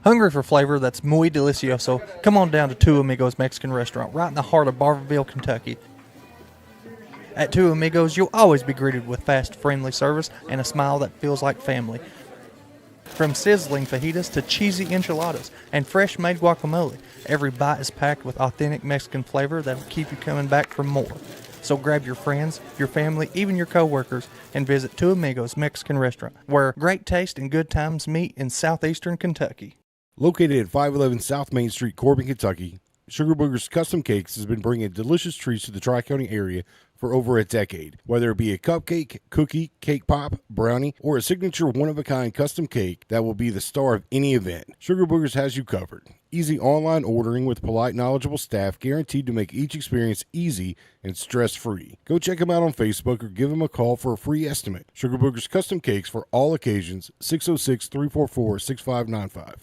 Hungry for flavor that's muy delicioso? Come on down to Two Amigos Mexican Restaurant, right in the heart of Barberville, Kentucky. At Two Amigos, you'll always be greeted with fast, friendly service and a smile that feels like family. From sizzling fajitas to cheesy enchiladas and fresh-made guacamole, every bite is packed with authentic Mexican flavor that will keep you coming back for more. So grab your friends, your family, even your coworkers, and visit Two Amigos Mexican Restaurant, where great taste and good times meet in southeastern Kentucky. Located at 511 South Main Street, Corbin, Kentucky, Sugar Booger's Custom Cakes has been bringing delicious treats to the Tri-County area for over a decade. Whether it be a cupcake, cookie, cake pop, brownie, or a signature one-of-a-kind custom cake that will be the star of any event, Sugar Boogers has you covered. Easy online ordering with polite, knowledgeable staff guaranteed to make each experience easy and stress-free. Go check them out on Facebook or give them a call for a free estimate. Sugar Boogers Custom Cakes for all occasions, 606-344-6595.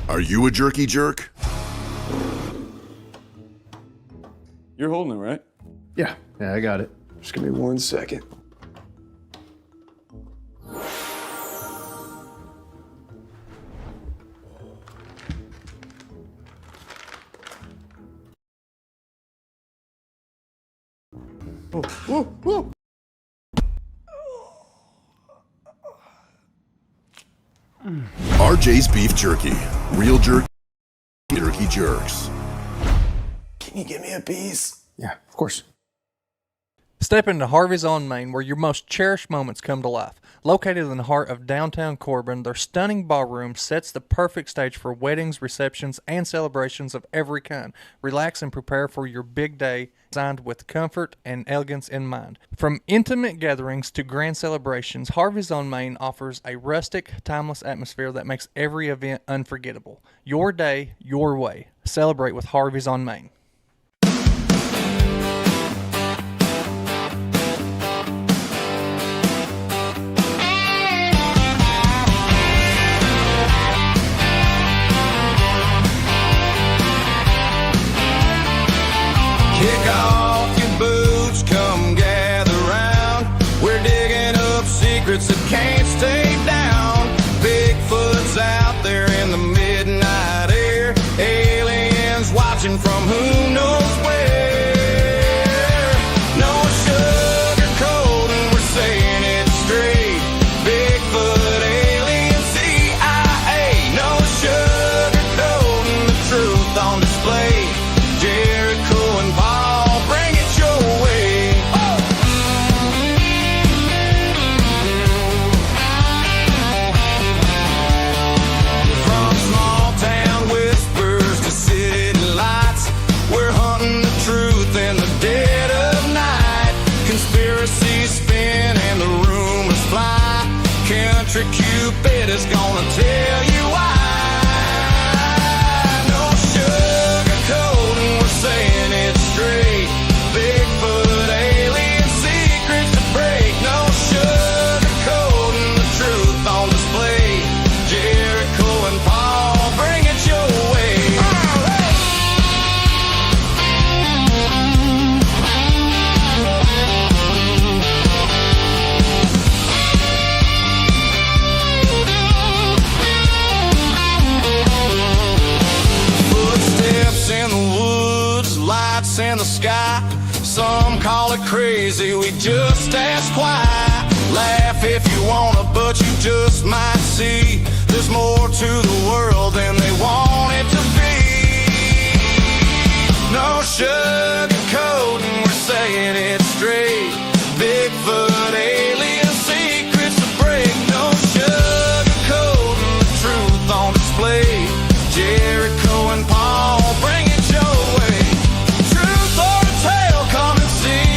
Are you a jerky jerk? You're holding it, right? Yeah, I got it. Just give me 1 second. RJ's Beef Jerky. Real jerky jerks. Can you give me a piece? Yeah, of course. Step into Harvey's on Main, where your most cherished moments come to life. Located in the heart of downtown Corbin, their stunning ballroom sets the perfect stage for weddings, receptions, and celebrations of every kind. Relax and prepare for your big day, designed with comfort and elegance in mind. From intimate gatherings to grand celebrations, Harvey's on Main offers a rustic, timeless atmosphere that makes every event unforgettable. Your day, your way. Celebrate with Harvey's on Main. Kick off your boots, come gather round. We're digging up secrets that can't stay down. Bigfoot's out there in the midnight air. Aliens watching from who knows where. No sugarcoating, we're saying it straight. Bigfoot, alien, CIA. No sugarcoating, the truth on display. Jericho and Paul, bring it your way. From small town whispers to city lights, we're hunting the truth in the dead of night. Conspiracies spin and the rumors fly. Country Cupid is gonna tell you why. No sugarcoating, we're saying it straight. Bigfoot, alien, secrets to break. No sugarcoating, the truth on display. Jericho and Paul, bring it your way. Footsteps in the woods, lights in the sky. Some call it crazy, we just ask why. Laugh if you wanna, but you just might see there's more to the world than they want it to be. No sugarcoating, we're saying it straight. Bigfoot, alien, secrets to break. No sugarcoating, the truth on display. Jericho and Paul, bring it your way. Truth or a tale, come and see.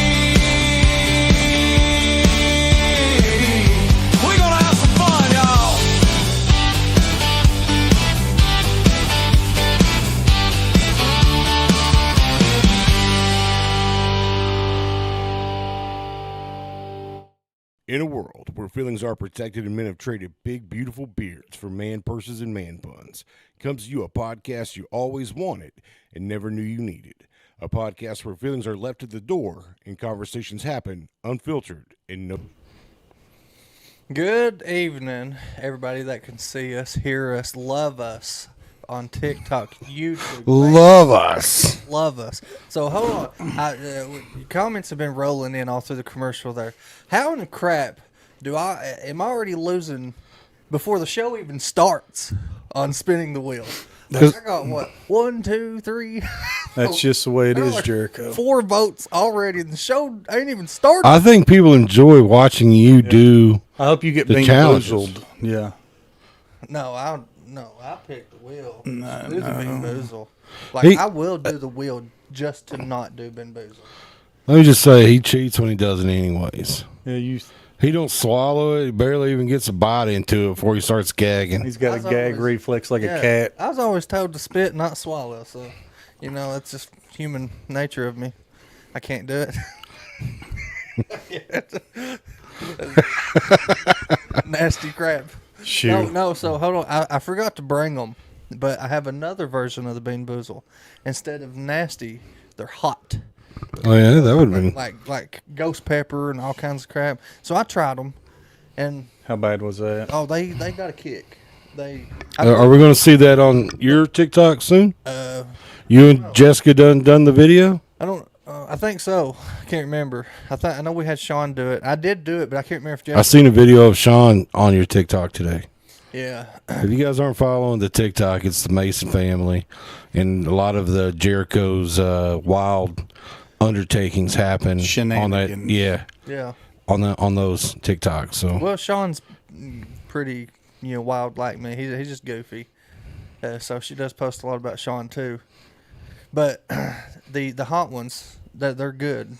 We're gonna have some fun, y'all. In a world where feelings are protected and men have traded big, beautiful beards for man purses and man buns, comes to you a podcast you always wanted and never knew you needed. A podcast where feelings are left at the door and conversations happen unfiltered and no. Good evening, everybody that can see us, hear us, love us on TikTok, YouTube. Love us. Love us. So hold on. Comments have been rolling in all through the commercial there. How in the crap am I already losing before the show even starts on spinning the wheel? Like, I got what? 1, 2, 3. That's just the way it I got is, like Jericho. 4 votes already, and the show ain't even started. I think people enjoy watching you do. I hope you get The bean challenges. boozled. Yeah. No, I picked the wheel. No, do the Bean Boozle. Like He- I will do the wheel just to not do Bean Boozle. Let me just say, he cheats when he does it anyways. Yeah, He don't swallow it. He barely even gets a bite into it before he starts gagging. he's got a That's gag always- reflex like Yeah, a cat. I was always told to spit, not swallow. So, that's just human nature of me. I can't do it. Nasty crap. Shoot. No. So hold on. I forgot to bring them, but I have another version of the Bean Boozle. Instead of nasty, they're hot. Oh yeah, that would have been. Like ghost pepper and all kinds of crap. So I tried them, and How bad was that? they got a kick. Are we going to see that on your TikTok soon? You and Jessica done the video? I don't. I think so. I can't remember. I know we had Sean do it. I did do it, but I can't remember if I Jeff. seen a video of Sean on your TikTok today. Yeah. If you guys aren't following the TikTok, it's the Mason family, and a lot of the Jericho's wild undertakings happen on that. Shenanigans. Yeah, Yeah. on those TikToks. So Well, Sean's pretty, wild like me. He's just goofy. So she does post a lot about Sean too. But the hot ones, they're good.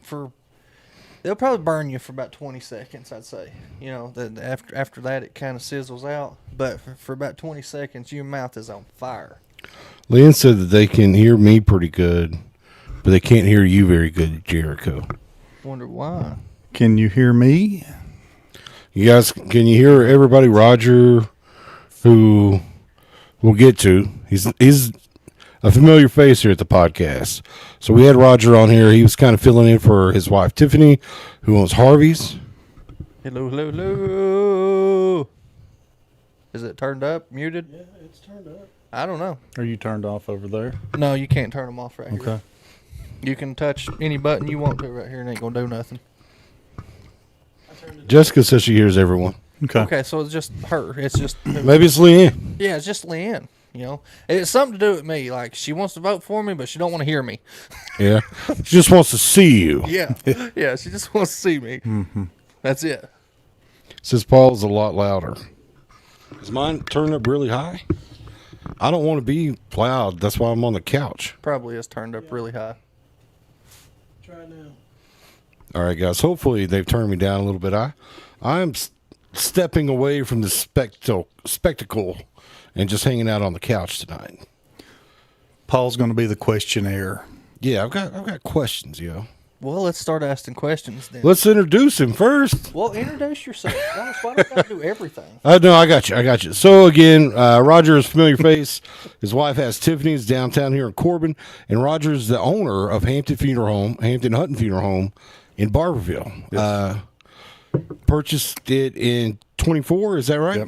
They'll probably burn you for about 20 seconds, I'd say. Then after that it kind of sizzles out. But for about 20 seconds, your mouth is on fire. Lynn said that they can hear me pretty good, but they can't hear you very good, Jericho. Wonder why. Can you hear me? You guys, can you hear everybody? Roger, who we'll get to, he's a familiar face here at the podcast. So we had Roger on here. He was kind of filling in for his wife Tiffany, who owns Harvey's. Hello. Is it turned up? Muted? Yeah, it's turned up. I don't know. Are you turned off over there? No, you can't turn them off right here. Okay. You can touch any button you want to right here and ain't gonna do nothing. Jessica says she hears everyone. Okay. Okay, so it's just her. It's just Maybe it's Leanne. yeah, it's just Leanne. It's something to do with me. Like she wants to vote for me, but she don't want to hear me. Yeah, she just wants to see you. Yeah, yeah, she just wants to see me. Mm-hmm. That's it. Says Paul's a lot louder. Is mine turned up really high? I don't want to be loud. That's why I'm on the couch. Probably is turned up really high. All right, guys. Hopefully they've turned me down a little bit. I'm stepping away from the spectacle and just hanging out on the couch tonight. Paul's going to be the questionnaire. Yeah, I've got questions, yo. Well, let's start asking questions then. Let's introduce him first. Well, introduce yourself. Guys, why don't I do everything? No, I got you. So again, Roger is a familiar face. His wife has Tiffany's downtown here in Corbin, and Roger is the owner of Hampton Hutton Funeral Home in Barberville. Yes. Purchased it in 24. Is that right? Yep.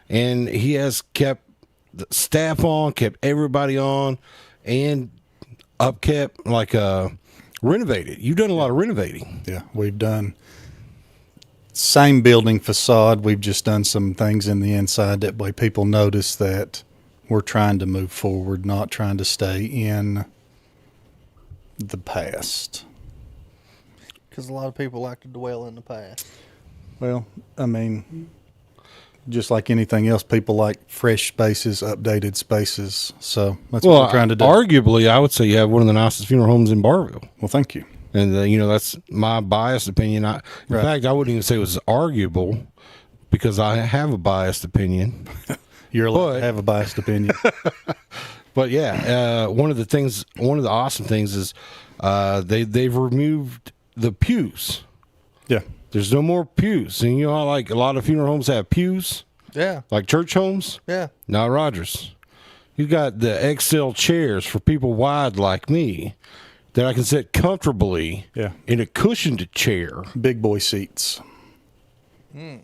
And he has kept the staff on, kept everybody on, and renovated. You've done a lot of renovating. Yeah, we've done same building facade. We've just done some things in the inside that way people notice that we're trying to move forward, not trying to stay in the past. Because a lot of people like to dwell in the past. Well, I mean, just like anything else, people like fresh spaces, updated spaces. So that's what we're trying to do. Arguably, I would say you have one of the nicest funeral homes in Barberville. Well, thank you. And, that's my biased opinion. In fact, I wouldn't even say it was arguable because I have a biased opinion. You're allowed to have a biased opinion. But, yeah, one of the awesome things is they've removed the pews. Yeah. There's no more pews. And, like a lot of funeral homes have pews, Yeah, like church homes. yeah. Not Rogers. You got the XL chairs for people wide like me that I can sit comfortably Yeah. in a cushioned chair. Big boy seats.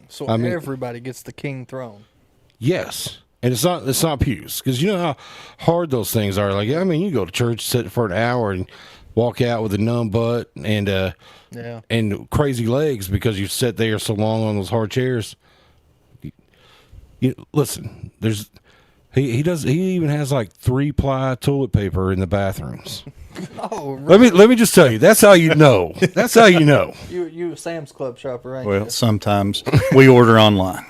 So I mean- everybody gets the king throne. Yes. And it's not pews, because you know how hard those things are. Like, I mean, you go to church, sit for an hour, and walk out with a numb butt and crazy legs because you sit there so long on those hard chairs. Listen, he even has like 3-ply toilet paper in the bathrooms. Oh, right. Let me just tell you, that's how you know. That's how you know. You a Sam's Club shopper, ain't Well, you? sometimes we order online.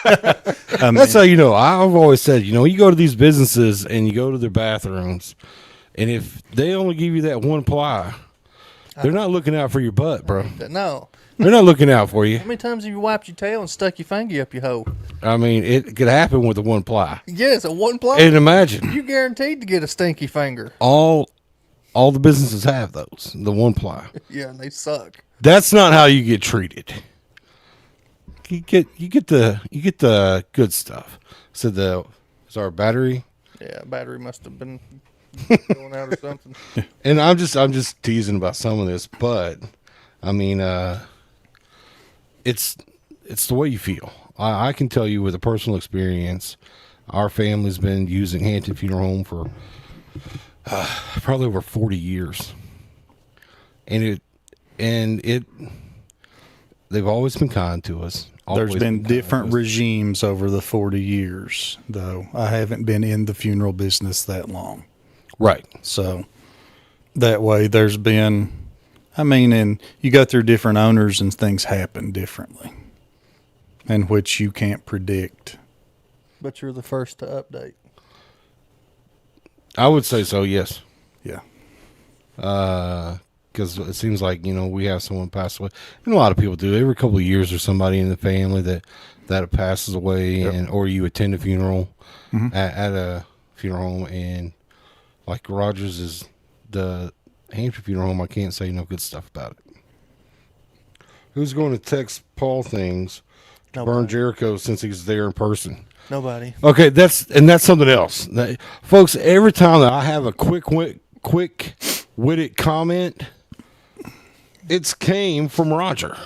That's how you know. I've always said, you go to these businesses and you go to their bathrooms, and if they only give you that 1-ply, they're not looking out for your butt, bro. No. They're not looking out for you. How many times have you wiped your tail and stuck your finger up your hole? I mean, it could happen with a 1-ply. Yes, a 1-ply. And imagine, You guaranteed to get a stinky finger. all the businesses have those, the 1-ply. Yeah, and they suck. That's not how you get treated. You get the good stuff. So is our battery, Yeah, battery must have been going out or something. and I'm just teasing about some of this, but I mean, it's the way you feel. I can tell you with a personal experience, our family's been using Hampton Funeral Home for probably over 40 years, and they've always been kind to us. There's Always been kind to different us. regimes over the 40 years, though. I haven't been in the funeral business that long. Right. So that way there's been, and you go through different owners and things happen differently, and which you can't predict. But you're the first to update. I would say so. Yes. Yeah. Because it seems like we have someone pass away, and a lot of people do. Every couple of years, there's somebody in the family that passes away, Yep. or you attend a funeral Mm-hmm. at a funeral home, and like Rogers is the Hampshire Funeral Home. I can't say no good stuff about it. Who's going to text Paul things to burn Nobody. Jericho since he's there in person? Nobody. Okay, that's something else, folks. Every time that I have a quick-witted comment, it's came from Roger.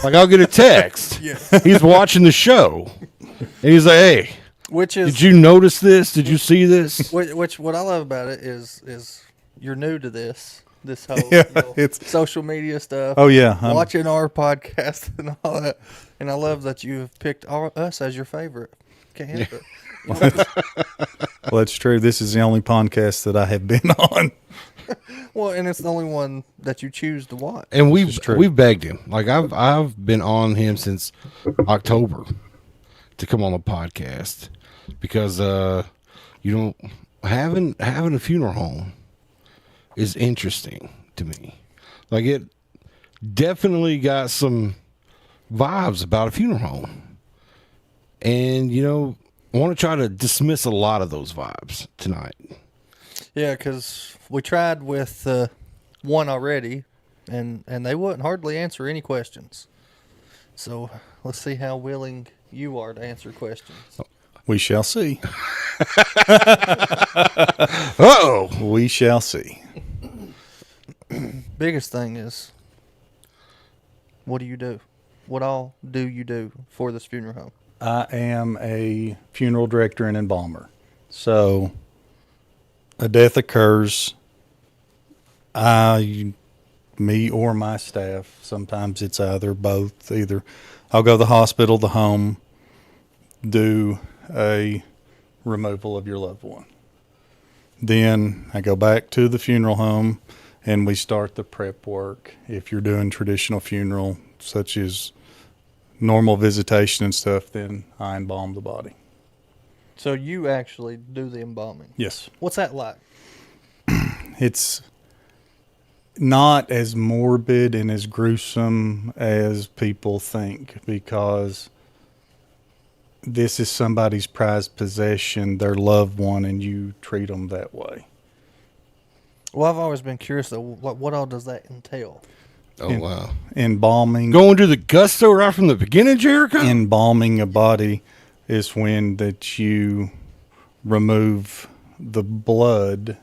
Like, I'll get a text. He's watching the show, and he's like, "Hey, Which is did you notice this? Did you see this?" which what I love about it is you're new to this whole Yeah, it's- social media stuff. Oh, yeah. I'm- Watching our podcast and all that, and I love that you have picked us as your favorite. Can't help it. Well, that's true. This is the only podcast that I have been on. Well, and it's the only one that you choose to watch. And is true. we've begged him. Like, I've been on him since October to come on the podcast because having a funeral home is interesting to me. Like, it definitely got some vibes about a funeral home. And, I want to try to dismiss a lot of those vibes tonight. Yeah, because we tried with one already, and they wouldn't hardly answer any questions. So let's see how willing you are to answer questions. We shall see. Uh-oh. We shall see. Biggest thing is, what do you do? What all do you do for this funeral home? I am a funeral director and embalmer. So a death occurs. Me or my staff, sometimes it's either both. Either I'll go to the hospital, the home, do a removal of your loved one. Then I go back to the funeral home and we start the prep work. If you're doing traditional funeral, such as normal visitation and stuff, then I embalm the body. So you actually do the embalming. Yes. What's that like? It's not as morbid and as gruesome as people think, because this is somebody's prized possession, their loved one, and you treat them that way. Well, I've always been curious though. What all does that entail? Oh, wow. Embalming. Going to the gusto right from the beginning, Jericho? Embalming a body is when that you remove the blood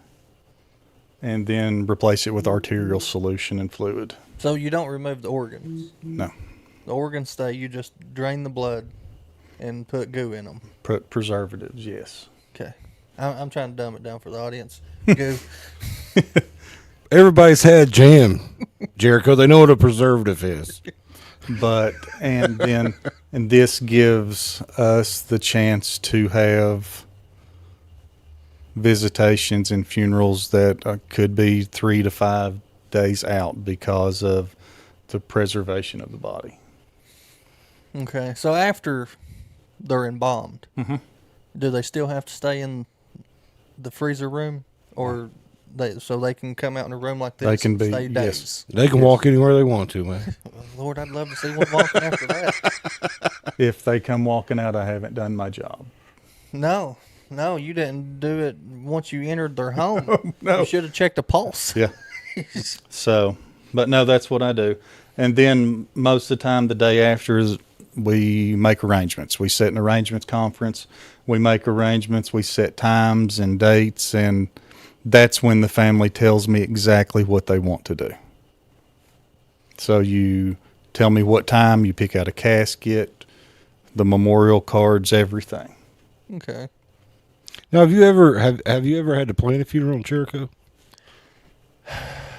and then replace it with arterial solution and fluid. So you don't remove the organs. No. The organs stay. You just drain the blood and put goo in them. Put preservatives, yes. Okay. I'm trying to dumb it down for the audience. Goo. Everybody's had jam, Jericho. They know what a preservative is. But and this gives us the chance to have visitations and funerals that could be 3 to 5 days out because of the preservation of the body. Okay. So after they're embalmed, do they still have to stay in the freezer room, or they can come out in a room like this? They can and be, stay days? yes. They can walk anywhere they want to, man. Lord, I'd love to see one walking after that. If they come walking out, I haven't done my job. No, you didn't do it once you entered their home. No. You should have checked a pulse. Yeah. So, but no, that's what I do. And then most of the time, the day after is we make arrangements. We set an arrangements conference. We make arrangements. We set times and dates, and that's when the family tells me exactly what they want to do. So you tell me what time, you pick out a casket, the memorial cards, everything. Okay. Now, have you ever had to plan a funeral in Jericho?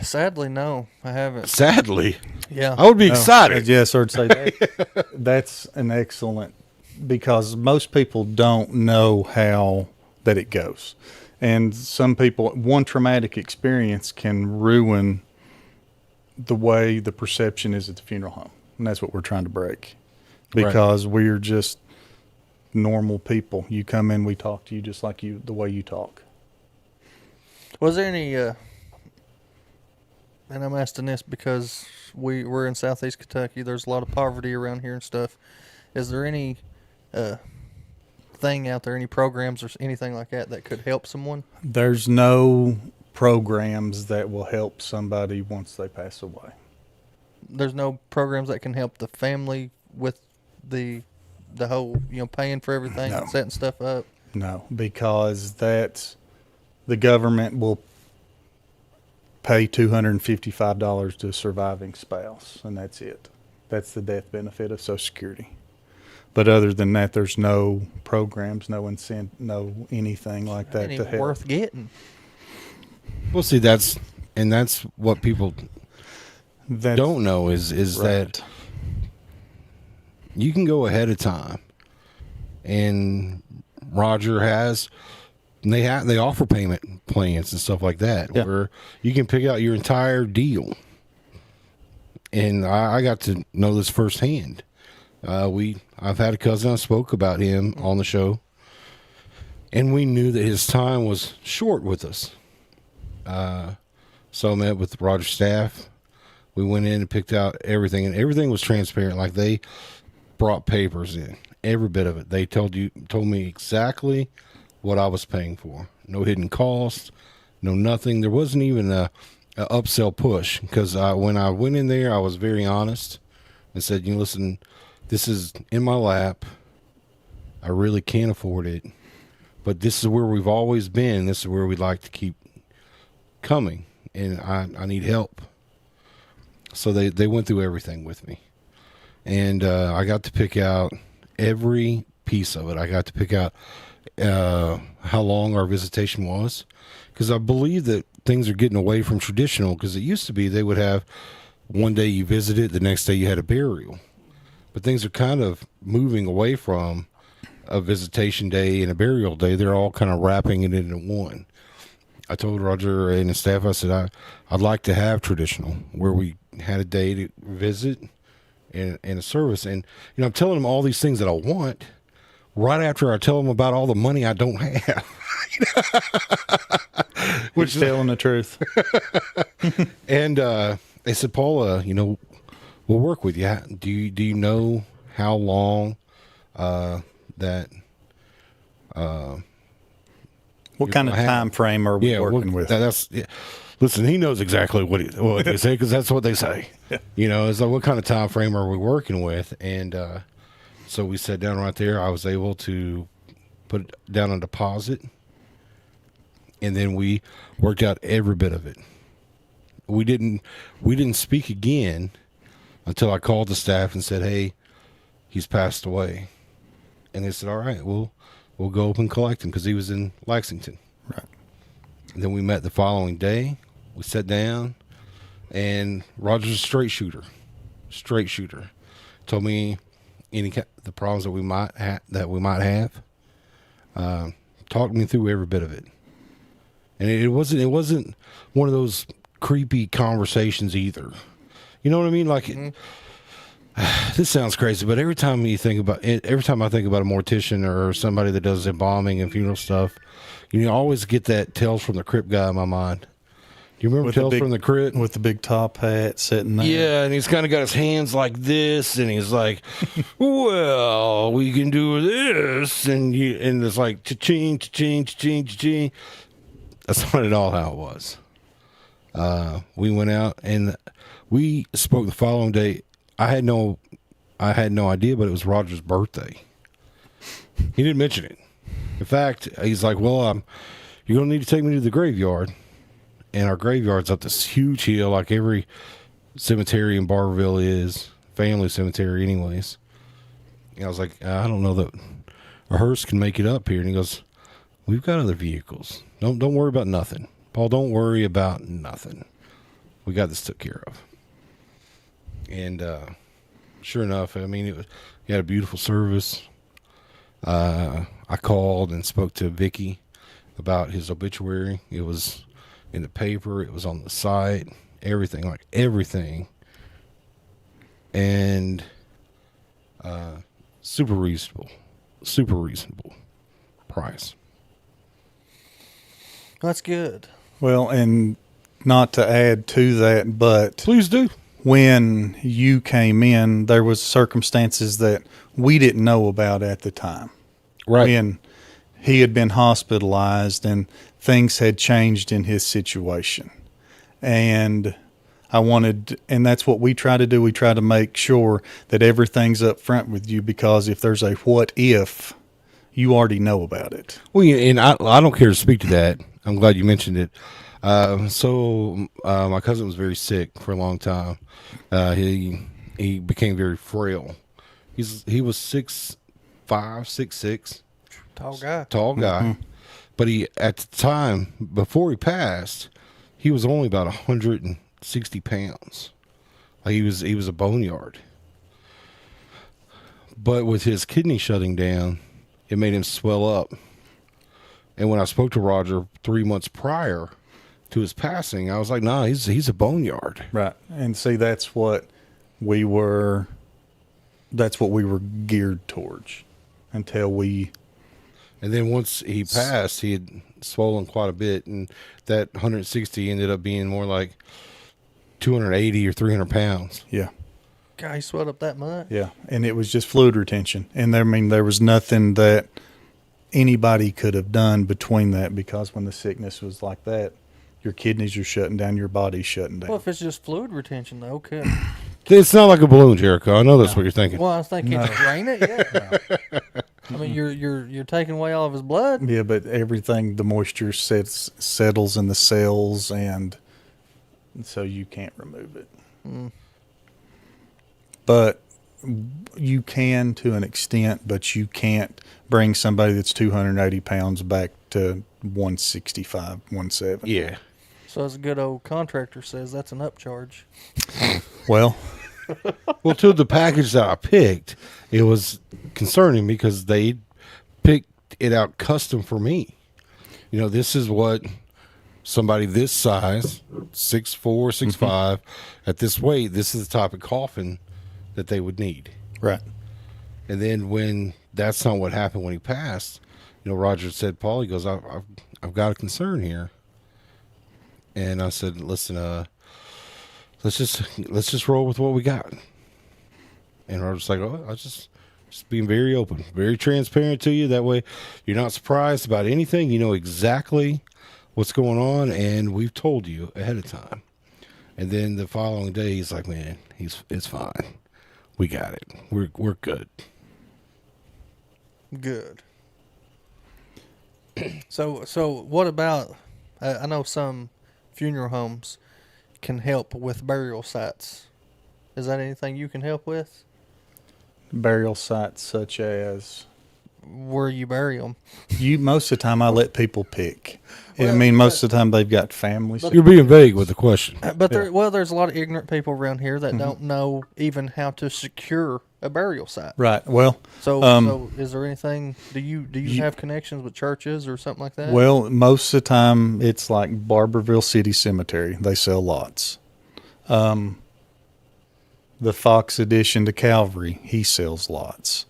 Sadly, no, I haven't. Sadly, Yeah. I would be excited. Yes, I'd say that. That's an excellent, because most people don't know how that it goes. And some people, one traumatic experience can ruin the way the perception is at the funeral home. And that's what we're trying to break, because we're just normal people. You come in, we talk to you just like you, the way you talk. Was there any, and I'm asking this because we're in Southeast Kentucky. There's a lot of poverty around here and stuff. Is there any thing out there, any programs or anything like that could help someone? There's no programs that will help somebody once they pass away. There's no programs that can help the family with the whole, paying for everything No. and setting stuff up? No, because the government will pay $255 to a surviving spouse, and that's it. That's the death benefit of Social Security. But other than that, there's no programs, no no anything like that Ain't to even help. worth getting. Well, see, that's what people That's don't know is right. that you can go ahead of time, and Roger has. They offer payment plans and stuff like that, Yeah. where you can pick out your entire deal. And I got to know this firsthand. I've had a cousin, I spoke about him on the show, and we knew that his time was short with us. So I met with Roger's staff. We went in and picked out everything, and everything was transparent. Like, they brought papers in, every bit of it. They told me exactly what I was paying for. No hidden costs, no nothing. There wasn't even a upsell push, because when I went in there, I was very honest and said, listen, this is in my lap. I really can't afford it, but this is where we've always been. This is where we'd like to keep coming, and I need help. So they went through everything with me, and I got to pick out every piece of it. I got to pick out how long our visitation was, because I believe that things are getting away from traditional, because it used to be they would have one day you visited, the next day you had a burial, but things are kind of moving away from a visitation day and a burial day. They're all kind of wrapping it into one. I told Roger and his staff, I said, I'd like to have traditional, where we had a day to visit and a service. And, I'm telling them all these things that I want right after I tell them about all the money I don't have. Which telling the truth. And they said, Paula, we'll work with you. Do you know how long that What kind of time frame are we working with? That's listen, he knows exactly what they say, because that's what they say. It's like, what kind of time frame are we working with? And so we sat down right there. I was able to put down a deposit, and then we worked out every bit of it. We didn't speak again until I called the staff and said, "Hey, he's passed away." And they said, "All right, we'll go up and collect him," because he was in Lexington. Right. And then we met the following day. We sat down, and Roger's a straight shooter. Told me the problems that we might have. Talked me through every bit of it. And it wasn't one of those creepy conversations either. You know what I mean? Like, this sounds crazy, but every time I think about a mortician or somebody that does embalming and funeral stuff, you always get that Tales from the Crypt guy in my mind. Do you remember Tales from the Crypt? With the big top hat sitting there. Yeah, and he's kind of got his hands like this, and he's like, "Well, we can do this," and it's like cha-ching, cha-ching, cha-ching, cha-ching. That's not at all how it was. We went out and we spoke the following day. I had no idea, but it was Roger's birthday. He didn't mention it. In fact, he's like, "Well, you're gonna need to take me to the graveyard." And our graveyard's up this huge hill, like every cemetery in Barberville is, family cemetery anyways. And I was like, "I don't know that a hearse can make it up here." And he goes, "We've got other vehicles. Don't worry about nothing. Paul, don't worry about nothing. We got this took care of." And sure enough, I mean, he had a beautiful service. I called and spoke to Vicky about his obituary. It was in the paper. It was on the site. Everything. And super reasonable price. That's good. Well, and not to add to that, but Please do. when you came in, there was circumstances that we didn't know about at the time. Right. When he had been hospitalized and things had changed in his situation. And and that's what we try to do. We try to make sure that everything's up front with you, because if there's a what if, you already know about it. Well, yeah, and I don't care to speak to that. I'm glad you mentioned it. So my cousin was very sick for a long time. He became very frail. He was 6'5", 6'6", Tall guy. tall guy. But he, at the time before he passed, he was only about 160 pounds. Like, he was a boneyard. But with his kidney shutting down, it made him swell up. And when I spoke to Roger 3 months prior to his passing, I was like, "Nah, he's a boneyard." Right. And see, that's what we were geared towards until we. And then once he passed, he had swollen quite a bit, and that 160 ended up being more like 280 or 300 pounds. Yeah. God, he swelled up that much. Yeah. And it was just fluid retention. And there was nothing that anybody could have done between that, because when the sickness was like that, your kidneys are shutting down, your body's shutting down. Well, if it's just fluid retention, though, okay. It's not like a balloon, Jericho. I know that's what you're thinking. Well, I was thinking, drain it. Yeah. I mean, you're taking away all of his blood. Yeah, but everything, the moisture settles in the cells, and so you can't remove it. But you can to an extent, but you can't bring somebody that's 280 pounds back to 165, 170. Yeah. So as a good old contractor says, that's an upcharge. Well, Well, to the package that I picked, it was concerning because they picked it out custom for me. You know, this is what somebody this size, 6'4", 6'5", at this weight, this is the type of coffin that they would need. right. And then when that's not what happened when he passed, you know, Roger said, "Paul," he goes, I've got a concern here." And I said, "Listen, let's just roll with what we got." And Roger's like, "Oh, I just being very open, very transparent to you. That way you're not surprised about anything. You know exactly what's going on, and we've told you ahead of time." And then the following day, he's like, "Man, it's fine. We got it. We're good." Good. So what about? I know some funeral homes can help with burial sites. Is that anything you can help with? Burial sites such as Where you bury them? most of the time I let people pick. I Well, mean, most of the time they've got families. You're being vague with the question. But there's a lot of ignorant people around here that don't know even how to secure a burial site. Right. Well, So is there anything? Do you have connections with churches or something like that? well, most of the time it's like Barberville City Cemetery. They sell lots. The Fox addition to Calvary, he sells lots.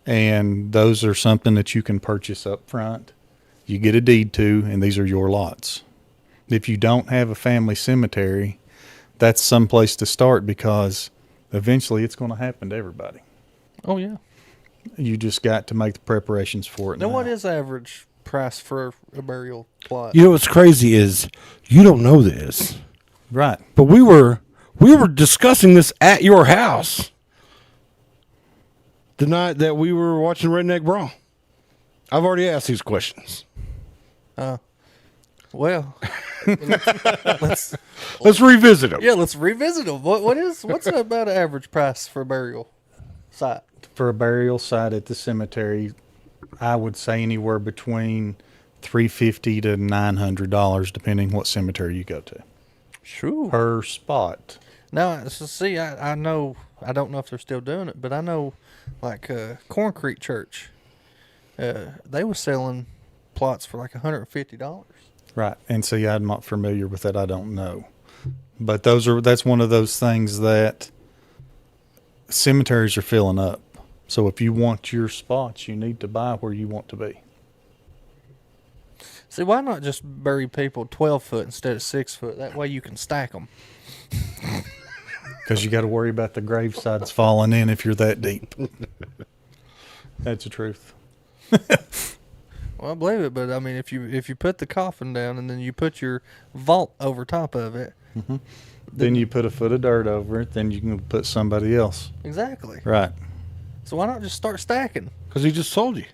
And those are something that you can purchase up front. You get a deed to, and these are your lots. If you don't have a family cemetery, that's some place to start because eventually it's going to happen to everybody. Oh yeah. You just got to make the preparations for it. Now, what is average price for a burial plot? You know what's crazy is you don't know this, Right. but we were discussing this at your house the night that we were watching Redneck Brawl. I've already asked these questions. Well, let's Let's revisit them. let's revisit them. What's about an average price for a burial site? For a burial site at the cemetery, I would say anywhere between $350 to $900, depending what cemetery you go to Sure. per spot. Now, so see, I know, I don't know if they're still doing it, but I know, like Corn Creek Church, they were selling plots for like $150. Right. And see, I'm not familiar with that. I don't know. But that's one of those things that cemeteries are filling up. So if you want your spots, you need to buy where you want to be. See, why not just bury people 12 foot instead of 6 foot? That way you can stack them. Because you got to worry about the gravesides falling in if you're that deep. That's the truth. Well, I believe it, but I mean, if you put the coffin down and then you put your vault over top of it, Then you put a foot of dirt over it, then you can put somebody else. exactly. Right. So why not just start stacking? Because he just told you.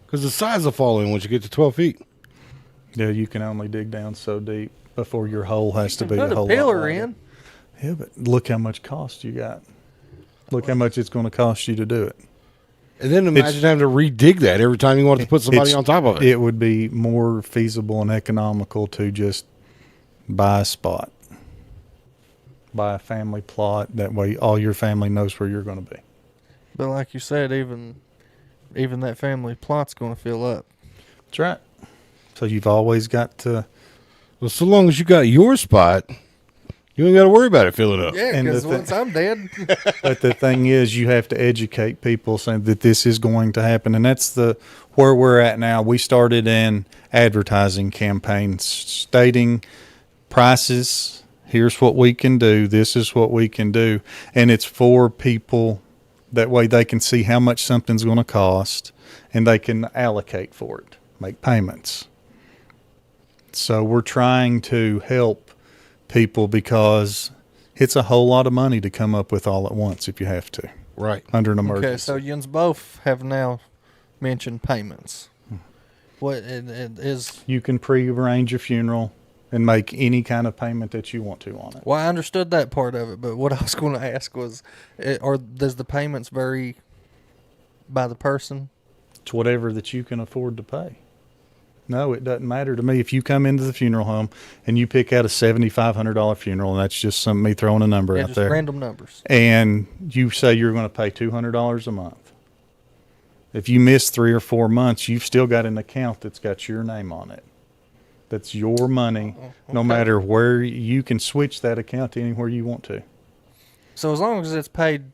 Because the size will fall in once you get to 12 feet. Yeah, you can only dig down so deep before your hole has to be Put a whole a pillar lot wider. in. Yeah, but look how much cost you got. Look how much it's going to cost you to do it. And then imagine having to redig that every time you want to put somebody on top of it. It would be more feasible and economical to just buy a spot, buy a family plot. That way, all your family knows where you're going to be. But like you said, even that family plot's going to fill up. That's right. So you've always got to. Well, so long as you got your spot, you ain't got to worry about it filling up. Yeah, And the because thi- once I'm dead, But the thing is, you have to educate people saying that this is going to happen, and that's where we're at now. We started an advertising campaign stating prices. Here's what we can do. This is what we can do, and it's for people. That way, they can see how much something's going to cost, and they can allocate for it, make payments. So we're trying to help people because it's a whole lot of money to come up with all at once if you have to Right. under an emergency. okay. So yous both have now mentioned payments. What it is? You can pre-arrange a funeral and make any kind of payment that you want to on it. Well, I understood that part of it, but what I was going to ask was, does the payments vary by the person? It's whatever that you can afford to pay. No, it doesn't matter to me. If you come into the funeral home and you pick out a $7,500 funeral, and that's just me throwing a number Yeah, out just there, random numbers. and you say you're going to pay $200 a month. If you miss 3 or 4 months, you've still got an account that's got your name on it. That's your money, no okay. matter where. You can switch that account to anywhere you want to. So as long as it's paid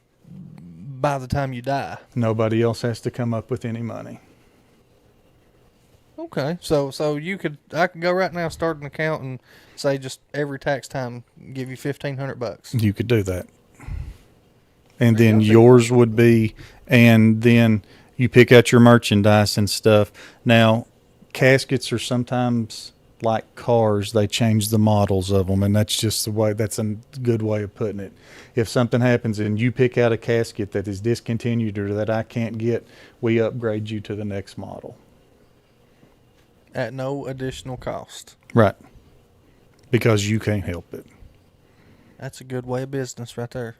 by the time you die. Nobody else has to come up with any money. Okay. So I could go right now, start an account, and say just every tax time give you $1,500. You could do that. And then yours would be, and then you pick out your merchandise and stuff. Now, caskets are sometimes like cars. They change the models of them, and that's just the way, that's a good way of putting it. If something happens and you pick out a casket that is discontinued or that I can't get, we upgrade you to the next model. At no additional cost. Right. Because you can't help it. That's a good way of business right there.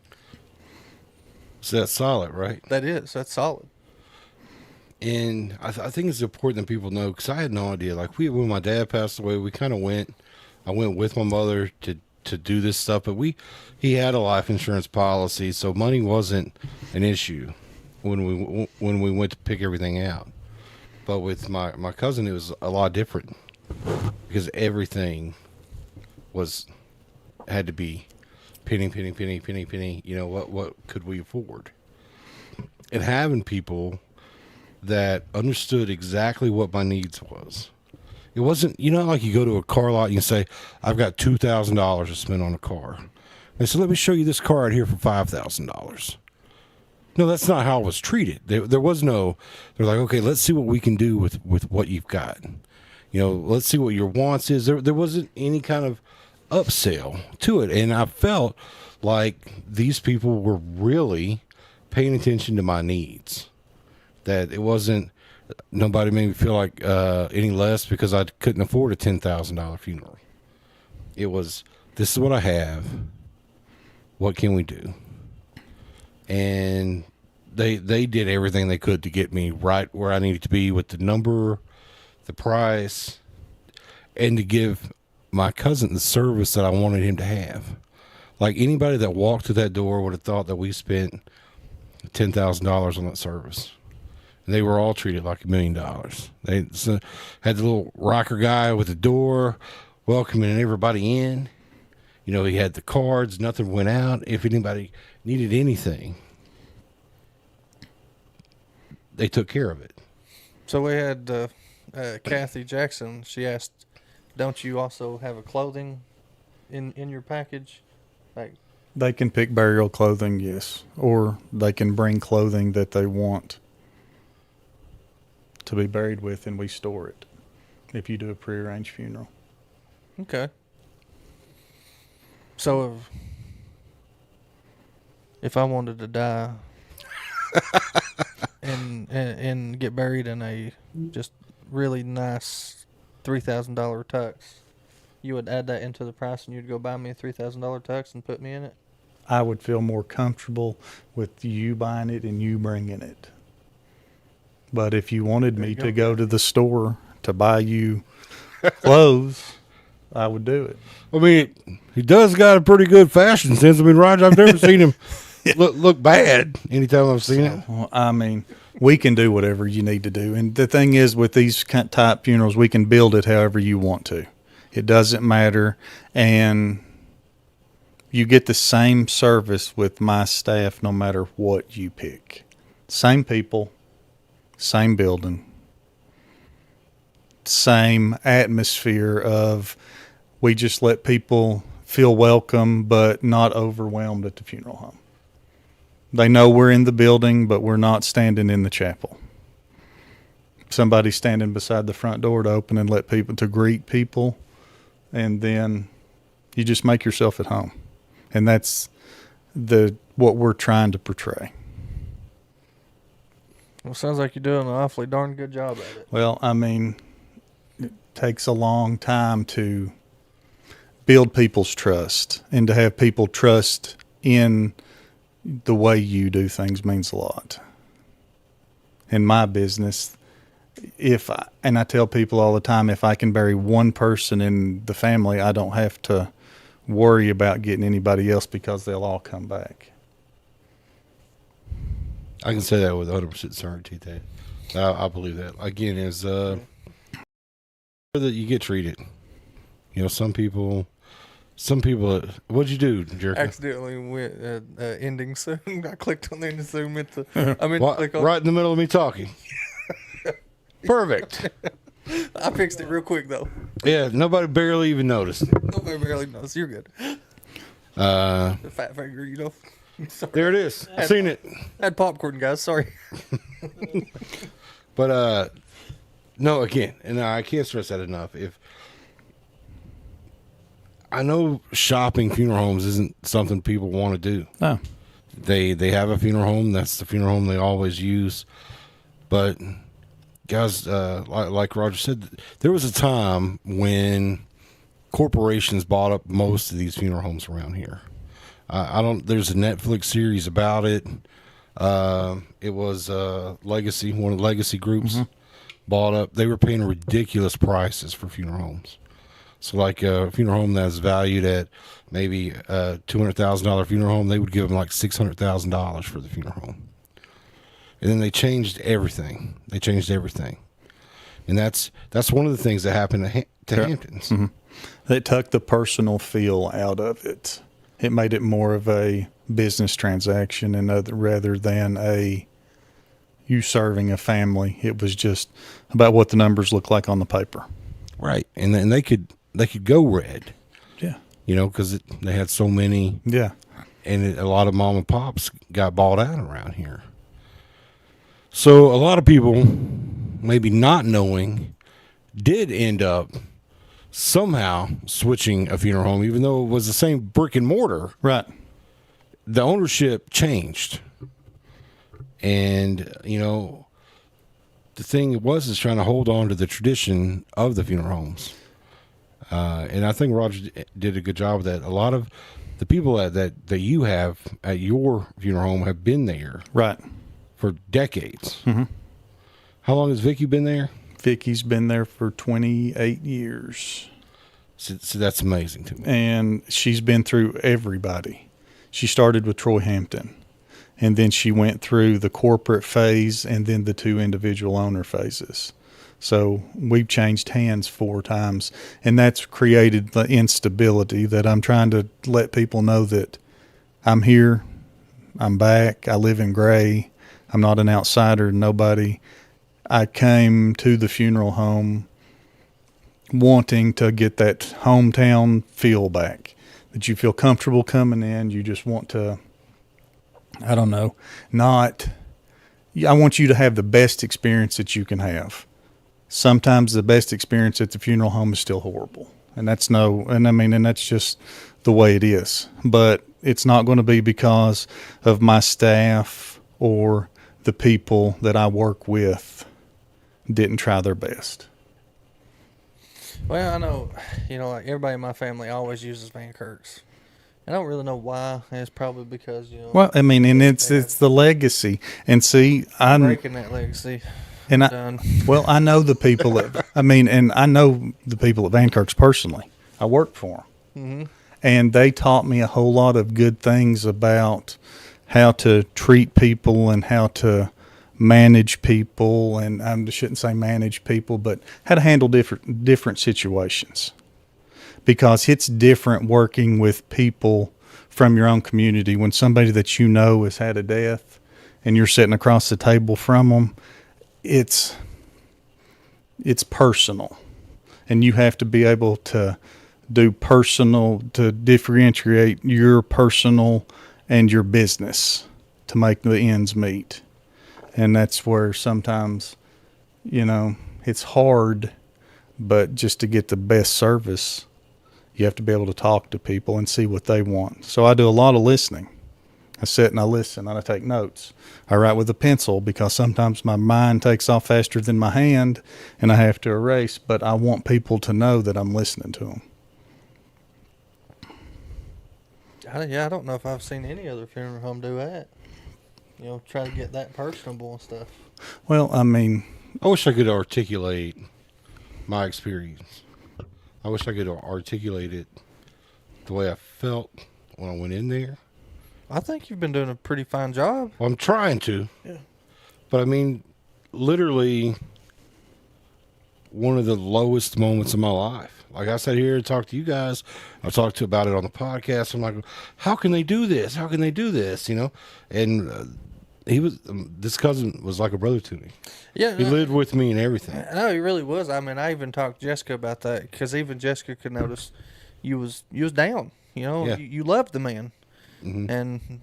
So that's solid, right? That's solid. And I think it's important that people know, because I had no idea. Like when my dad passed away, we kind of I went with my mother to do this stuff, but he had a life insurance policy, so money wasn't an issue when we went to pick everything out. But with my cousin, it was a lot different, because everything had to be penny. You know, what could we afford? And having people that understood exactly what my needs was. It wasn't, like you go to a car lot and you say, I've got $2,000 to spend on a car. They said, let me show you this car right here for $5,000. No, that's not how I was treated. There was no, they're like, okay, let's see what we can do with what you've got. Let's see what your wants is. There wasn't any kind of upsell to it. And I felt like these people were really paying attention to my needs. That it wasn't, nobody made me feel like any less because I couldn't afford a $10,000 funeral. It was, this is what I have. What can we do? And they did everything they could to get me right where I needed to be with the number, the price, and to give my cousin the service that I wanted him to have. Like anybody that walked through that door would have thought that we spent $10,000 on that service. And they were all treated like $1 million. They had the little rocker guy with the door welcoming everybody in. He had the cards. Nothing went out. If anybody needed anything, they took care of it. So we had Kathy Jackson. She asked, don't you also have a clothing in your package? Like, They can pick burial clothing, yes. Or they can bring clothing that they want to be buried with, and we store it if you do a prearranged funeral. okay. So if I wanted to die and get buried in a just really nice $3,000 tux, you would add that into the price and you'd go buy me a $3,000 tux and put me in it? I would feel more comfortable with you buying it and you bringing it. But if you wanted me to go to the store to buy you clothes, I would do it. I mean, he does got a pretty good fashion sense. I mean, Roger, I've never seen him look bad anytime I've seen it. Well, I mean, we can do whatever you need to do. And the thing is, with these type funerals, we can build it however you want to. It doesn't matter. And you get the same service with my staff no matter what you pick. Same people, same building, same atmosphere of we just let people feel welcome but not overwhelmed at the funeral home. They know we're in the building, but we're not standing in the chapel. Somebody's standing beside the front door to open and let people, to greet people, and then you just make yourself at home. And that's what we're trying to portray. Well, sounds like you're doing an awfully darn good job at it. Well, I mean, it takes a long time to build people's trust, and to have people trust in the way you do things means a lot. In my business, and I tell people all the time, if I can bury one person in the family, I don't have to worry about getting anybody else because they'll all come back. I can say that with 100% certainty. That I believe that. Again, is that you get treated. Some people. What'd you do, Jerk? Accidentally went ending soon. I clicked on the ending soon. I meant to click on Right in the middle of me talking. Perfect. I fixed it real quick though. Yeah, nobody barely even noticed. Nobody barely knows. You're good. The fat finger, Sorry. There it is. I seen it. I had popcorn, guys. Sorry. But no, again, and I can't stress that enough. If I know shopping funeral homes isn't something people want to do. No. They have a funeral home. That's the funeral home they always use. But guys, like Roger said, there was a time when corporations bought up most of these funeral homes around here. There's a Netflix series about it. It was Legacy, one of the Legacy groups, bought up. They were paying ridiculous prices for funeral homes. So, like a funeral home that's valued at maybe a $200,000 funeral home, they would give them like $600,000 for the funeral home. And then they changed everything. And that's one of the things that happened to Hamptons. They took the personal feel out of it. It made it more of a business transaction rather than you serving a family. It was just about what the numbers look like on the paper. Right. And then they could go red, Yeah. because they had so many. Yeah. And a lot of mom and pops got bought out around here. So a lot of people, maybe not knowing, did end up somehow switching a funeral home, even though it was the same brick and mortar. Right. The ownership changed. And, the thing is trying to hold on to the tradition of the funeral homes. And I think Roger did a good job of that. A lot of the people that you have at your funeral home have been there Right. for decades. Mm-hmm. How long has Vicky been there? Vicky's been there for 28 years. So that's amazing to me. And she's been through everybody. She started with Troy Hampton, and then she went through the corporate phase and then the 2 individual owner phases. So we've changed hands 4 times, and that's created the instability that I'm trying to let people know that I'm here, I'm back, I live in Gray, I'm not an outsider, nobody. I came to the funeral home wanting to get that hometown feel back, that you feel comfortable coming in. You just want to, I want you to have the best experience that you can have. Sometimes the best experience at the funeral home is still horrible. And that's just the way it is. But it's not going to be because of my staff or the people that I work with didn't try their best. Well, I know, like everybody in my family always uses Van Kirks. I don't really know why. It's probably because, Well, and it's the legacy. And see, I'm breaking that legacy. And done. I know the people I know the people at Van Kirk's personally. I worked for them. Mm-hmm. And they taught me a whole lot of good things about how to treat people and how to manage people. And I shouldn't say manage people, but how to handle different situations. Because it's different working with people from your own community. When somebody that you know has had a death and you're sitting across the table from them, it's personal. And you have to be able to differentiate your personal and your business to make the ends meet. And that's where sometimes, it's hard, but just to get the best service, you have to be able to talk to people and see what they want. So I do a lot of listening. I sit and I listen and I take notes. I write with a pencil because sometimes my mind takes off faster than my hand and I have to erase, but I want people to know that I'm listening to them. I don't know if I've seen any other funeral home do that. Try to get that personable and stuff. Well, I wish I could articulate my experience. I wish I could articulate it the way I felt when I went in there. I think you've been doing a pretty fine job. Well, I'm trying to. Yeah. But literally one of the lowest moments of my life. Like I sat here and talked to you guys. I talked about it on the podcast. I'm like, how can they do this? How can they do this? And this cousin was like a brother to me. Yeah. He lived with me and everything. No, he really was. I even talked to Jessica about that because even Jessica could notice you was down. Yeah. You loved the man. Mm-hmm. And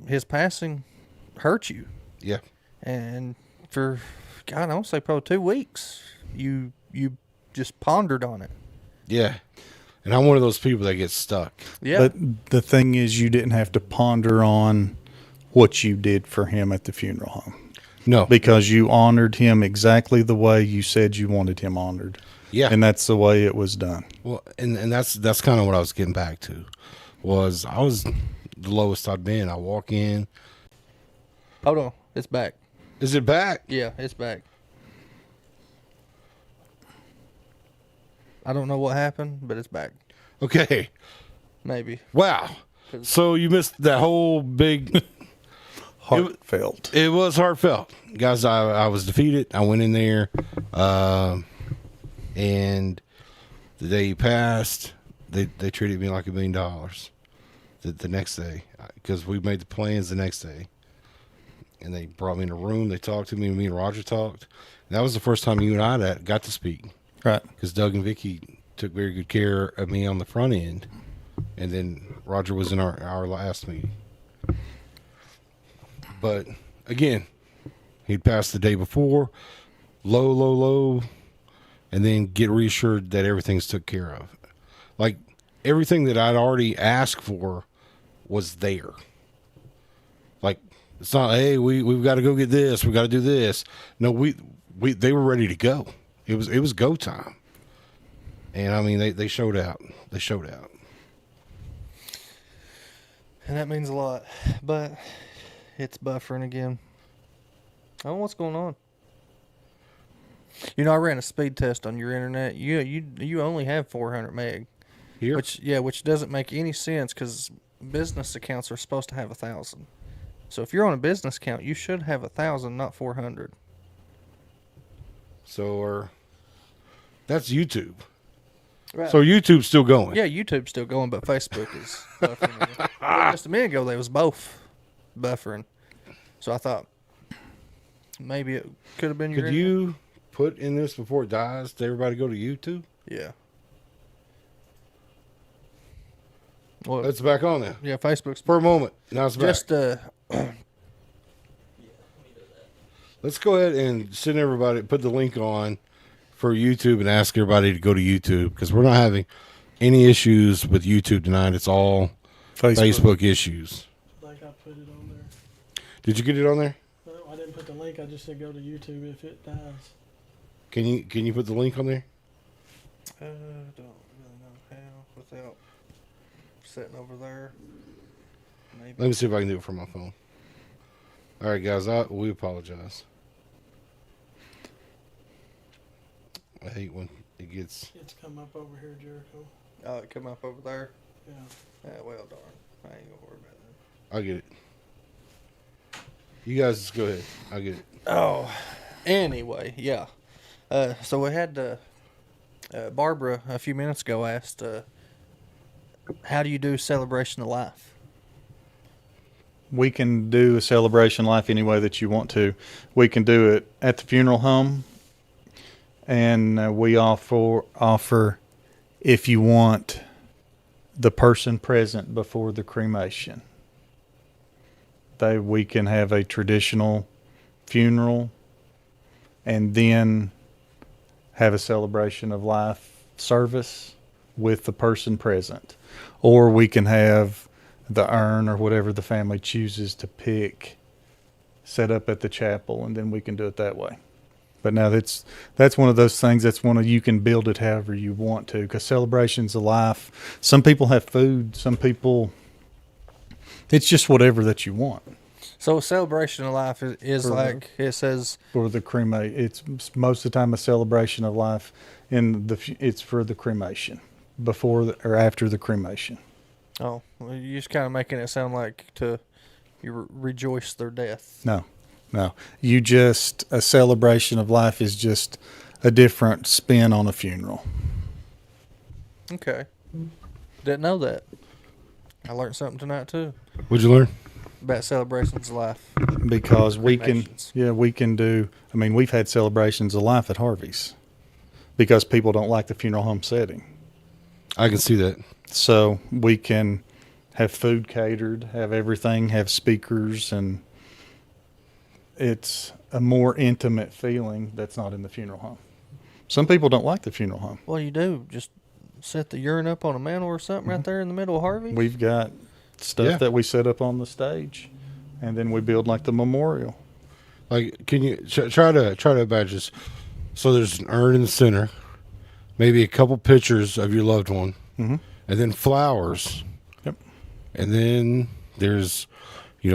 his passing hurt you. Yeah. And for, God, I want to say probably 2 weeks, you just pondered on it. Yeah. And I'm one of those people that gets stuck. Yeah. But the thing is, you didn't have to ponder on what you did for him at the funeral home. No. Because you honored him exactly the way you said you wanted him honored. Yeah. And that's the way it was done. Well, and that's kind of what I was getting back to. I was the lowest I'd been. I walk in, Hold on, it's back. Is it back? Yeah, it's back. I don't know what happened, but it's back. Okay. Maybe. Wow. So you missed that whole big. Heartfelt. It was heartfelt, guys. I was defeated. I went in there, and the day he passed, they treated me like $1 million. The next day, because we made the plans the next day, and they brought me in a room. They talked to me. Me and Roger talked. And that was the first time you and I got to speak. Right. Because Doug and Vicky took very good care of me on the front end, and then Roger was in our last meeting. But again, he'd passed the day before, low, and then get reassured that everything's took care of. Like everything that I'd already asked for was there. Like it's not, hey, we've got to go get this, we got to do this. No, they were ready to go. It was go time. And I mean they showed out. They showed out. And that means a lot. But it's buffering again. I don't know what's going on. You know, I ran a speed test on your internet. You only have 400 meg. Here? Which doesn't make any sense because business accounts are supposed to have 1,000. So if you're on a business account, you should have 1,000, not 400. So that's YouTube. Right. So YouTube's still going. Yeah, YouTube's still going, but Facebook is buffering again. Well, just a minute ago, they was both buffering. So I thought maybe it could have been your Could internet. you put in this before it dies to everybody go to YouTube? Yeah. Well, It's back on there yeah, Facebook's for a moment. Now it's back. just Let's go ahead and send everybody, put the link on for YouTube and ask everybody to go to YouTube because we're not having any issues with YouTube tonight. It's all Facebook issues. Like I put it on there. Did you get it on there? No, I didn't put the link. I just said go to YouTube if it dies. Can you put the link on there? don't really know how without sitting over there. Maybe. Let me see if I can do it from my phone. All right, guys, we apologize. I hate when it gets. It's come up over here, Jericho. Oh, it come up over there. Yeah. Yeah, well, darn. I ain't gonna worry about that. I'll get it. You guys just go ahead. I'll get it. Oh, anyway, yeah. So we had Barbara a few minutes ago asked, how do you do celebration of life? We can do a celebration of life any way that you want to. We can do it at the funeral home, and we offer if you want the person present before the cremation. We can have a traditional funeral and then have a celebration of life service with the person present. Or we can have the urn or whatever the family chooses to pick set up at the chapel, and then we can do it that way. But now that's one of those things, you can build it however you want to, because celebrations of life, some people have food, some people, it's just whatever that you want. So a celebration of life is like it says For the it's most of the time a celebration of life it's for the cremation, before or after the cremation. oh, well, you're just kind of making it sound like you rejoice their death. No. A celebration of life is just a different spin on a funeral. Okay. Didn't know that. I learned something tonight too What'd you learn? about celebrations of life. Because we've had celebrations of life at Harvey's because people don't like the funeral home setting. I can see that. So we can have food catered, have everything, have speakers, and it's a more intimate feeling that's not in the funeral home. Some people don't like the funeral home. What do you do? Just set the urn up on a mantle or something right there in the middle of Harvey? We've got stuff that we set up on the stage, and then we build like the memorial. Like, can you try to imagine? So there's an urn in the center, maybe a couple pictures of your loved one, and then flowers. Yep. And then there's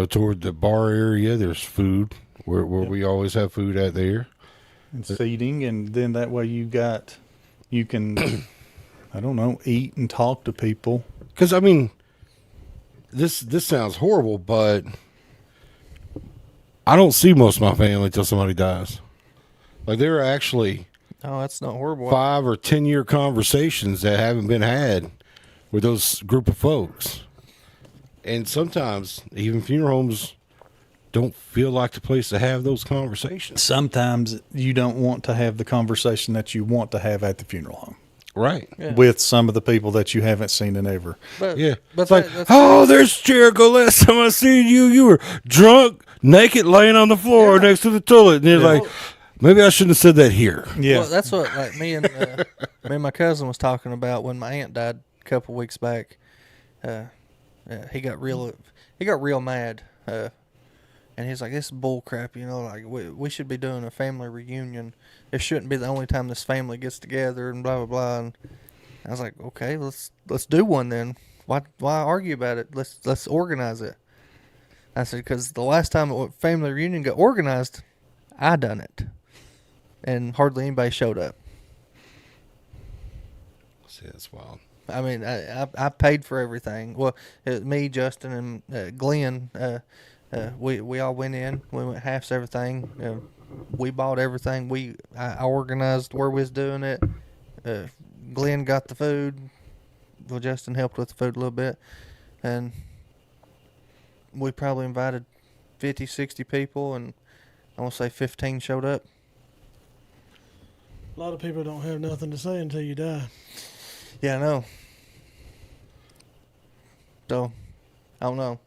toward the bar area, there's food where we always have food at there. And seating, and then that way you can, I don't know, eat and talk to people. Because I mean, this sounds horrible, but I don't see most of my family until somebody dies. Like there are actually Oh, that's not horrible. 5 or 10 year conversations that haven't been had with those group of folks. And sometimes even funeral homes don't feel like the place to have those conversations. Sometimes you don't want to have the conversation that you want to have at the funeral home Right. Yeah. with some of the people that you haven't seen in ever. But, Yeah. but It's like, that's oh, there's Jericho. Last time I seen you, you were drunk, naked, laying on the floor next to the toilet. And you're like, maybe I shouldn't have said that here. Yeah. Well, that's what like me and my cousin was talking about when my aunt died a couple weeks back. He got real mad, and he's like, "This is bull crap, Like we should be doing a family reunion. It shouldn't be the only time this family gets together, and blah blah blah." And I was like, "Okay, let's do one then. Why argue about it? Let's organize it." I said, "Because the last time a family reunion got organized, I done it, and hardly anybody showed up." See, that's wild. I mean, I paid for everything. Well, it was me, Justin, and Glenn. We all went in. We went halves everything. We bought everything. I organized where we was doing it. Glenn got the food. Well, Justin helped with the food a little bit, and we probably invited 50, 60 people, and I want to say 15 showed up. A lot of people don't have nothing to say until you die. Yeah, I know. So, I don't know.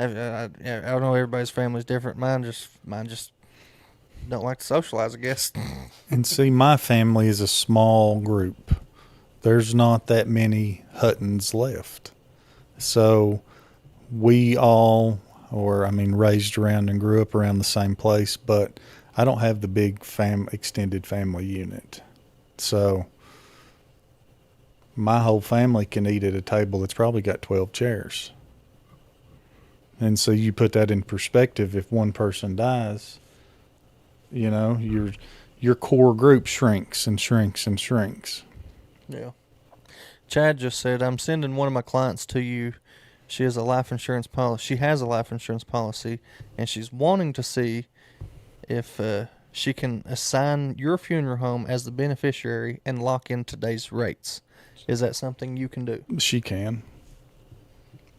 I don't know. Everybody's family's different. Mine just don't like to socialize, I guess. And see, my family is a small group. There's not that many Huttons left. So we all, raised around and grew up around the same place, but I don't have the big extended family unit. So my whole family can eat at a table that's probably got 12 chairs. And so you put that in perspective. If one person dies, your core group shrinks and shrinks and shrinks. Yeah. Chad just said, "I'm sending one of my clients to you. She has a life insurance policy. She has a life insurance policy, and she's wanting to see if she can assign your funeral home as the beneficiary and lock in today's rates. Is that something you can do?" She can.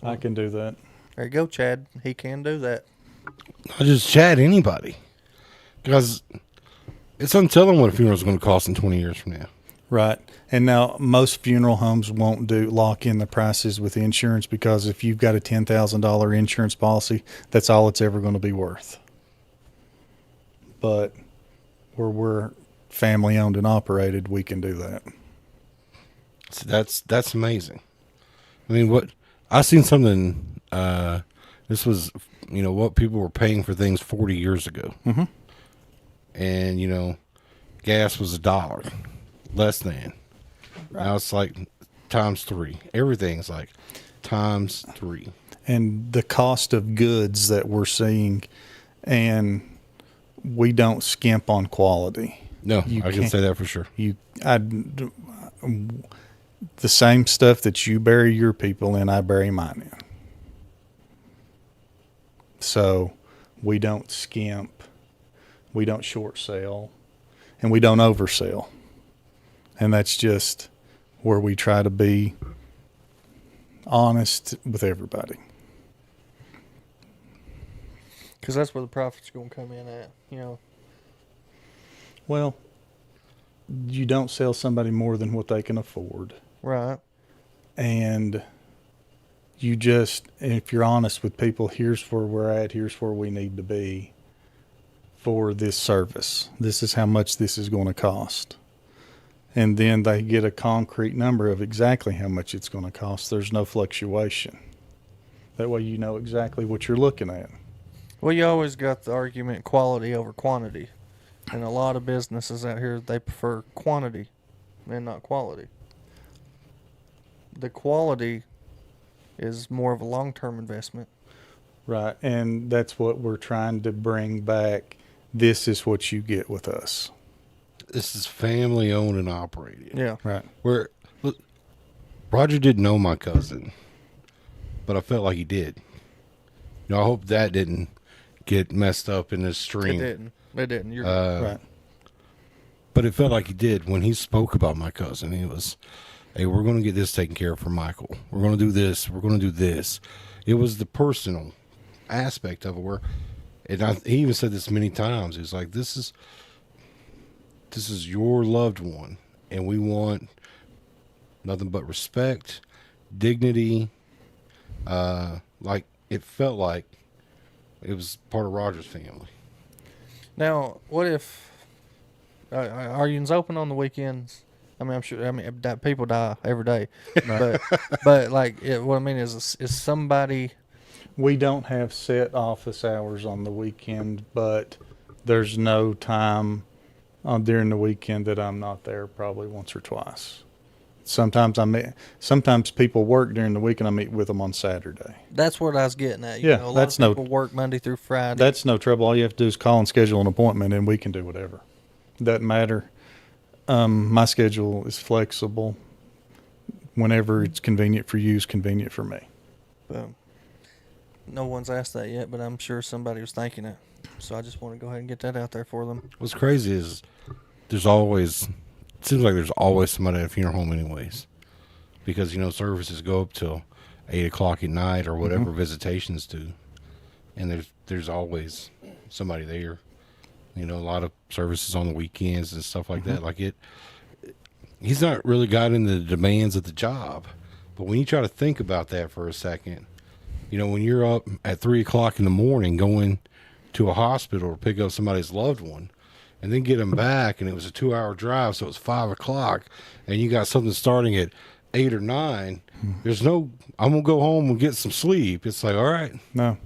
I can do that. There you go, Chad. He can do that. I just chat anybody. Because it's untelling what a funeral is going to cost in 20 years from now. Right. And now most funeral homes won't lock in the prices with insurance, because if you've got a $10,000 insurance policy, that's all it's ever going to be worth. But where we're family owned and operated, we can do that. So that's amazing. I mean, what I seen something. This was what people were paying for things 40 years ago, and gas was $1 less than. Right. Now it's like times 3. Everything's like times 3. And the cost of goods that we're seeing, and we don't skimp on quality. No, I can say that for sure. The same stuff that you bury your people in, I bury mine in. So we don't skimp, we don't short sell, and we don't oversell. And that's just where we try to be honest with everybody. Because that's where the profit's going to come in at, Well, you don't sell somebody more than what they can afford. Right. And if you're honest with people, here's where we're at, here's where we need to be for this service. This is how much this is going to cost. And then they get a concrete number of exactly how much it's going to cost. There's no fluctuation. That way you know exactly what you're looking at. Well, you always got the argument quality over quantity. And a lot of businesses out here, they prefer quantity and not quality. The quality is more of a long-term investment. Right. And that's what we're trying to bring back. This is what you get with us. This is family owned and operated. Yeah. Right. Where look, Roger didn't know my cousin, but I felt like he did. You know, I hope that didn't get messed up in this It stream. didn't. It didn't. You're Right. But it felt like he did when he spoke about my cousin. He was, hey, we're going to get this taken care of for Michael. We're going to do this. We're going to do this. It was the personal aspect of it where, and he even said this many times. He's like, this is your loved one, and we want nothing but respect, dignity. Like it felt like it was part of Roger's family. Now, what if are you open on the weekends? I mean, I'm sure. I mean, people die every day, but like, what I mean is somebody. We don't have set office hours on the weekend, but there's no time during the weekend that I'm not there. Probably once or twice. Sometimes people work during the week, and I meet with them on Saturday. That's what I was getting at. Yeah, a lot that's of people work Monday through Friday. That's no trouble. All you have to do is call and schedule an appointment, and we can do whatever. Doesn't matter. My schedule is flexible. Whenever it's convenient for you, is convenient for me. No one's asked that yet, but I'm sure somebody was thinking it. So I just want to go ahead and get that out there for them. What's crazy is it seems like there's always somebody at a funeral home anyways, because, you know, services go up till 8:00 at night or whatever visitations do. And there's always somebody there, you know, a lot of services on the weekends and stuff like that. Like he's not really got into the demands of the job, but when you try to think about that for a second, you know, when you're up at 3:00 in the morning going to a hospital to pick up somebody's loved one and then get them back, and it was a 2-hour drive, so it's 5:00, and you got something starting at 8 or 9. There's no, I'm gonna go home and get some sleep. It's like, all right, No,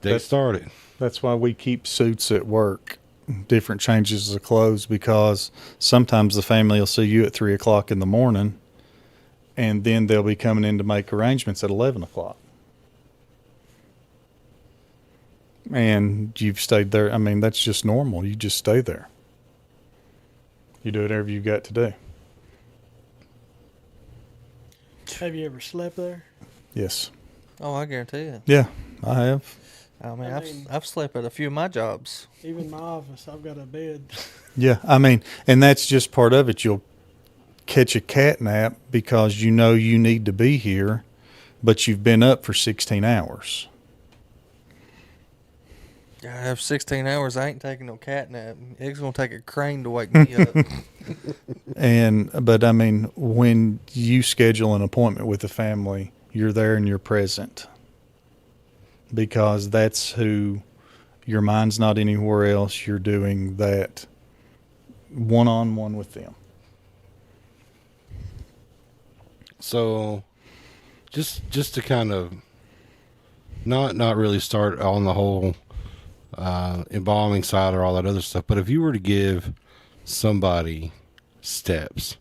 day started. that's why we keep suits at work, different changes of clothes, because sometimes the family will see you at 3:00 in the morning, and then they'll be coming in to make arrangements at 11:00. And you've stayed there. I mean, that's just normal. You just stay there. You do whatever you've got to do. Have you ever slept there? Yes. Oh, I guarantee it. Yeah, I have. I mean, I mean- I've slept at a few of my jobs. Even my office, I've got a bed. Yeah, I mean, and that's just part of it. You'll catch a cat nap because you know you need to be here, but you've been up for 16 hours. I have 16 hours. I ain't taking no cat nap. It's gonna take a crane to wake me up. But I mean, when you schedule an appointment with the family, you're there and you're present, because that's who your mind's not anywhere else. You're doing that one-on-one with them. So just to kind of not really start on the whole embalming side or all that other stuff, but if you were to give somebody steps,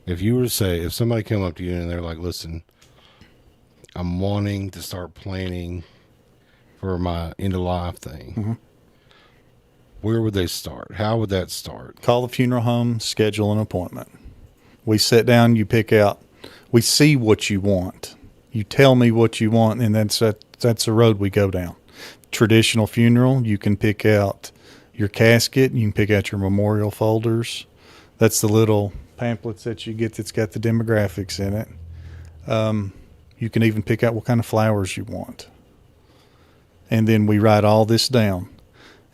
if you were to say, if somebody came up to you and they're like, listen, I'm wanting to start planning for my end of life thing, where would they start? How would that start? Call the funeral home, schedule an appointment. We sit down, you pick out, we see what you want. You tell me what you want, and that's the road we go down. Traditional funeral, you can pick out your casket, you can pick out your memorial folders. That's the little pamphlets that you get that's got the demographics in it. You can even pick out what kind of flowers you want. And then we write all this down.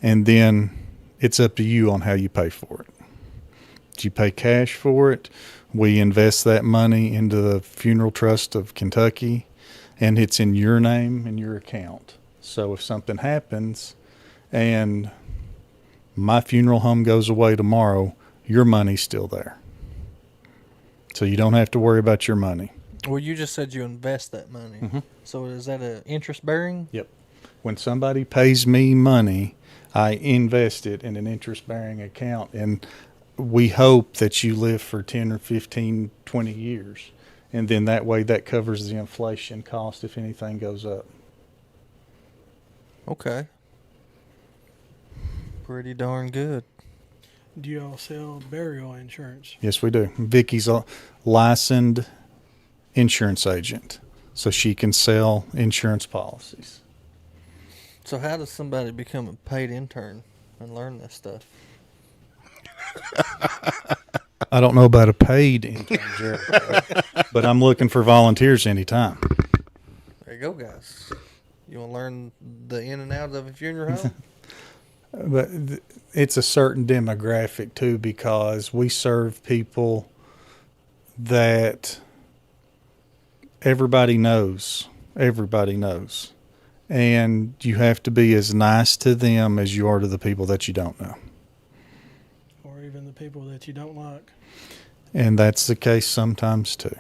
And then it's up to you on how you pay for it. Do you pay cash for it? We invest that money into the Funeral Trust of Kentucky, and it's in your name and your account. So if something happens and my funeral home goes away tomorrow, your money's still there. So you don't have to worry about your money. Well, you just said you invest that money. So is that a interest bearing? Yep. When somebody pays me money, I invest it in an interest-bearing account, and we hope that you live for 10 or 15, 20 years. And then that way that covers the inflation cost if anything goes up. Okay. Pretty darn good. Do you all sell burial insurance? Yes, we do. Vicky's a licensed insurance agent, so she can sell insurance policies. So how does somebody become a paid intern and learn this stuff? I don't know about a paid intern, Jericho, but I'm looking for volunteers anytime. There you go, guys. You want to learn the in and out of a funeral home? But it's a certain demographic too, because we serve people that everybody knows. Everybody knows. And you have to be as nice to them as you are to the people that you don't know. Or even the people that you don't like? And that's the case sometimes too.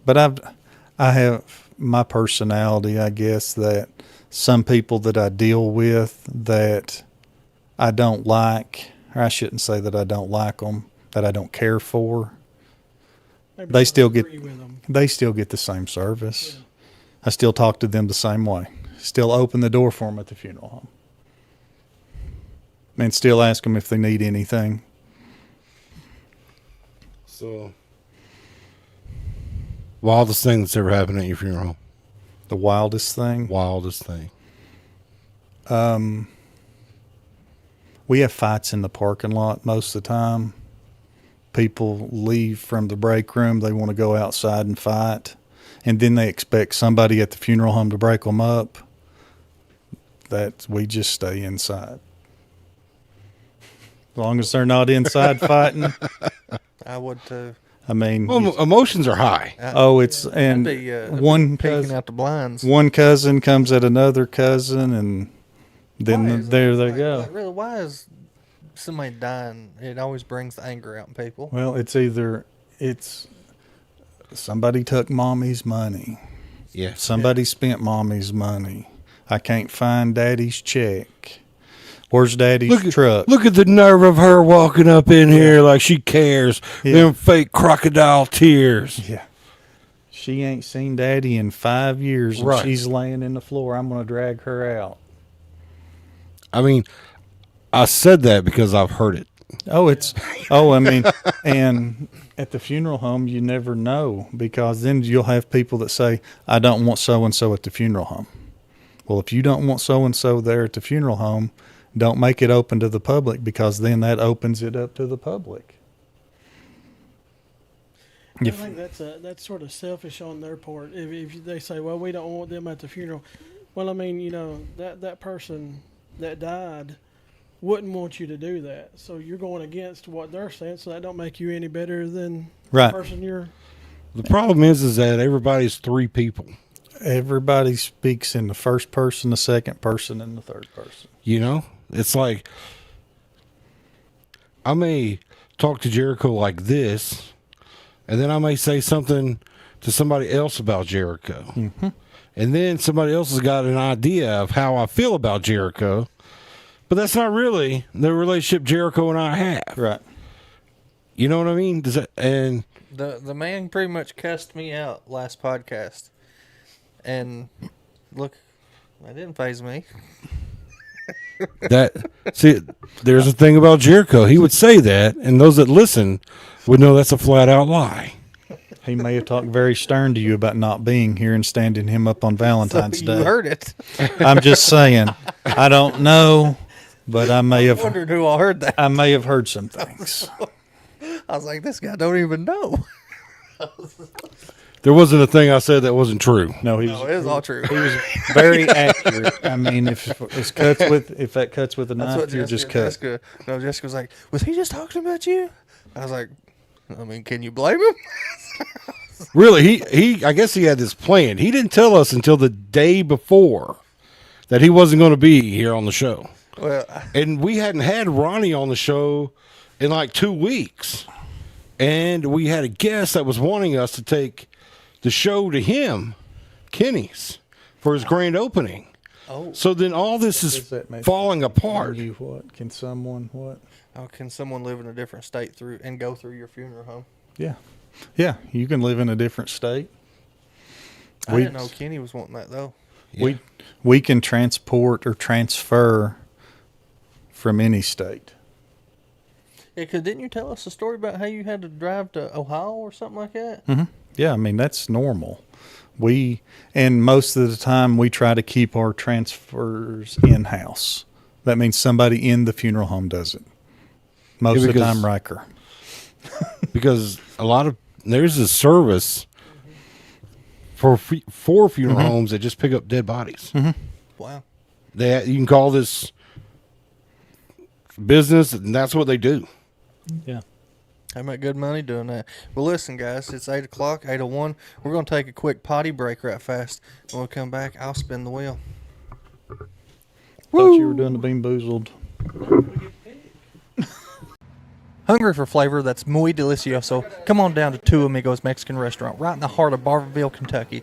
But I have my personality, I guess, that some people that I deal with that I don't like, or I shouldn't say that I don't like them, that I don't care for, Maybe they you still don't get agree with them. they still get the same service. I still talk to them the same way. Still open the door for them at the funeral home. And still ask them if they need anything. So, wildest thing that's ever happened at your funeral home? The wildest thing. Wildest thing. We have fights in the parking lot most of the time. People leave from the break room. They want to go outside and fight. And then they expect somebody at the funeral home to break them up. That we just stay inside. As long as they're not inside fighting. I would too. I mean, Well, emotions are high. and one peeking cousin, out the blinds. one cousin comes at another cousin, and Why then is there it? they Like, go. like, really, why is somebody dying? It always brings the anger out in people. Well, it's somebody took mommy's money. Yes. Somebody spent mommy's money. I can't find daddy's check. Where's daddy's truck? Look at the nerve of her walking up in here like she cares. Yeah. Them fake crocodile tears. Yeah. She ain't seen daddy in 5 years, and Right. she's laying in the floor. I'm going to drag her out. I mean, I said that because I've heard it. I mean, and at the funeral home, you never know, because then you'll have people that say, I don't want so-and-so at the funeral home. Well, if you don't want so-and-so there at the funeral home, don't make it open to the public, because then that opens it up to the public. I think that's sort of selfish on their part. If they say, well, we don't want them at the funeral. Well, I mean, that person that died wouldn't want you to do that. So you're going against what they're saying, so that don't make you any better than Right. the person you're... The problem is that everybody's three people. Everybody speaks in the first person, the second person, and the third person. You know? It's like, I may talk to Jericho like this, and then I may say something to somebody else about Jericho. Mm-hmm. And then somebody else has got an idea of how I feel about Jericho. But that's not really the relationship Jericho and I have. Right. You know what I mean? And The man pretty much cussed me out last podcast, and look, that didn't faze me. see, there's a thing about Jericho. He would say that, and those that listen would know that's a flat out lie. He may have talked very stern to you about not being here and standing him up on Valentine's So Day. you heard it. I'm just saying, I don't know, but I may have Wondered who all heard that. I may have heard some things. I was like, this guy don't even know. There wasn't a thing I said that wasn't true. No, he No, it was all true. He was very accurate. I mean, if that cuts with a That's knife, what you're just cut. Jessica was like, was he just talking about you? I was like, I mean, can you blame him? Really, I guess he had this planned. He didn't tell us until the day before that he wasn't going to be here on the show. Well, And we hadn't had Ronnie on the show in like 2 weeks. And we had a guest that was wanting us to take the show to him, Kenny's, for his grand opening. oh, So then all this Does is that make- falling apart. You what? Can someone what? how can someone live in a different state through and go through your funeral home? Yeah, yeah. You can live in a different state. I didn't know Kenny was wanting that though. We can transport or transfer from any state. Yeah, because didn't you tell us a story about how you had to drive to Ohio or something like that? Mm-hmm. Yeah, I mean, that's normal. And most of the time we try to keep our transfers in-house. That means somebody in the funeral home does it. Most of the time, Riker. Because there's a service for funeral homes that just pick up dead bodies. Mm-hmm. Wow. You can call this business, and that's what they do. Yeah. I make good money doing that. Well, listen, guys, it's 8 o'clock, 8:01. We're going to take a quick potty break right fast. When we come back, I'll spin the wheel. Thought you were doing the Bean Boozled. Hungry for flavor that's muy delicioso? Come on down to Two Amigos Mexican Restaurant, right in the heart of Barberville, Kentucky.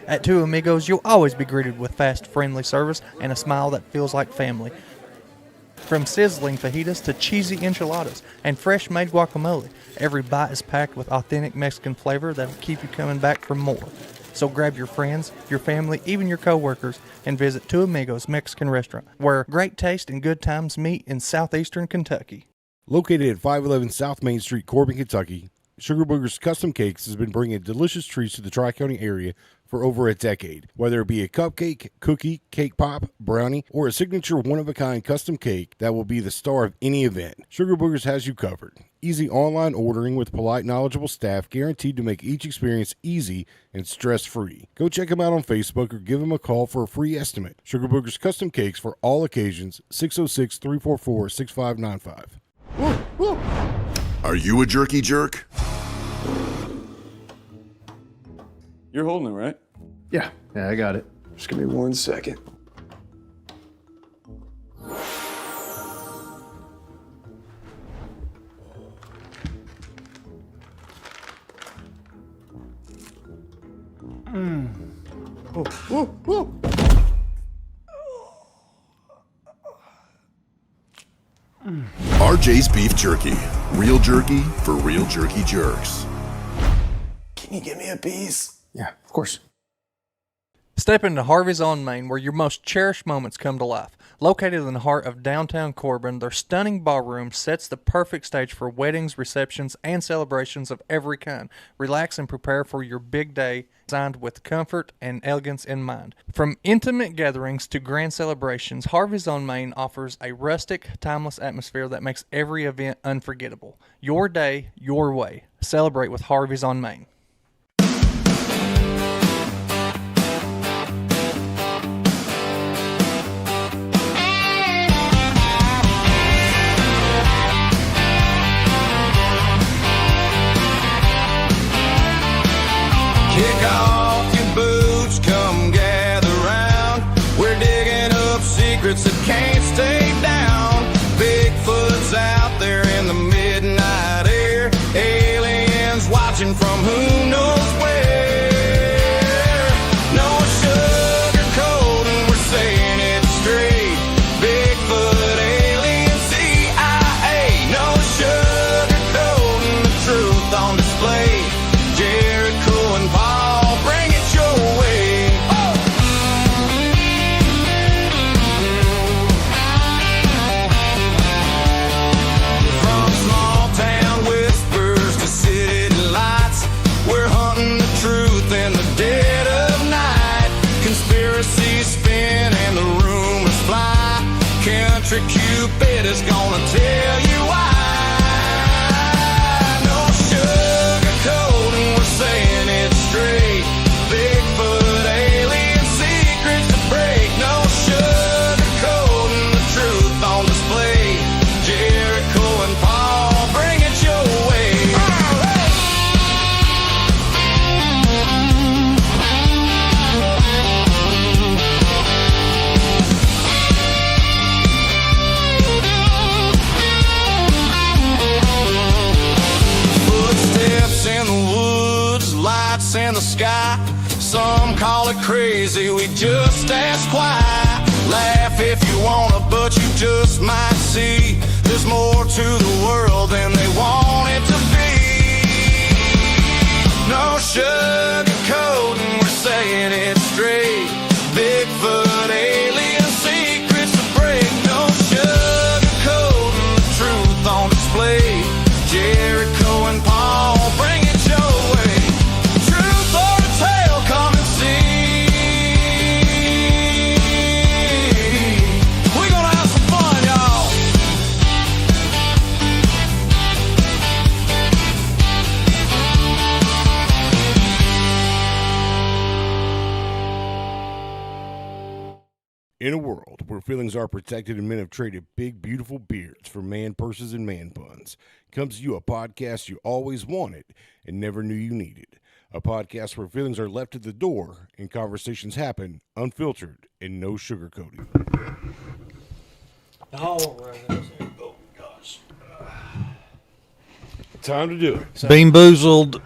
At Two Amigos, you'll always be greeted with fast, friendly service and a smile that feels like family. From sizzling fajitas to cheesy enchiladas and fresh-made guacamole, every bite is packed with authentic Mexican flavor that'll keep you coming back for more. So grab your friends, your family, even your coworkers, and visit Two Amigos Mexican Restaurant, where great taste and good times meet in southeastern Kentucky. Located at 511 South Main Street, Corbin, Kentucky, Sugar Booger's Custom Cakes has been bringing delicious treats to the Tri-County area for over a decade. Whether it be a cupcake, cookie, cake pop, brownie, or a signature one-of-a-kind custom cake that will be the star of any event, Sugar Boogers has you covered. Easy online ordering with polite, knowledgeable staff guaranteed to make each experience easy and stress-free. Go check them out on Facebook or give them a call for a free estimate. Sugar Boogers Custom Cakes for all occasions, 606-344-6595. Are you a jerky jerk? You're holding it, right? Yeah, I got it. Just give me 1 second. RJ's Beef Jerky. Real jerky for real jerky jerks. Can you give me a piece? Yeah, of course. Step into Harvey's on Main, where your most cherished moments come to life. Located in the heart of downtown Corbin, their stunning ballroom sets the perfect stage for weddings, receptions, and celebrations of every kind. Relax and prepare for your big day, designed with comfort and elegance in mind. From intimate gatherings to grand celebrations, Harvey's on Main offers a rustic, timeless atmosphere that makes every event unforgettable. Your day, your way. Celebrate with Harvey's on Main. Kick off your boots, come gather round. We're digging up secrets that can't stay down. Bigfoot's out there in the midnight air. Aliens watching from who knows where. No sugarcoating, we're saying it straight. Bigfoot, alien, CIA. No sugarcoating, the truth on display. Jericho and Paul, bring it your way. From small town whispers to city lights, we're hunting the truth in the dead of night. Conspiracies spin and the rumors fly. Country Cupid is gonna tell you why. No sugarcoating, we're saying it straight. Bigfoot, alien, secrets to break. No sugarcoating, the truth on display. Jericho and Paul, bring it your way. Footsteps in the woods, lights in the sky. Some call it crazy, we just ask why. Laugh if you wanna, but you just might see there's more to the world than they want it to be. No sugarcoating, we're saying it straight. straight. Bigfoot, alien secrets to break. No sugarcoating the truth on display. Jericho and Paul, bring it your way. Truth or a tale, come and see. We're gonna have some fun, y'all. In a world where feelings are protected and men have traded big, beautiful beards for man purses and man buns, comes to you a podcast you always wanted and never knew you needed. A podcast where feelings are left at the door and conversations happen unfiltered and no sugarcoating. Oh gosh. Time to do it. Bean boozled.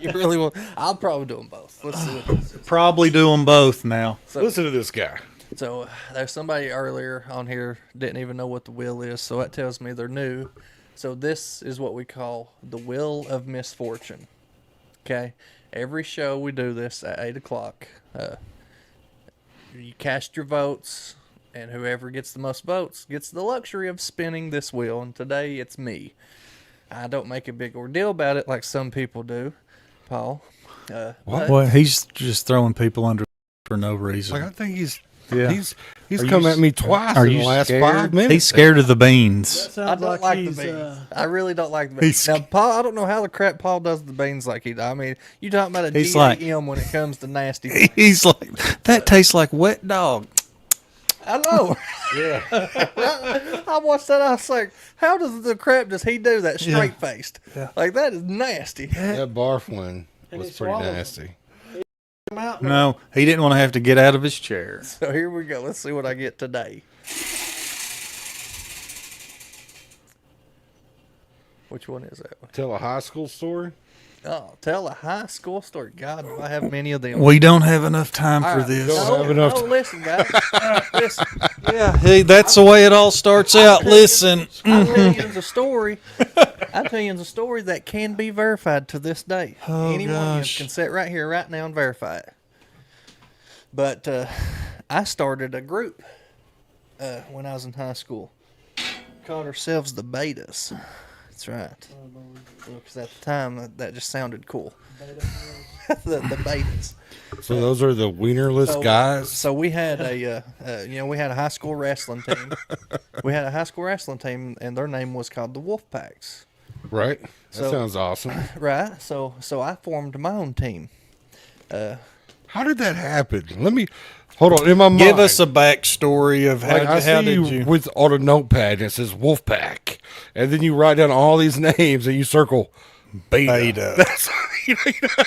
You really want? I'll probably do them both. Let's see what this is. Probably do them both now. Listen to this guy. So there's somebody earlier on here didn't even know what the wheel is, so that tells me they're new. So this is what we call the Wheel of Misfortune. Okay, every show we do this at 8 o'clock. You cast your votes, and whoever gets the most votes gets the luxury of spinning this wheel. And today it's me. I don't make a big ordeal about it like some people do, Paul. But- Well, he's just throwing people under for no reason. Like I think he's Yeah. he's Are come you at me twice Are in you the last scared? 5 minutes. He's scared of the beans. That I sounds don't like the he's, beans. I really don't like the beans. He's- Now, Paul, I don't know how the crap Paul does the beans like he does. I mean, you talking about a He's GAM when it comes to nasty things. He's like, that tastes like wet dog. I know. Yeah. I watched that. I was like, how does the crap does he do that straight faced? Yeah. Like, that is nasty. That barf one And was he pretty swallows nasty. Come out. No, he didn't want to have to get out of his chair. So here we go. Let's see what I get today. Which one is that one? Tell a high school story. Oh, tell a high school story. God, do I have many of them. We don't have enough time All for right. this. Don't have enough No, listen, guys. Listen. Yeah, hey, that's the way it all starts out. Listen, I'll tell you the story. I'll tell you the story that can be verified to this day. Oh, Any one of gosh. you can sit right here, right now, and verify it. But I started a group when I was in high school. Called ourselves the Betas. That's right. Because at the time, that just sounded cool. the Betas. So those are the wienerless guys. So we had we had a high school wrestling team. We had a high school wrestling team, and their name was called the Wolfpacks. Right? That So- sounds awesome. Right. So I formed my own team. How did that happen? Let me hold on. In my mind, give us a backstory of like I how see did you you? with on a notepad and it says Wolfpack, and then you write down all these names and you circle Beta. Beta. That's,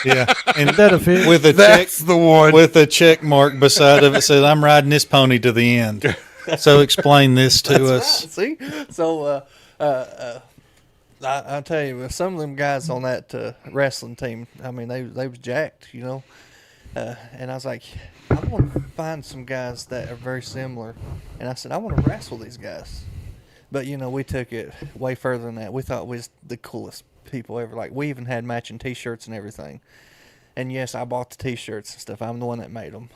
Yeah, and That a fit? with a check that's the one. with a check mark beside of it says, "I'm riding this pony to the end." So explain this to us. See. So I tell you, some of them guys on that wrestling team, I mean, they was jacked, you know. And I was like, I want to find some guys that are very similar. And I said, I want to wrestle these guys. But, you know, we took it way further than that. We thought we was the coolest people ever. Like, we even had matching T-shirts and everything. And, yes, I bought the T-shirts and stuff. I'm the one that made them.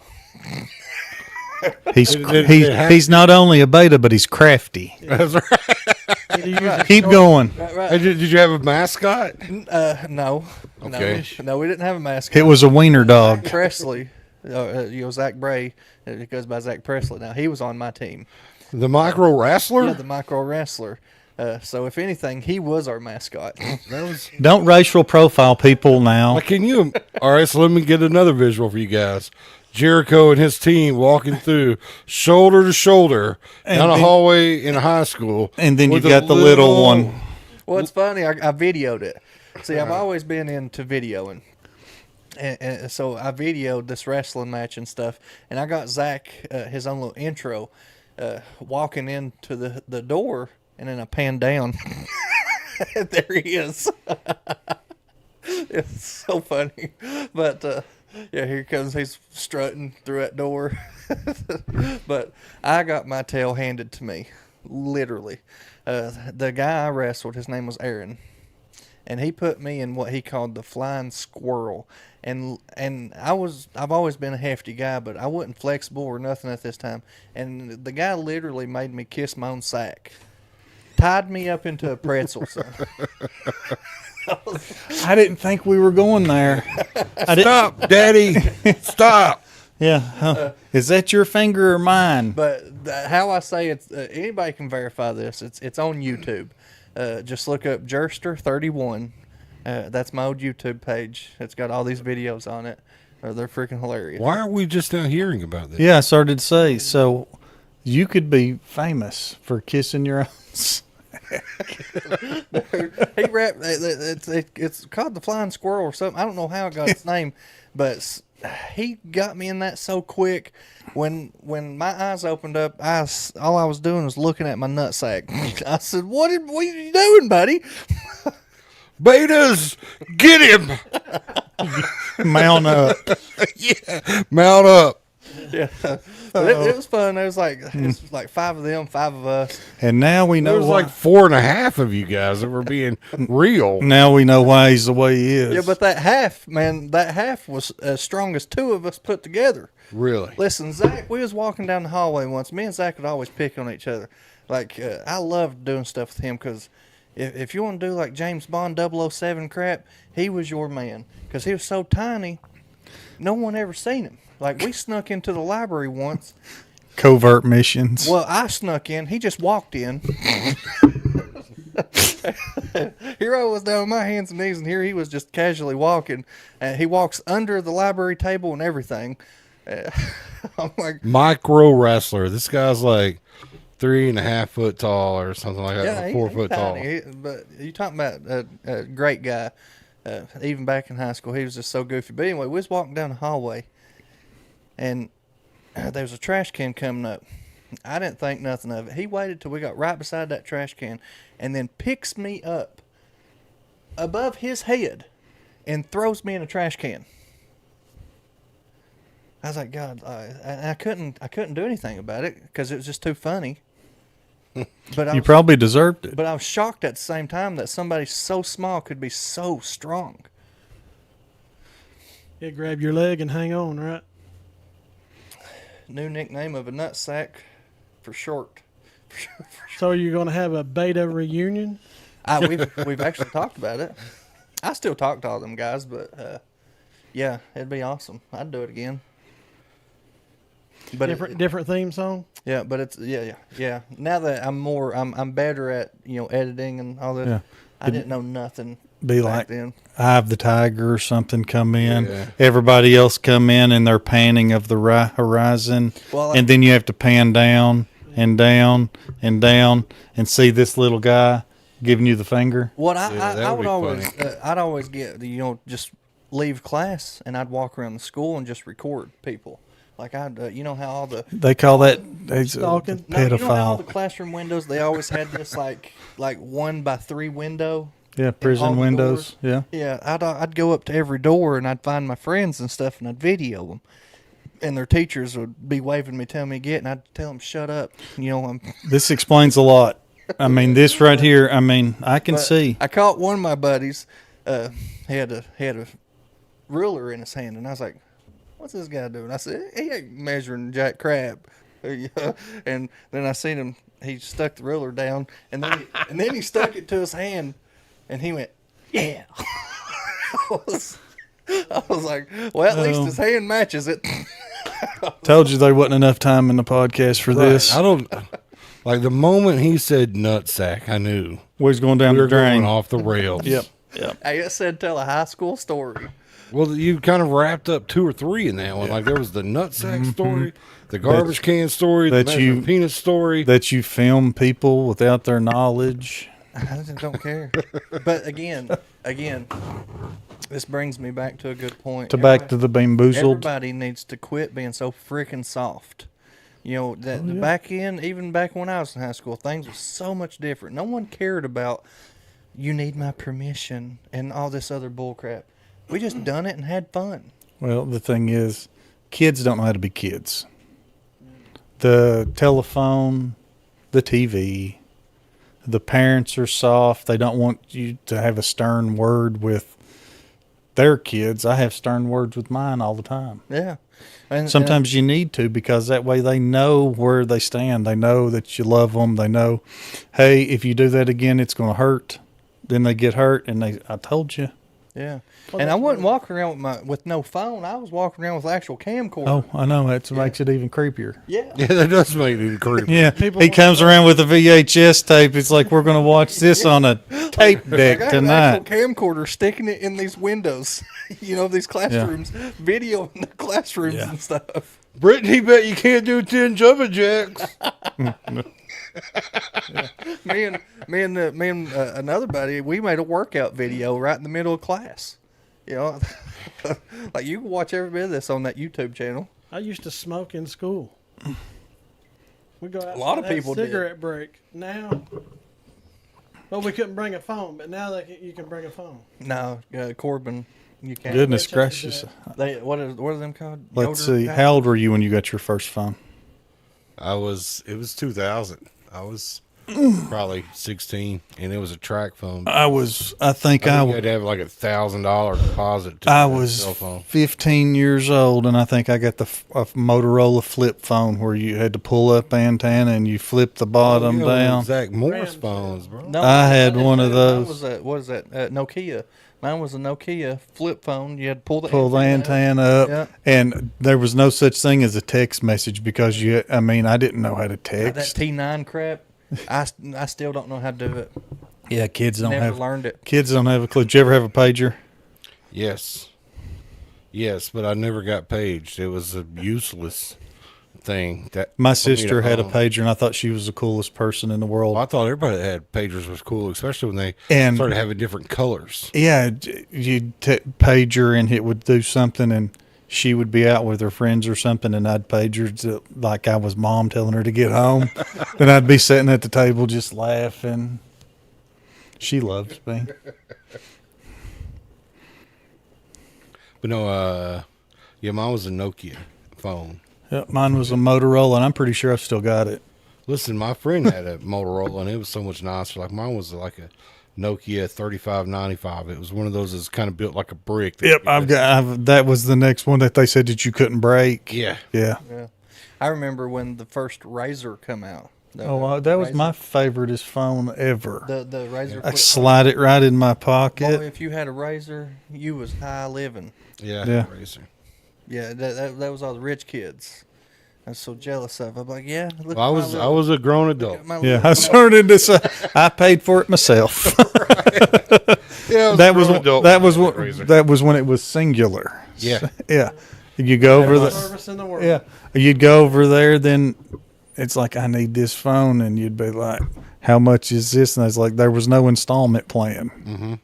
He's not only a beta, but he's crafty. That's right. Keep going. Right, Hey, right. did you have a mascot? No. Okay. No, we didn't have a mascot. It was a wiener dog. Presley, Zach Bray, it goes by Zach Presley. Now, he was on my team. The micro wrestler? Yeah, the micro wrestler. So if anything, he was our mascot. That was. Don't racial profile people now. Like, can you? All right, so let me get another visual for you guys. Jericho and his team walking through shoulder to shoulder down a then- hallway in a high school. And then you with a got the little one. Well, it's funny. I videoed it. See, I've always been into videoing. And so I videoed this wrestling match and stuff. And I got Zach his own little intro walking into the door. And then I pan down. There he is. It's so funny. But, yeah, here comes. He's strutting through that door. But I got my tail handed to me. Literally. The guy I wrestled, his name was Aaron. and he put me in what he called the flying squirrel. And I've always been a hefty guy, but I wasn't flexible or nothing at this time. And the guy literally made me kiss my own sack, tied me up into a pretzel. Son. I didn't think we were going there. Stop, Daddy. Stop. Yeah. Huh. Is that your finger or mine? But how I say it's anybody can verify this. It's on YouTube. Just look up Jerster31. That's my old YouTube page. It's got all these videos on it. They're freaking hilarious. Why are we just now hearing about this? Yeah, I started to say. So you could be famous for kissing your own. He rapped. It's called the Flying Squirrel or something. I don't know how it got its name, but he got me in that so quick. When my eyes opened up, all I was doing was looking at my nutsack. I said, "What are you doing, buddy?" Betas, get him. Mount up. Yeah, mount up. Yeah, but it was fun. It was like 5 of them, 5 of us. And now we know There was why. like 4.5 of you guys that were being real. Now we know why he's the way he is. Yeah, but that half was as strong as 2 of us put together. Really? Listen, Zach, we was walking down the hallway once. Me and Zach would always pick on each other. Like, I loved doing stuff with him because if you want to do like James Bond 007 crap, he was your man. Because he was so tiny, no one ever seen him. Like, we snuck into the library once. Covert missions. Well, I snuck in. He just walked in. Here I was down on my hands and knees, and here he was just casually walking. He walks under the library table and everything. I'm like, Micro wrestler. This guy's like 3.5 foot tall or something like that. yeah, or 4 foot tall. But you talking about a great guy. Even back in high school, he was just so goofy. But anyway, we was walking down the hallway, and there was a trash can coming up. I didn't think nothing of it. He waited till we got right beside that trash can, and then picks me up above his head and throws me in a trash can. I was like, God, I couldn't do anything about it because it was just too funny. But You probably deserved it. But I was shocked at the same time that somebody so small could be so strong. Yeah, grab your leg and hang on, right? New nickname of a nutsack for short. So you're going to have a beta reunion? We've actually talked about it. I still talk to all them guys, but yeah, it'd be awesome. I'd do it again. But Different theme song? yeah, but it's yeah. Now that I'm better at editing and all that. Yeah. I didn't know nothing. Be back like then. Eye of the Tiger or something come in. Yeah. Everybody else come in and they're panning of the horizon. Well, and then you have to pan down and down and down and see this little guy giving you the finger. What Yeah, that I would would be always funny. I'd always get just leave class and I'd walk around the school and just record people. Like I'd how all the They call that he's a Stalking? no, you know how all the pedophile. classroom windows they always had this like 1x3 window. Yeah, all prison the windows. Yeah. Yeah, I'd go up to every door and I'd find my friends and stuff and I'd video them. And their teachers would be waving me, telling me to get, and I'd tell them shut up. This explains a lot. I mean, this right here, I can But see. I caught one of my buddies. He had a ruler in his hand, and I was like, "What's this guy doing?" I said, "He ain't measuring jack crab." And then I seen him. He stuck the ruler down, and then he stuck it to his hand, and he went, "Yeah." I was like, "Well, at least his hand matches it." Told you there wasn't enough time in the podcast for this. I don't like the moment he said nutsack, I knew We was going down we the were going drain. off the rails. Yep. I just said tell a high school story. Well, you kind of wrapped up 2 or 3 in that one. Like there was the nutsack story, the garbage can story, the that you- measuring penis story. That you film people without their knowledge. I just don't care. But again, this brings me back to a good point. Back to the bamboozled. Everybody needs to quit being so freaking soft. Back even back when I was in high school, things were so much different. No one cared about you need my permission and all this other bull crap. We just done it and had fun. Well, the thing is, kids don't know how to be kids. The telephone, the TV, The parents are soft. They don't want you to have a stern word with their kids. I have stern words with mine all the time. Yeah. And Sometimes you need to, because that way they know where they stand. They know that you love them. They know, hey, if you do that again, it's going to hurt. Then they get hurt, and I told you. yeah. Well, And I that's wasn't walking around with no phone. I was walking around with actual camcorder. Oh, I know. That makes it even creepier. Yeah. Yeah, that does make it creepy. Yeah, People he want comes around with a VHS tape. It's like, we're going to watch this on a tape deck I got an tonight. actual camcorder sticking it in these windows, these classrooms, video in the classrooms Yeah. and stuff. Brittany bet you can't do 10 jumping jacks. Me and another buddy, we made a workout video right in the middle of class. Like you can watch every bit of this on that YouTube channel. I used to smoke in school. We go out. A lot of have people did. cigarette break now. Well, we couldn't bring a phone, but now you can bring a phone. No, Corbin, you can't. Goodness They changed gracious. What are them called? Let's Yoder see. pack? How old were you when you got your first phone? It was 2000. I was probably 16, and it was a track phone. I think I you had to have like $1,000 deposit. To I that was cell phone. 15 years old, and I think I got a Motorola flip phone where you had to pull up antenna and you flip the bottom You know, down. Zach Morris Rams. phones, bro. No, I had didn't one do of it. those. Mine was what is that? Nokia. Mine was a Nokia flip phone. You had to pull the Pull the antenna up, Yeah. and there was no such thing as a text message because I didn't know how to That text. T9 crap. I still don't know how to do it. Yeah, kids don't Never have learned it. kids don't have a clue. Did you ever have a pager? Yes, but I never got paged. It was a useless thing. That My for me to sister had a own. pager, and I thought she was the coolest person in the world. Well, I thought everybody that had pagers was cool, especially when they And- started having different colors. Yeah, you'd pager and it would do something, and she would be out with her friends or something, and I'd page her like I was mom telling her to get home. Then I'd be sitting at the table just laughing. She loves me. But no, yeah, mine was a Nokia phone. Yeah, mine was a Motorola, and I'm pretty sure I've still got it. Listen, my friend had a Motorola, and it was so much nicer. Like mine was like a Nokia 3595. It was one of those that's kind of built like a brick. Yep, that was the next one that they said that you couldn't break. Yeah. Yeah. Yeah. I remember when the first Razor come out. That was my favoriteest phone ever. the Razor. I flip slide it right in my phone. pocket. Boy, if you had a Razor, you was high living. Yeah. Yeah. Racer. Yeah, that was all the rich kids. I'm so jealous of. I'm like, yeah. Look Well, at my I was a grown adult. my Yeah, little- I started into say I paid for it myself. Yeah, that was when it was singular. Yeah. Yeah. You go over Best the service in the world. yeah. You'd go over there, then it's like I need this phone, and you'd be like, "How much is this?" And it's like there was no installment plan.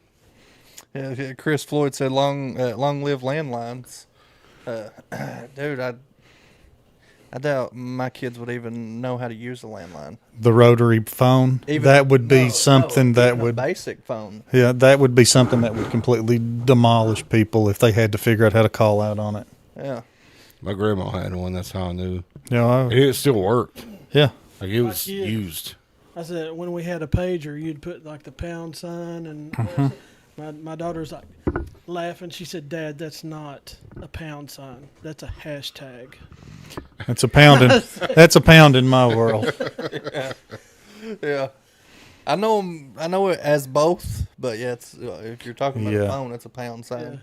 Yeah, Chris Floyd said, "Long live landlines." Dude, I doubt my kids would even know how to use a landline. The rotary phone that would be something that even a would basic phone. yeah that would be something that would completely demolish people if they had to figure out how to call out on it. Yeah, My grandma had one. That's how I knew. Yeah, It still worked. yeah. Like it was kid. used. I said when we had a pager, you'd put like the pound sign, and my daughter's like laughing. She said, "Dad, that's not a pound sign. That's a hashtag." That's a pound. That's a pound in my world. yeah. I know it as both, but yeah, it's if you're talking about Yeah. a phone, it's a pound sign.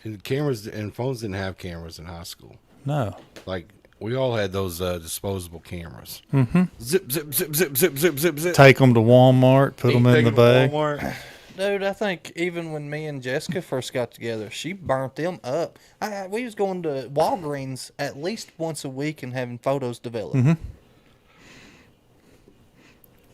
And cameras and phones didn't have cameras in high school. No. Like we all had those disposable cameras. Mm-hmm. Zip, zip, zip, zip, zip, zip, zip, zip. Take them to Walmart, put them in Take the 'em to bag. Walmart. Dude, I think even when me and Jessica first got together, she burnt them up. We was going to Walgreens at least once a week and having photos developed. Mm-hmm.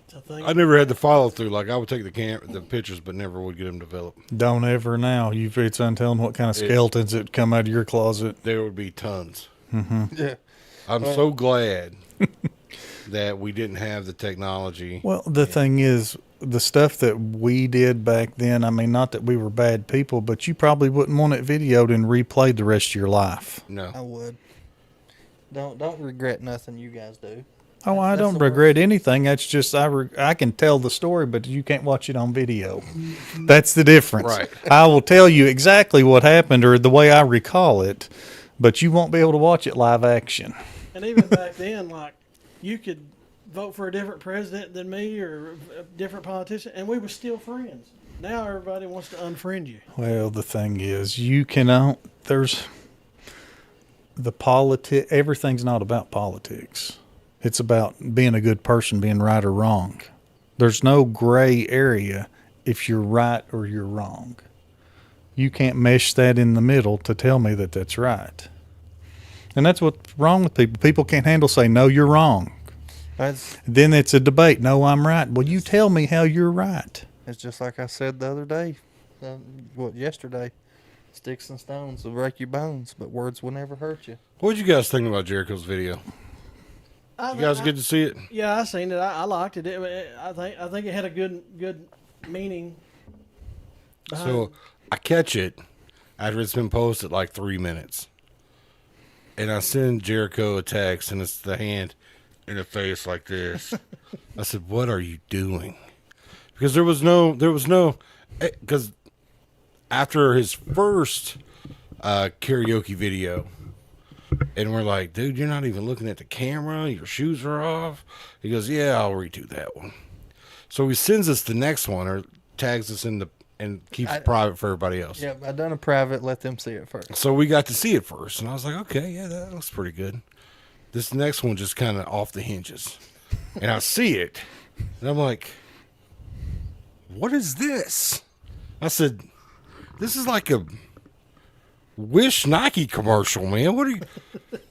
It's a thing. I never had the follow through. Like I would take the pictures, but never would get them developed. Don't ever now. It's untelling what kind of skeletons that come out of your closet. There would be tons. Yeah. I'm so glad that we didn't have the technology. Well, the thing is, the stuff that we did back then, I mean, not that we were bad people, but you probably wouldn't want it videoed and replayed the rest of your life. No. I would. Don't regret nothing you guys do. Oh, I That's don't the regret anything. That's just I can tell the story, but you can't watch it on video. That's the difference. Right. I will tell you exactly what happened or the way I recall it, but you won't be able to watch it live action. And even back then, like, you could vote for a different president than me or a different politician, and we were still friends. Now everybody wants to unfriend you. Well, the thing is, there's everything's not about politics. It's about being a good person, being right or wrong. There's no gray area if you're right or you're wrong. You can't mesh that in the middle to tell me that that's right. And that's what's wrong with people. People can't handle saying, no, you're wrong. Then it's a debate. No, I'm right. Well, you tell me how you're right. It's just like I said the other day, yesterday. Sticks and stones will break your bones, but words will never hurt you. What did you guys think about Jericho's video? You guys get to see it? Yeah, I seen it. I liked it. I think it had a good meaning. So I catch it after it's been posted like 3 minutes, and I send Jericho a text, and it's the hand in the face like this. I said, "What are you doing?" Because there was no, because after his first karaoke video. And we're like, dude, you're not even looking at the camera. Your shoes are off. He goes, yeah, I'll redo that one. So he sends us the next one or tags us and keeps it private for everybody else. Yeah, I done a private, let them see it first. So we got to see it first. And I was like, okay, yeah, that looks pretty good. This next one just kind of off the hinges. And I see it. And I'm like, what is this? I said, this is like a Wish Nike commercial, man. What are you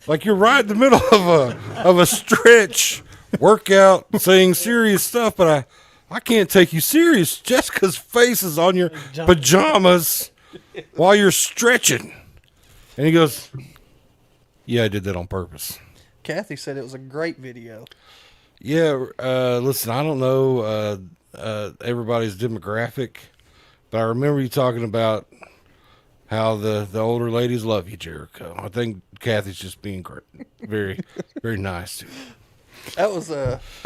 like? You're right in the middle of a stretch workout, saying serious stuff, but I can't take you serious. Jessica's face is on your pajamas while you're stretching, and he goes, "Yeah, I did that on purpose." Kathy said it was a great video. Yeah, listen, I don't know everybody's demographic, but I remember you talking about how the older ladies love you, Jericho. I think Kathy's just being great, very, very nice to you. That was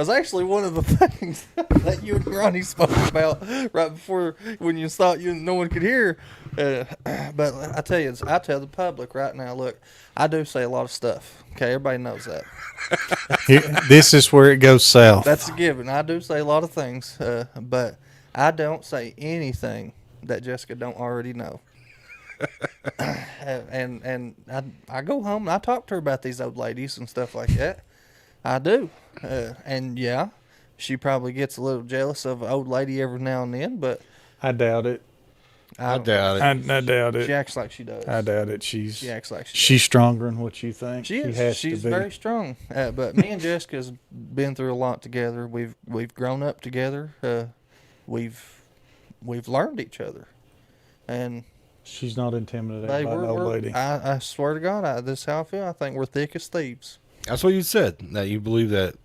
actually one of the things that you and Ronnie spoke about right before when you thought no one could hear. But I tell you, I tell the public right now, look, I do say a lot of stuff. Okay, everybody knows that. This is where it goes south. That's a given. I do say a lot of things, but I don't say anything that Jessica don't already know. and I go home and I talk to her about these old ladies and stuff like that. I do. And yeah, she probably gets a little jealous of an old lady every now and then, but I doubt it. I doubt it. I doubt it. She acts like she does. I doubt it. She acts like she's stronger than what you think. She is. has She's to be. very strong. But me and Jessica's been through a lot together. We've grown up together. We've learned each other, and She's not intimidated by an old lady. I swear to God, this is how I feel. I think we're thick as thieves. That's what you said, that you believe that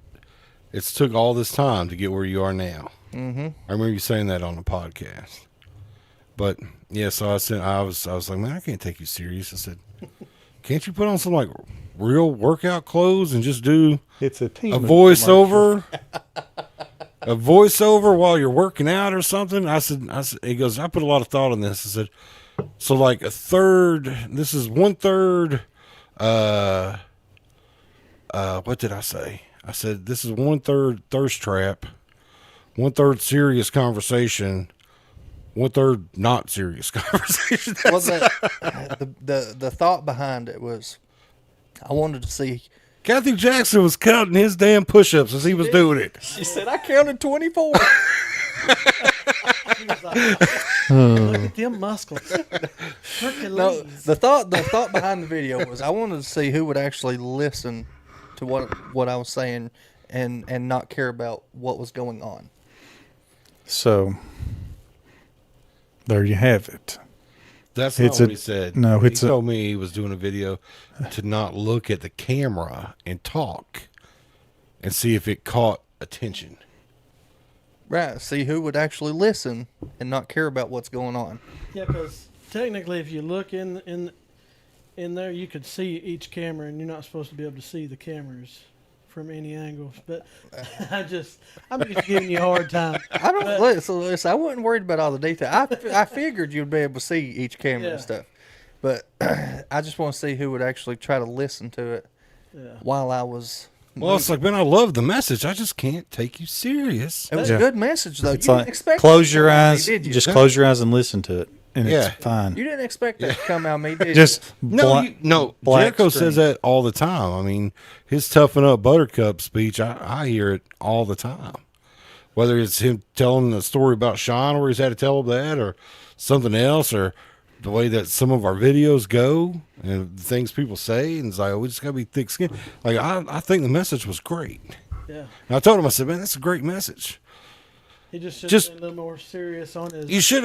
it's took all this time to get where you are now. Mm-hmm. I remember you saying that on the podcast. But yeah, so I was like, man, I can't take you serious. I said, can't you put on some like real workout clothes and just do It's a team. a voiceover, a voiceover while you're working out or something? I said, he goes, I put a lot of thought in this. I said, so like this is 1/3, what did I say? I said, this is 1/3 thirst trap, 1/3 serious conversation, 1/3 not serious conversation. Well, the thought behind it was, I wanted to see. Kathy Jackson was counting his damn push-ups as he was doing it. She said, I counted 24. Look at them muscles. Hercules. No, the thought behind the video was I wanted to see who would actually listen to what I was saying and not care about what was going on. So there you have it. That's not what he said. No, he told me he was doing a video to not look at the camera and talk and see if it caught attention. Right, see who would actually listen and not care about what's going on. Yeah, because technically, if you look in there, you could see each camera, and you're not supposed to be able to see the cameras from any angles. But I'm just giving you a hard time. I don't listen. I wasn't worried about all the detail. I figured you'd be able to see each camera Yeah. and stuff, but I just want to see who would actually try to listen to it while I was. Well, it's like, man, I love the message. I just can't take you serious. It was a good message though. It's You like, didn't expect close that your to come out of me, eyes, did you? just close your eyes and listen to it, and Yeah. it's fine. You didn't expect that to come out of me, did you? Just No, no. black Jericho screen. says that all the time. I mean, his toughen up Buttercup speech, I hear it all the time. Whether it's him telling the story about Sean, where he's had to tell him that, or something else, or the way that some of our videos go and the things people say, and it's like, we just gotta be thick skinned. Like I think the message was great. Yeah. And I told him, I said, man, that's a great message. He just should Just- have been a little more serious on his. You should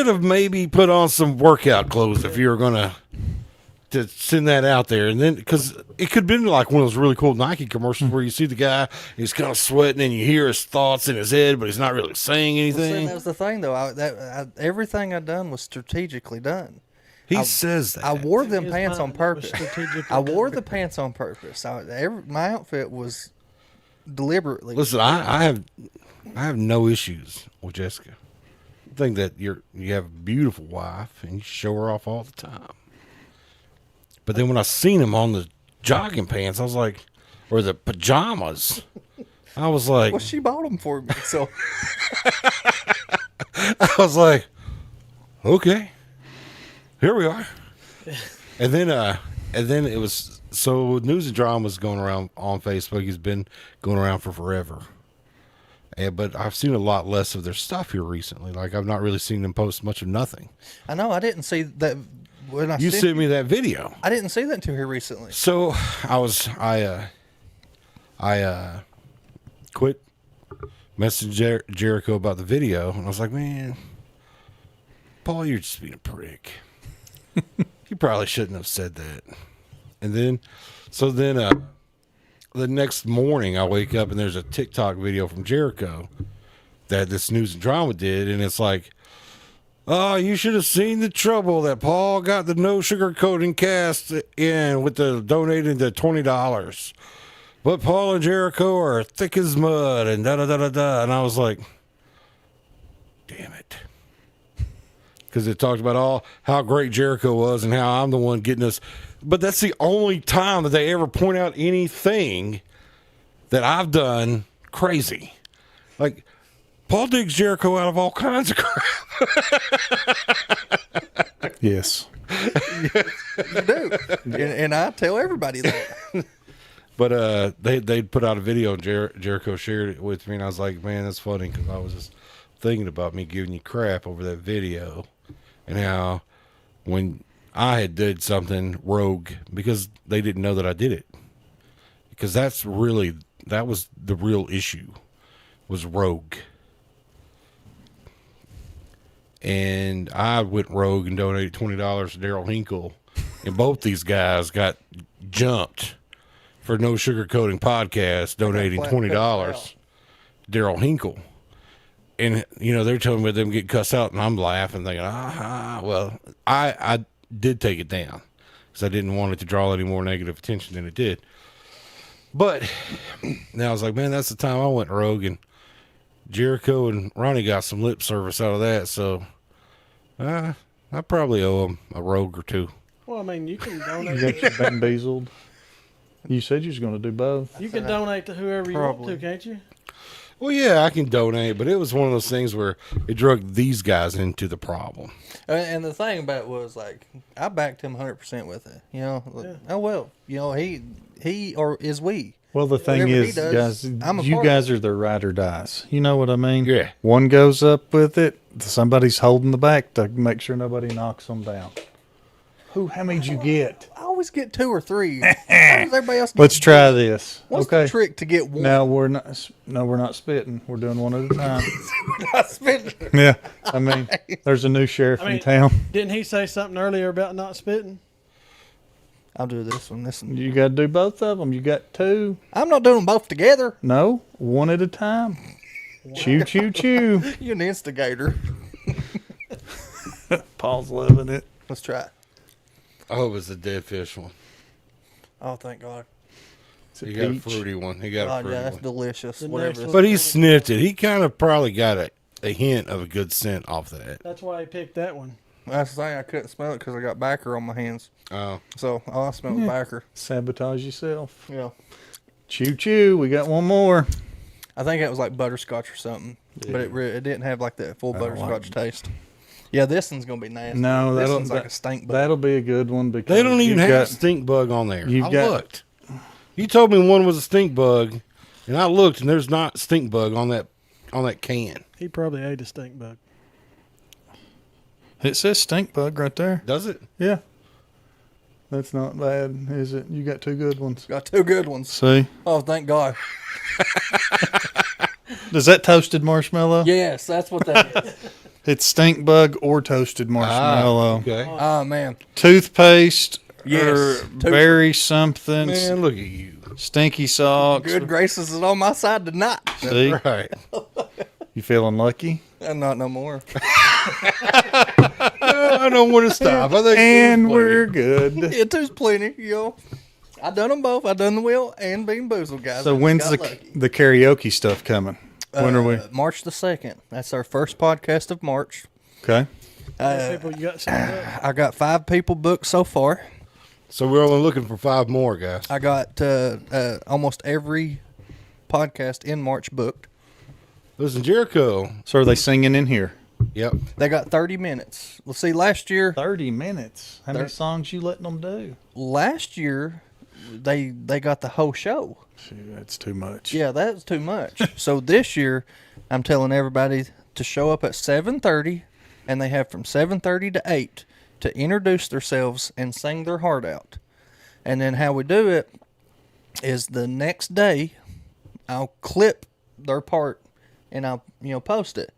have maybe put on some workout clothes if you were gonna to send that out there, and then because it could have been like one of those really cool Nike commercials where you see the guy, he's kind of sweating, and you hear his thoughts in his head, but he's not really saying See, anything. that was the thing though. Everything I done was strategically done. He says that. I wore them His pants on mind was purpose. strategically I wore done. the pants on purpose. My outfit was deliberately. Listen, I have no issues with Jessica. I think that you have a beautiful wife, and you show her off all the time. But then when I seen him on the jogging pants, I was like, or the pajamas, I was like, Well, she bought them for me, so I was like, okay, here we are. And then it was, so News and Drama was going around on Facebook. He's been going around for forever. But I've seen a lot less of their stuff here recently. Like, I've not really seen them post much of nothing. I know I didn't see that when I You sent me that video. I didn't see that until here recently. So I quit messaging Jericho about the video, and I was like, man, Paul, you're just being a prick. You probably shouldn't have said that. And then, the next morning I wake up and there's a TikTok video from Jericho that this News and Drama did, and it's like, oh, you should have seen the trouble that Paul got the no sugar coating cast in with the donating the $20. But Paul and Jericho are thick as mud and da da da da da. And I was like, damn it. Because it talked about how great Jericho was and how I'm the one getting us. But that's the only time that they ever point out anything that I've done crazy. Like, Paul digs Jericho out of all kinds of crap. Yes. You do, and I tell everybody that. But they put out a video and Jericho shared it with me, and I was like, man, that's funny, because I was just thinking about me giving you crap over that video and how when I had did something rogue, because they didn't know that I did it, because that was the real issue, was rogue. And I went rogue and donated $20 to Daryl Hinkle, and both these guys got jumped for No Sugarcoating Podcast, donating $20 to Daryl Hinkle. And, they're telling me them get cussed out, and I'm laughing, thinking, well, I did take it down because I didn't want it to draw any more negative attention than it did. But now I was like, man, that's the time I went rogue, and Jericho and Ronnie got some lip service out of that, so I probably owe them a rogue or two. Well, I mean, you can You donate. got your bamboozled. You said you was going to do both. You can donate to whoever you want Probably. to, can't you? Well, yeah, I can donate, but it was one of those things where it drug these guys into the problem. And the thing about it was, like, I backed him 100% with it. Oh well, he or is we. Well, the thing Whatever he is, does, guys, I'm a you part guys are the ride or dies. You know what I mean? Yeah. One goes up with it, somebody's holding the back to make sure nobody knocks them down. How many'd you get? I always get 2 or 3. Why does everybody else get Let's try this. What's okay. the trick to get one? Now we're not spitting. We're doing one at a time. I spit. Yeah. I mean, there's a new sheriff in town. Didn't he say something earlier about not spitting? I'll do this one. You got to do both of them. You got 2. I'm not doing them both together. No, one at a time. Chew, chew, chew. You're an instigator. Paul's loving it. Let's try it. I hope it's a dead fish one. Oh, thank God. Is it He got a peach? fruity one. He got a Oh fruity yeah, that's one. delicious. The Whatever. next this- one- But he sniffed it. He kind of probably got a hint of a good scent off that. That's why I picked that one. That's the thing. I couldn't smell it because I got backer on my hands. Oh, So all I smelled was backer. Sabotage yourself. Yeah. Choo choo. We got one more. I think it was like butterscotch or something, but it didn't have like that full I don't butterscotch taste. Yeah, this one's gonna be nasty. No, this that'll one's like a stink bug. That'll be a good one because they don't even you've have got- stink bug on there. you've I got- looked. You told me one was a stink bug, and I looked, and there's not stink bug on that can. He probably ate a stink bug. It says stink bug right there. Does it? Yeah. That's not bad, is it? You got two good ones. Got two good ones. See? Oh, thank God. Is that toasted marshmallow? Yes, that's what that is. It's stink bug or toasted marshmallow. Okay. Oh man. Toothpaste Yes. or berry something. Man, look at you. Stinky socks. Good graces is on my side tonight. See? Right. You feeling lucky? And not no more. I don't want to stop. I think And it's we're good. Yeah, two's plenty, yo. I done them both. I done the wheel and Bean Boozled, guys. So I when's got lucky. the karaoke stuff coming? When are we? March the 2nd. That's our first podcast of March. Okay. People you got signed up. I got 5 people booked so far. So we're only looking for 5 more, guys. I got almost every podcast in March booked. Listen, Jericho. So are they singing in here? Yep. They got 30 minutes. Let's see, last year 30 minutes. How many Thir- songs you letting them do? they got the whole show. Shoot, that's too much. Yeah, that's too much. So this year, I'm telling everybody to show up at 7:30, and they have from 7:30 to 8 to introduce themselves and sing their heart out. And then how we do it is the next day, I'll clip their part and I'll post it,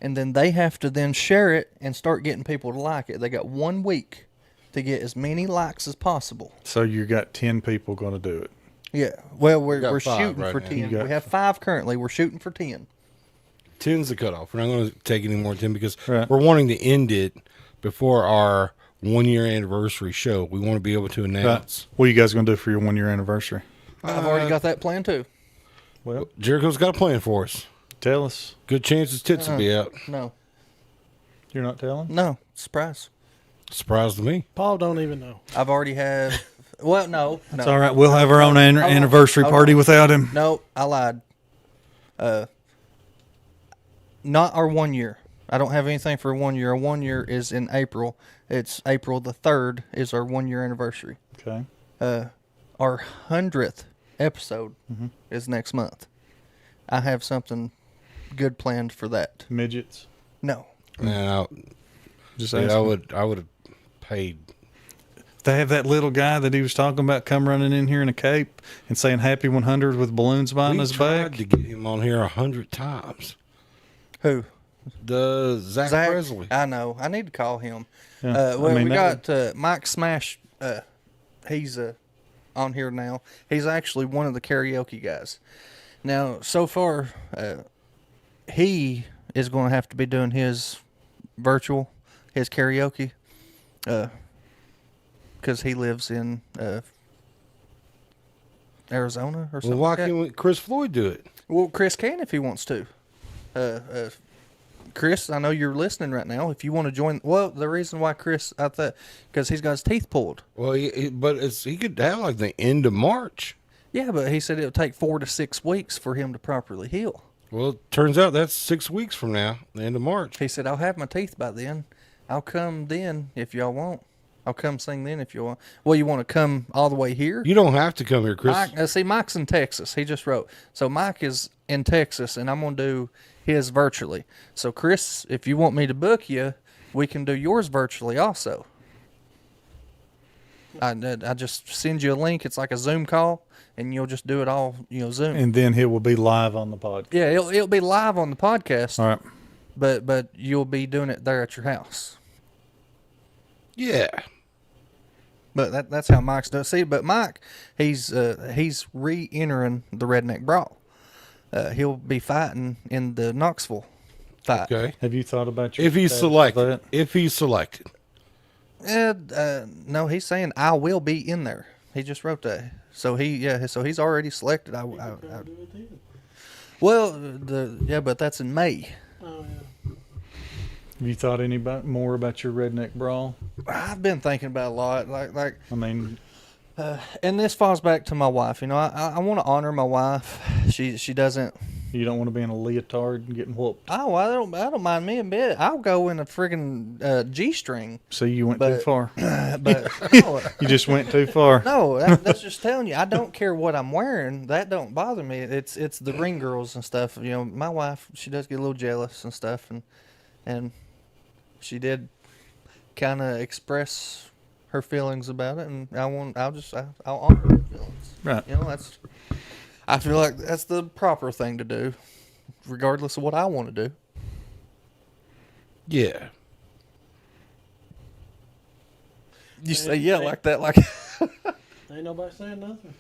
and then they have to then share it and start getting people to like it. They got 1 week to get as many likes as possible. So you got 10 people going to do it. Yeah, well, we're got 5 shooting right for now. 10. You got- We have 5 currently. We're shooting for 10. 10's the cutoff. We're not going to take any more than 10 because Right. we're wanting to end it before our 1-year anniversary show. We want to be able to announce. What are you guys going to do for your 1-year anniversary? I've already got that plan too. Well, Jericho's got a plan for us. tell us. Good chance his tits will be out. No, You're not telling? no, surprise. Surprise to me. Paul don't even know. I've already had. Well, no, It's no, all right. We'll have our own on. anniversary Hold party on. without him. no. I lied. Not our 1 year. I don't have anything for 1 year. Our 1 year is in April. It's April the 3rd is our 1 year anniversary. Okay. Our 100th episode is next month. I have something good planned for that. Midgets. No. Now, Just dude, asking. I would have paid. They have that little guy that he was talking about come running in here in a cape and saying happy 100 with balloons behind We his tried back. to get him on here 100 times. Who? The Zach Presley. I know. I need to call him. Yeah, Well, I mean, we that got Mike Smash. He's on here now. He's actually one of the karaoke guys. Now, so far, he is going to have to be doing his virtual, his karaoke, because he lives in Arizona or Well, something. why like that. can't Chris Floyd do it? Well, Chris can if he wants to. Chris, I know you're listening right now. If you want to join, well, the reason why Chris, I thought, because he's got his teeth pulled. Well, but he could have like the end of March. Yeah, but he said it'll take 4 to 6 weeks for him to properly heal. Well, it turns out that's 6 weeks from now, the end of March. He said, I'll have my teeth by then. I'll come then if y'all want. I'll come sing then if you want. Well, you want to come all the way here? You don't have to come here, Chris. Mike, see, Mike's in Texas. He just wrote. So Mike is in Texas, and I'm going to do his virtually. So, Chris, if you want me to book you, we can do yours virtually also. I just send you a link. It's like a Zoom call, and you'll just do it all, Zoom. And then he will be live on the podcast. Yeah, it'll be live on the podcast, All right. but you'll be doing it there at your house. Yeah. But that's how Mike's does. See, but Mike, he's re-entering the Redneck Brawl. He'll be fighting in the Knoxville fight. Okay. Have you thought about your If he's status for selected. that? If he's selected. No, he's saying I will be in there. He just wrote that. So he's already selected. You can come do it then. But that's in May. Oh, yeah. Have you thought any more about your redneck brawl? I've been thinking about it a lot. Like, I mean, and this falls back to my wife. You know, I want to honor my wife. She doesn't. you don't want to be in a leotard and getting whooped. Oh, I don't mind me a bit. I'll go in a friggin' G-string. So you went too far. But no, You just went too far. no, that's just telling you. I don't care what I'm wearing. That don't bother me. It's the ring girls and stuff. You know, my wife, she does get a little jealous and stuff, and she did kind of express her feelings about it, and I'll honor her feelings. Right. You know, I feel like that's the proper thing to do, regardless of what I want to do. Yeah. You say yeah like that, like Ain't nobody saying nothing.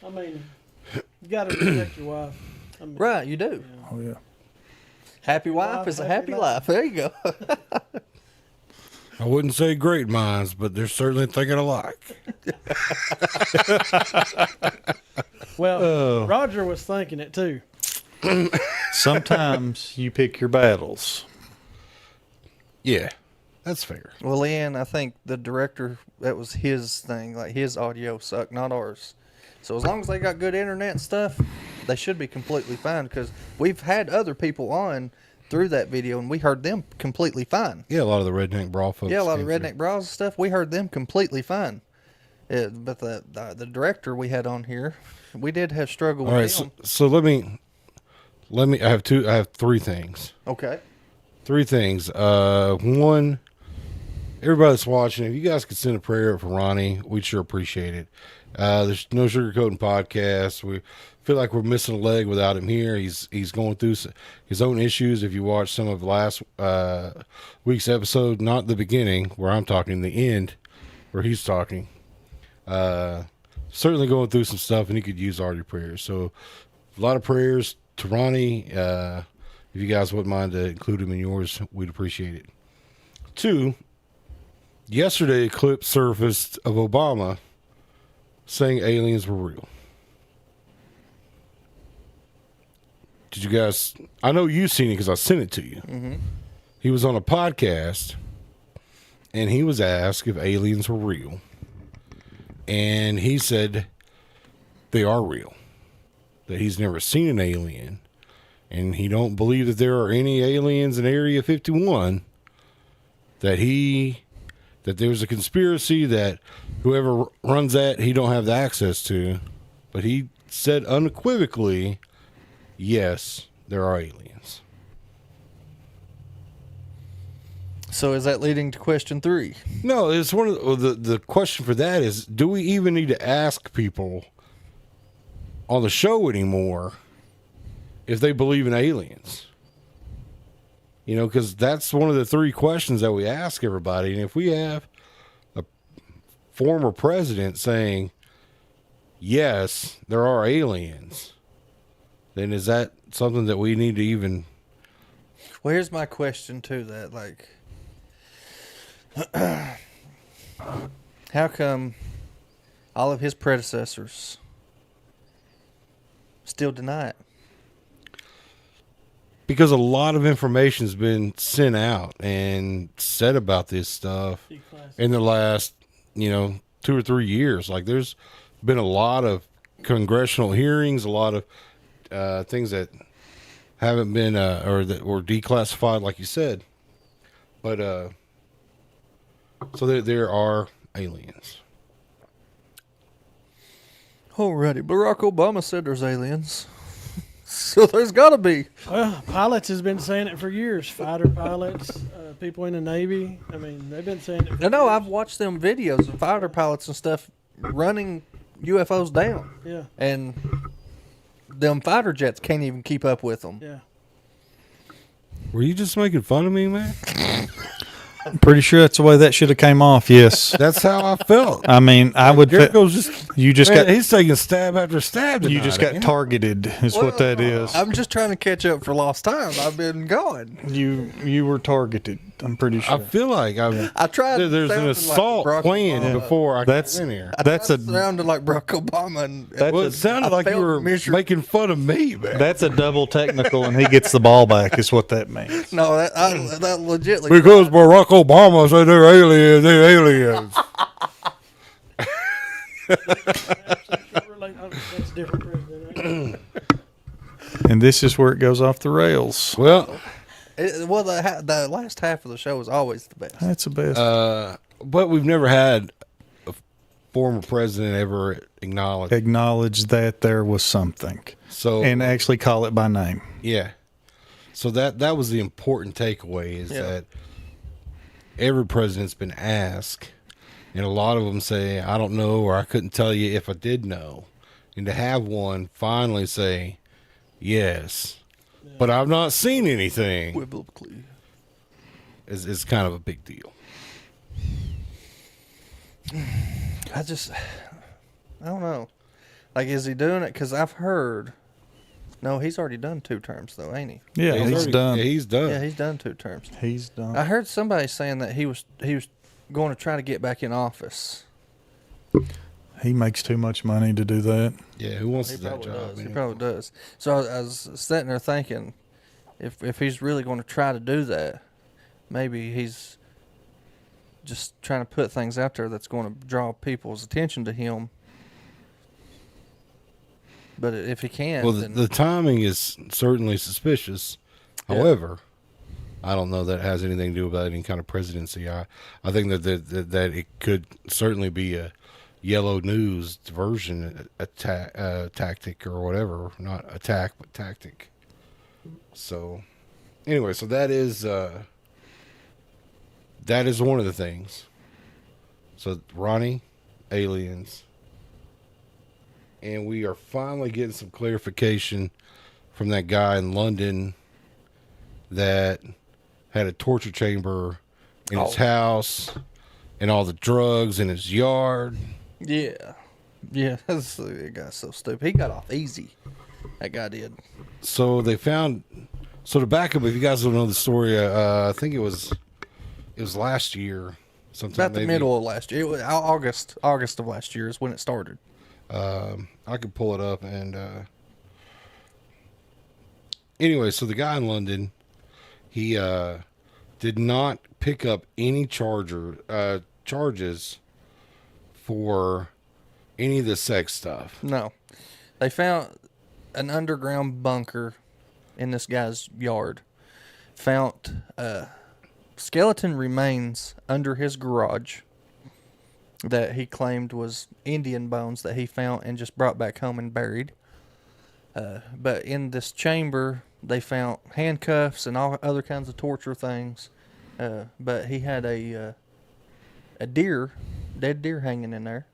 I mean, you got to respect your wife. I mean, right, you do. Oh yeah. Happy wife is a happy life. There you go. I wouldn't say great minds, but they're certainly thinking alike. Well, Roger was thinking it too. Sometimes you pick your battles. Yeah, that's fair. Well, Leanne, I think the director, that was his thing. Like, his audio sucked, not ours. So as long as they got good internet and stuff, they should be completely fine, because we've had other people on through that video, and we heard them completely fine. Yeah, a lot of the redneck brawl folks. Yeah, a lot of came redneck bras and stuff, we heard them completely fine. But the director we had on here, we did have struggle through. All right, with him. so let me. I have three things. Okay. Three things. One, everybody that's watching, if you guys could send a prayer up for Ronnie, we'd sure appreciate it. There's no sugarcoating podcast. We feel like we're missing a leg without him here. He's going through his own issues. If you watch some of last week's episode, not the beginning where I'm talking, the end where he's talking, certainly going through some stuff, and he could use all your prayers. So a lot of prayers to Ronnie. If you guys wouldn't mind to include him in yours, we'd appreciate it. Two, yesterday a clip surfaced of Obama saying aliens were real. Did you guys? I know you've seen it because I sent it to you. Mm-hmm. He was on a podcast, and he was asked if aliens were real, and he said they are real. That he's never seen an alien, and he don't believe that there are any aliens in Area 51. That there's a conspiracy that whoever runs that, he don't have the access to. But he said unequivocally, yes, there are aliens. So is that leading to question 3? No, it's one of the question for that is, do we even need to ask people on the show anymore if they believe in aliens? You know, because that's one of the 3 questions that we ask everybody. And if we have a former president saying, yes, there are aliens, then is that something that we need to even... Well, here's my question to that. Like, how come all of his predecessors still deny it? Because a lot of information has been sent out and said about this stuff in the last, 2 or 3 years. Like, there's been a lot of congressional hearings, a lot of things that haven't been, or that were declassified, like you said. But, so there are aliens. Alrighty, Barack Obama said there's aliens. So there's got to be. Well, pilots has been saying it for years. Fighter pilots, people in the Navy. I mean, they've been saying it for I know, years. I've watched them videos of fighter pilots and stuff running UFOs down. Yeah, And them fighter jets can't even keep up with them. yeah. Were you just making fun of me, man? I'm pretty sure that's the way that should have came off. Yes. That's how I felt. I mean, I would. Jericho's just You just man, got. he's taking stab after stab. You tonight, just got man. targeted. Is what that is. I'm just trying to catch up for lost time. I've been going. You were targeted. I'm pretty sure. I feel like I tried. there's an sounding assault like Barack planned Obama. before I That's- got in here. That's a Sounded like Barack Obama. And Well, it sounded I like you felt were miserable. making fun of me, man. that's a double technical, and he gets the ball back. Is what that means. No, that legitly. Because Barack Obama said they're aliens, they're aliens. That's different president. Right? And this is where it goes off the rails. Well, Well, the last half of the show is always the best. That's the best. but we've never had a former president ever acknowledge. Acknowledge that there was something, So and actually call it by name. yeah, so that was the important takeaway is Yeah. that every president's been asked, and a lot of them say, "I don't know," or "I couldn't tell you if I did know," and to have one finally say, "Yes," but I've not seen anything Biblically. is kind of a big deal. I don't know. Like, is he doing it? Because I've heard. No, he's already done 2 terms, though, ain't he? Yeah, he's already- done. Yeah, he's done. Yeah, he's done 2 terms. He's done. I heard somebody saying that he was going to try to get back in office. He makes too much money to do that. Yeah, who wants He that probably job? does. He man? probably does. So I was sitting there thinking, if he's really going to try to do that, maybe he's just trying to put things out there that's going to draw people's attention to him. But if he can, Well, then the timing is certainly suspicious. Yeah. However, I don't know that has anything to do about any kind of presidency. I think that it could certainly be a yellow news diversion tactic or whatever, not attack but tactic. So, anyway, so that is one of the things. So Ronnie, aliens. And we are finally getting some clarification from that guy in London that had a torture chamber in his house and all the drugs in his yard. yeah, that guy's so stupid. He got off easy. That guy did. So they found. So to back up, if you guys don't know the story, I think it was last year, sometime About the maybe. middle of last year. It was August of last year is when it started. I could pull it up and anyway, so the guy in London, he did not pick up any charges for any of the sex stuff. No. They found an underground bunker in this guy's yard. Found skeleton remains under his garage that he claimed was Indian bones that he found and just brought back home and buried. But in this chamber, they found handcuffs and all other kinds of torture things. But he had a dead deer hanging in there.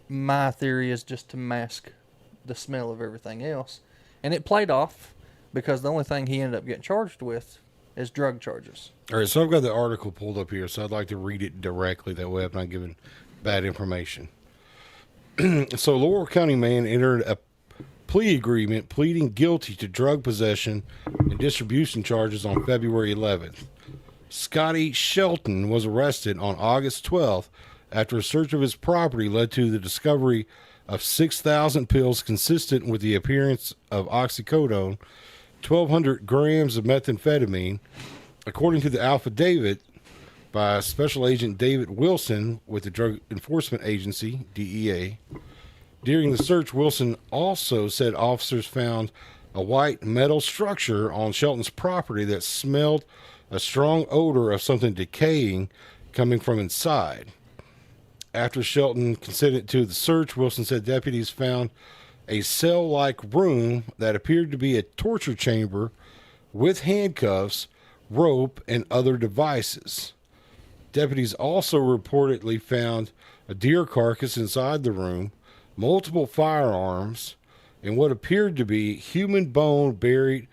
My theory is just to mask the smell of everything else. And it played off because the only thing he ended up getting charged with is drug charges. All right, so I've got the article pulled up here, so I'd like to read it directly. That way I'm not giving bad information. So Laurel County man entered a plea agreement pleading guilty to drug possession and distribution charges on February 11th. Scotty Shelton was arrested on August 12th after a search of his property led to the discovery of 6,000 pills consistent with the appearance of oxycodone, 1,200 grams of methamphetamine, according to the affidavit by Special Agent David Wilson with the Drug Enforcement Agency, DEA. During the search, Wilson also said officers found a white metal structure on Shelton's property that smelled a strong odor of something decaying coming from inside. After Shelton consented to the search, Wilson said deputies found a cell-like room that appeared to be a torture chamber with handcuffs, rope, and other devices. Deputies also reportedly found a deer carcass inside the room, multiple firearms, and what appeared to be human bone buried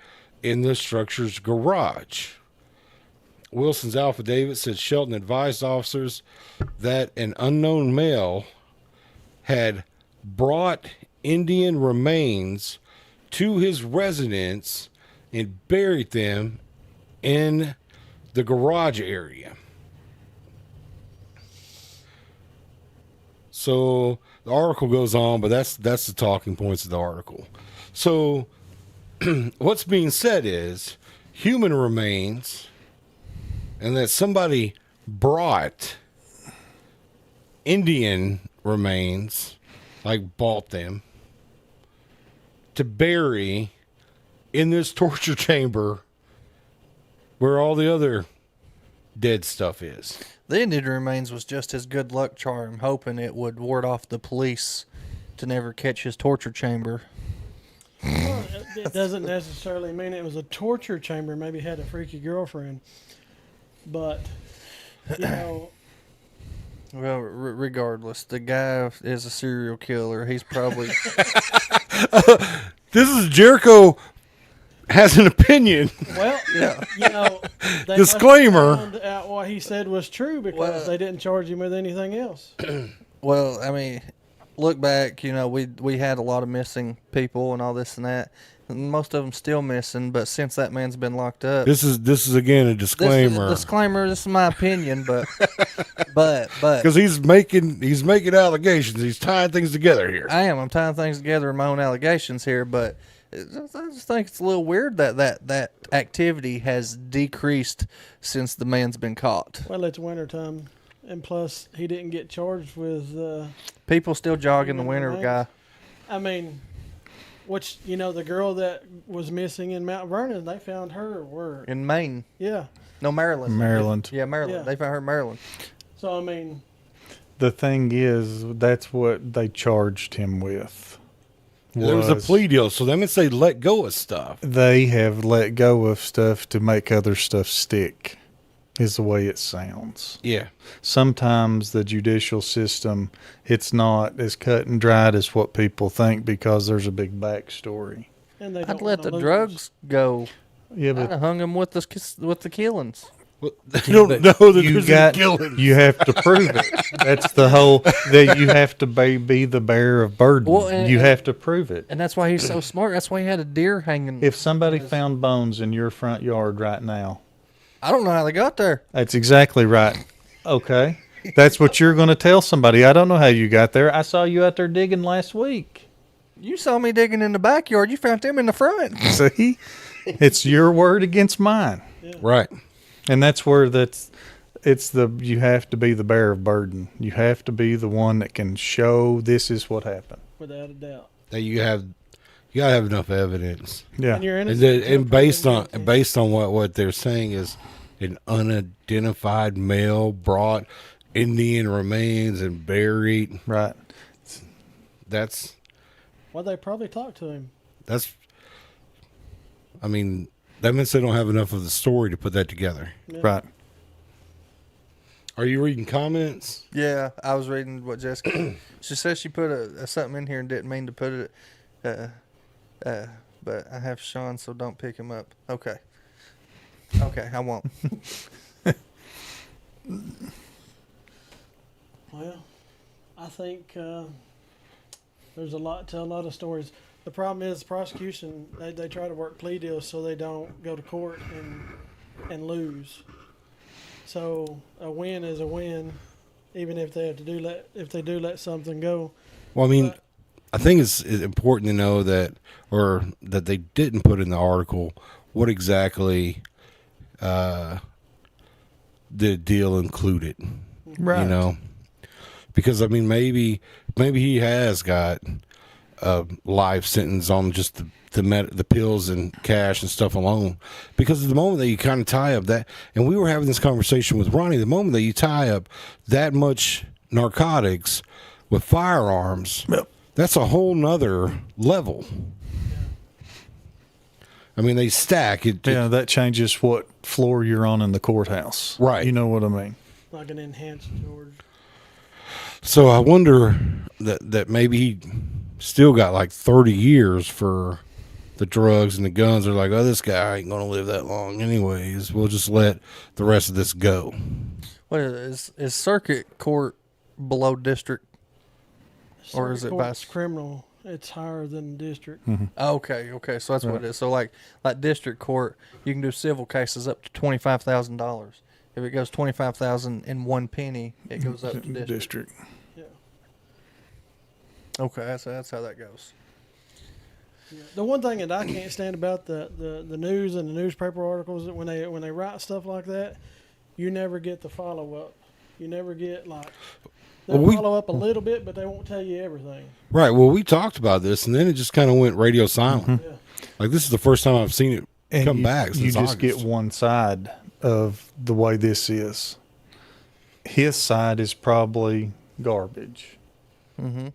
in the structure's garage. Wilson's affidavit said Shelton advised officers that an unknown male had brought Indian remains to his residence and buried them in the garage area. So the article goes on, but that's the talking points of the article. So what's being said is human remains, and that somebody brought Indian remains, like bought them, to bury in this torture chamber where all the other dead stuff is. The Indian remains was just his good luck charm, hoping it would ward off the police to never catch his torture chamber. Well, it doesn't necessarily mean it was a torture chamber. Maybe he had a freaky girlfriend. But, you know, Well, regardless, the guy is a serial killer. He's probably This is Jericho has an opinion. well, Yeah. you know, they Disclaimer. must have found out what he said was true because Well- they didn't charge him with anything else. well. I mean, look back. You know, we had a lot of missing people and all this and that. And most of them still missing. But since that man's been locked up, This is again a This disclaimer this is my opinion, but but because he's making allegations. He's tying things together here. I'm tying things together in my own allegations here, but I just think it's a little weird that activity has decreased since the man's been caught. Well, it's wintertime. And plus, he didn't get charged with, People still jog in the Human winter, remains? guy. I mean, which, you know, the girl that was missing in Mount Vernon, they found her where? In Maine. Yeah. No, Maryland. Maryland. Yeah, Maryland. Yeah. They found her in Maryland. So, I mean, The thing is, that's what they charged him with. There was a plea deal, so that means they let go of stuff. They have let go of stuff to make other stuff stick, is the way it sounds. Yeah. Sometimes the judicial system, it's not as cut and dried as what people think because there's a big backstory. and they don't I'd let wanna the lose. drugs go. Yeah, I'd but have hung him with the killings. Well, they don't know that you there's got, any killing. you have to prove it. That's the whole, that you have to be the bearer of burden. Well, and- you have to prove it. And that's why he's so smart. That's why he had a deer hanging. If somebody found bones in your front yard right now, I don't know how they got there. that's exactly right. Okay. That's what you're going to tell somebody. I don't know how you got there. I saw you out there digging last week. You saw me digging in the backyard. You found them in the front. See? It's your word against mine. Right. And that's where you have to be the bearer of burden. You have to be the one that can show this is what happened. Without a doubt. That you gotta have enough evidence. Yeah. And you're And, innocent. and based on what they're saying is an unidentified male brought Indian remains and buried. Right. That's Well, they probably talked to him. I mean, that means they don't have enough of the story to put that together. Right. Are you reading comments? Yeah, I was reading what Jessica. She says she put a something in here and didn't mean to put it. But I have Sean, so don't pick him up. Okay. Okay, I won't. Well, I think there's a lot of stories. The problem is prosecution, they try to work plea deals so they don't go to court and lose. So a win is a win, even if they do let something go. Well, I mean, But- I think it's important to know that they didn't put in the article what exactly the deal included. Right. You know, because I mean, maybe he has got a life sentence on just the pills and cash and stuff alone. Because the moment that you kind of tie up that, and we were having this conversation with Ronnie, the moment that you tie up that much narcotics with firearms, that's a whole nother level. I mean, they stack it. Yeah, that changes what floor you're on in the courthouse. Right. You know what I mean? Like an enhanced charge. So I wonder that maybe he still got like 30 years for the drugs and the guns are like, oh, this guy ain't gonna live that long anyways. We'll just let the rest of this go. What is circuit court below district? Or is Circuit it court's by- criminal? It's higher than district. Okay, so that's what it is. So like district court, you can do civil cases up to $25,000. If it goes 25,000 and 1 penny, it goes up to district. District. Yeah. Okay, that's how that goes. The one thing that I can't stand about the news and the newspaper articles that when they write stuff like that, you never get the follow up. You never get they'll Well, follow up a little bit, but they won't tell you everything. Right. Well, we talked about this, and then it just kind of went radio silent. Yeah. Like, this is the first time I've seen it And come you, back since you just get August. one side of the way this is. His side is probably garbage. Mm-hmm.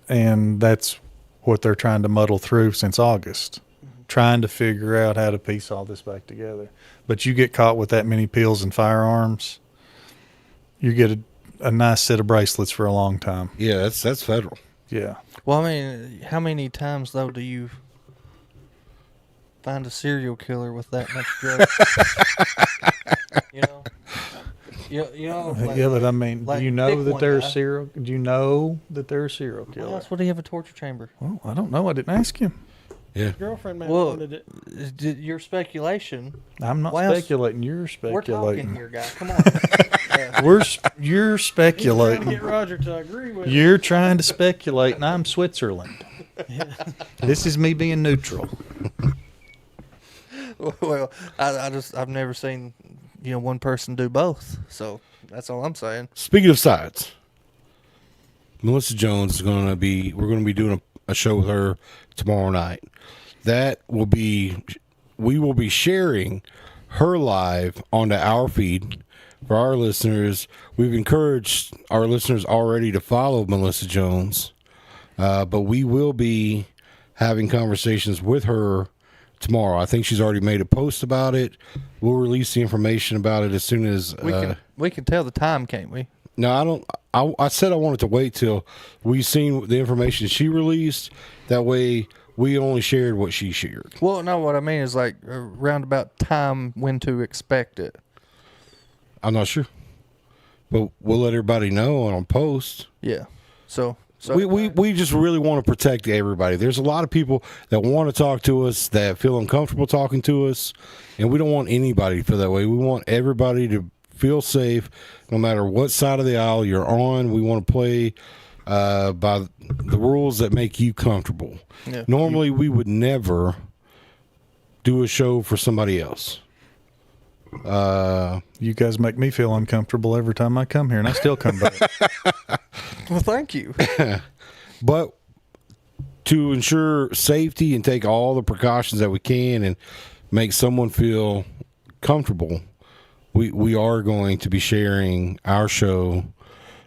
And that's what they're trying to muddle through since August, trying to figure out how to piece all this back together. But you get caught with that many pills and firearms, you get a nice set of bracelets for a long time. Yeah, that's federal. Yeah. Well, I mean, how many times though do you find a serial killer with that much drugs? you know, you know. Like, Yeah, but I mean, like do you know pick that one they're a guy. serial? Do you know that they're a serial Why killer? else would he have a torture chamber? Well, I don't know. I didn't ask him. Yeah. Girlfriend man Well, wanted it. your speculation. I'm not Why else- speculating. You're We're speculating. talking here, guy. Come on. You're He's trying to speculating. get Roger to agree with. You're trying to speculate, and I'm Switzerland. This is me being neutral. Well, I've never seen, one person do both. So that's all I'm saying. Speaking of sides, Melissa Jones is we're going to be doing a show with her tomorrow night. We will be sharing her live onto our feed for our listeners. We've encouraged our listeners already to follow Melissa Jones, but we will be having conversations with her tomorrow. I think she's already made a post about it. We'll release the information about it as soon as We can tell the time, can't we? No, I don't. I said I wanted to wait till we seen the information she released. That way, we only shared what she shared. Well, no, what I mean is like around about time when to expect it. I'm not sure, but we'll let everybody know on post. Yeah. So We just really want to protect everybody. There's a lot of people that want to talk to us that feel uncomfortable talking to us, and we don't want anybody to feel that way. We want everybody to feel safe, no matter what side of the aisle you're on. We want to play by the rules that make you comfortable. Yeah. Normally, we would never do a show for somebody else. You guys make me feel uncomfortable every time I come here, and I still come back. well, thank you. But to ensure safety and take all the precautions that we can and make someone feel comfortable, we are going to be sharing our show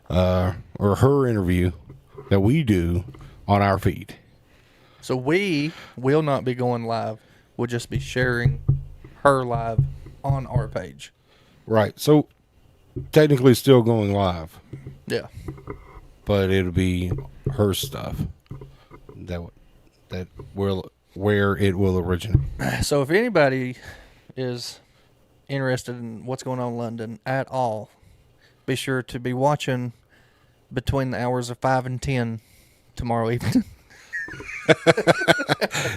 or her interview that we do on our feed. So we will not be going live. We'll just be sharing her live on our page. Right. So technically still going live, Yeah. but it'll be her stuff that will where it will originate. So if anybody is interested in what's going on in London at all, be sure to be watching between the hours of 5 and 10 tomorrow evening.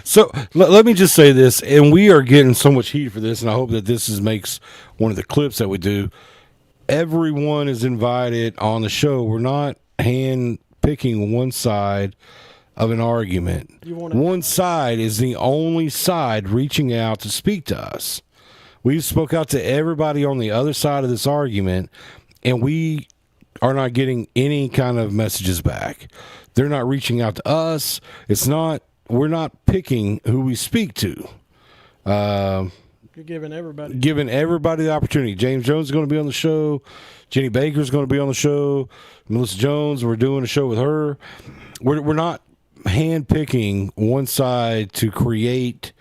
So let me just say this, and we are getting so much heat for this, and I hope that makes one of the clips that we do. Everyone is invited on the show. We're not hand picking one side of an argument. One side is the only side reaching out to speak to us. We spoke out to everybody on the other side of this argument, and we are not getting any kind of messages back. They're not reaching out to us. We're not picking who we speak to. You're giving everybody. Giving everybody the opportunity. James Jones is going to be on the show. Jenny Baker is going to be on the show. Melissa Jones, we're doing a show with her. We're not hand-picking one side to create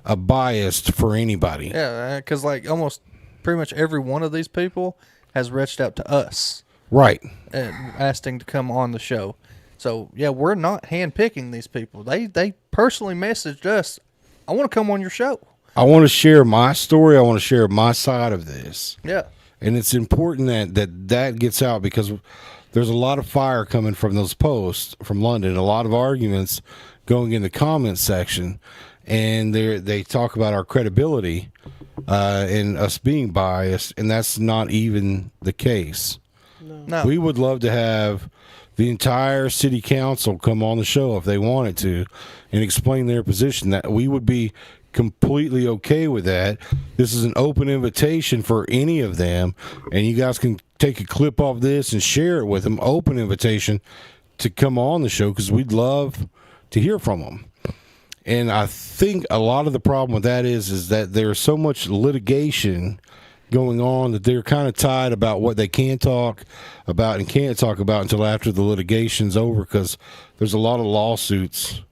a bias for anybody. Yeah, because like almost pretty much every one of these people has reached out to us Right. and asking to come on the show. So yeah, we're not handpicking these people. They personally messaged us. I want to come on your show. I want to share my story. I want to share my side of this. Yeah. And it's important that gets out because there's a lot of fire coming from those posts from London, a lot of arguments going in the comments section, and they talk about our credibility and us being biased, and that's not even the case. No. We would love to have the entire city council come on the show if they wanted to and explain their position. That we would be completely okay with that. This is an open invitation for any of them, and you guys can take a clip off this and share it with them. Open invitation to come on the show because we'd love to hear from them. And I think a lot of the problem with that is that there's so much litigation going on that they're kind of tied about what they can talk about and can't talk about until after the litigation's over, because there's a lot of lawsuits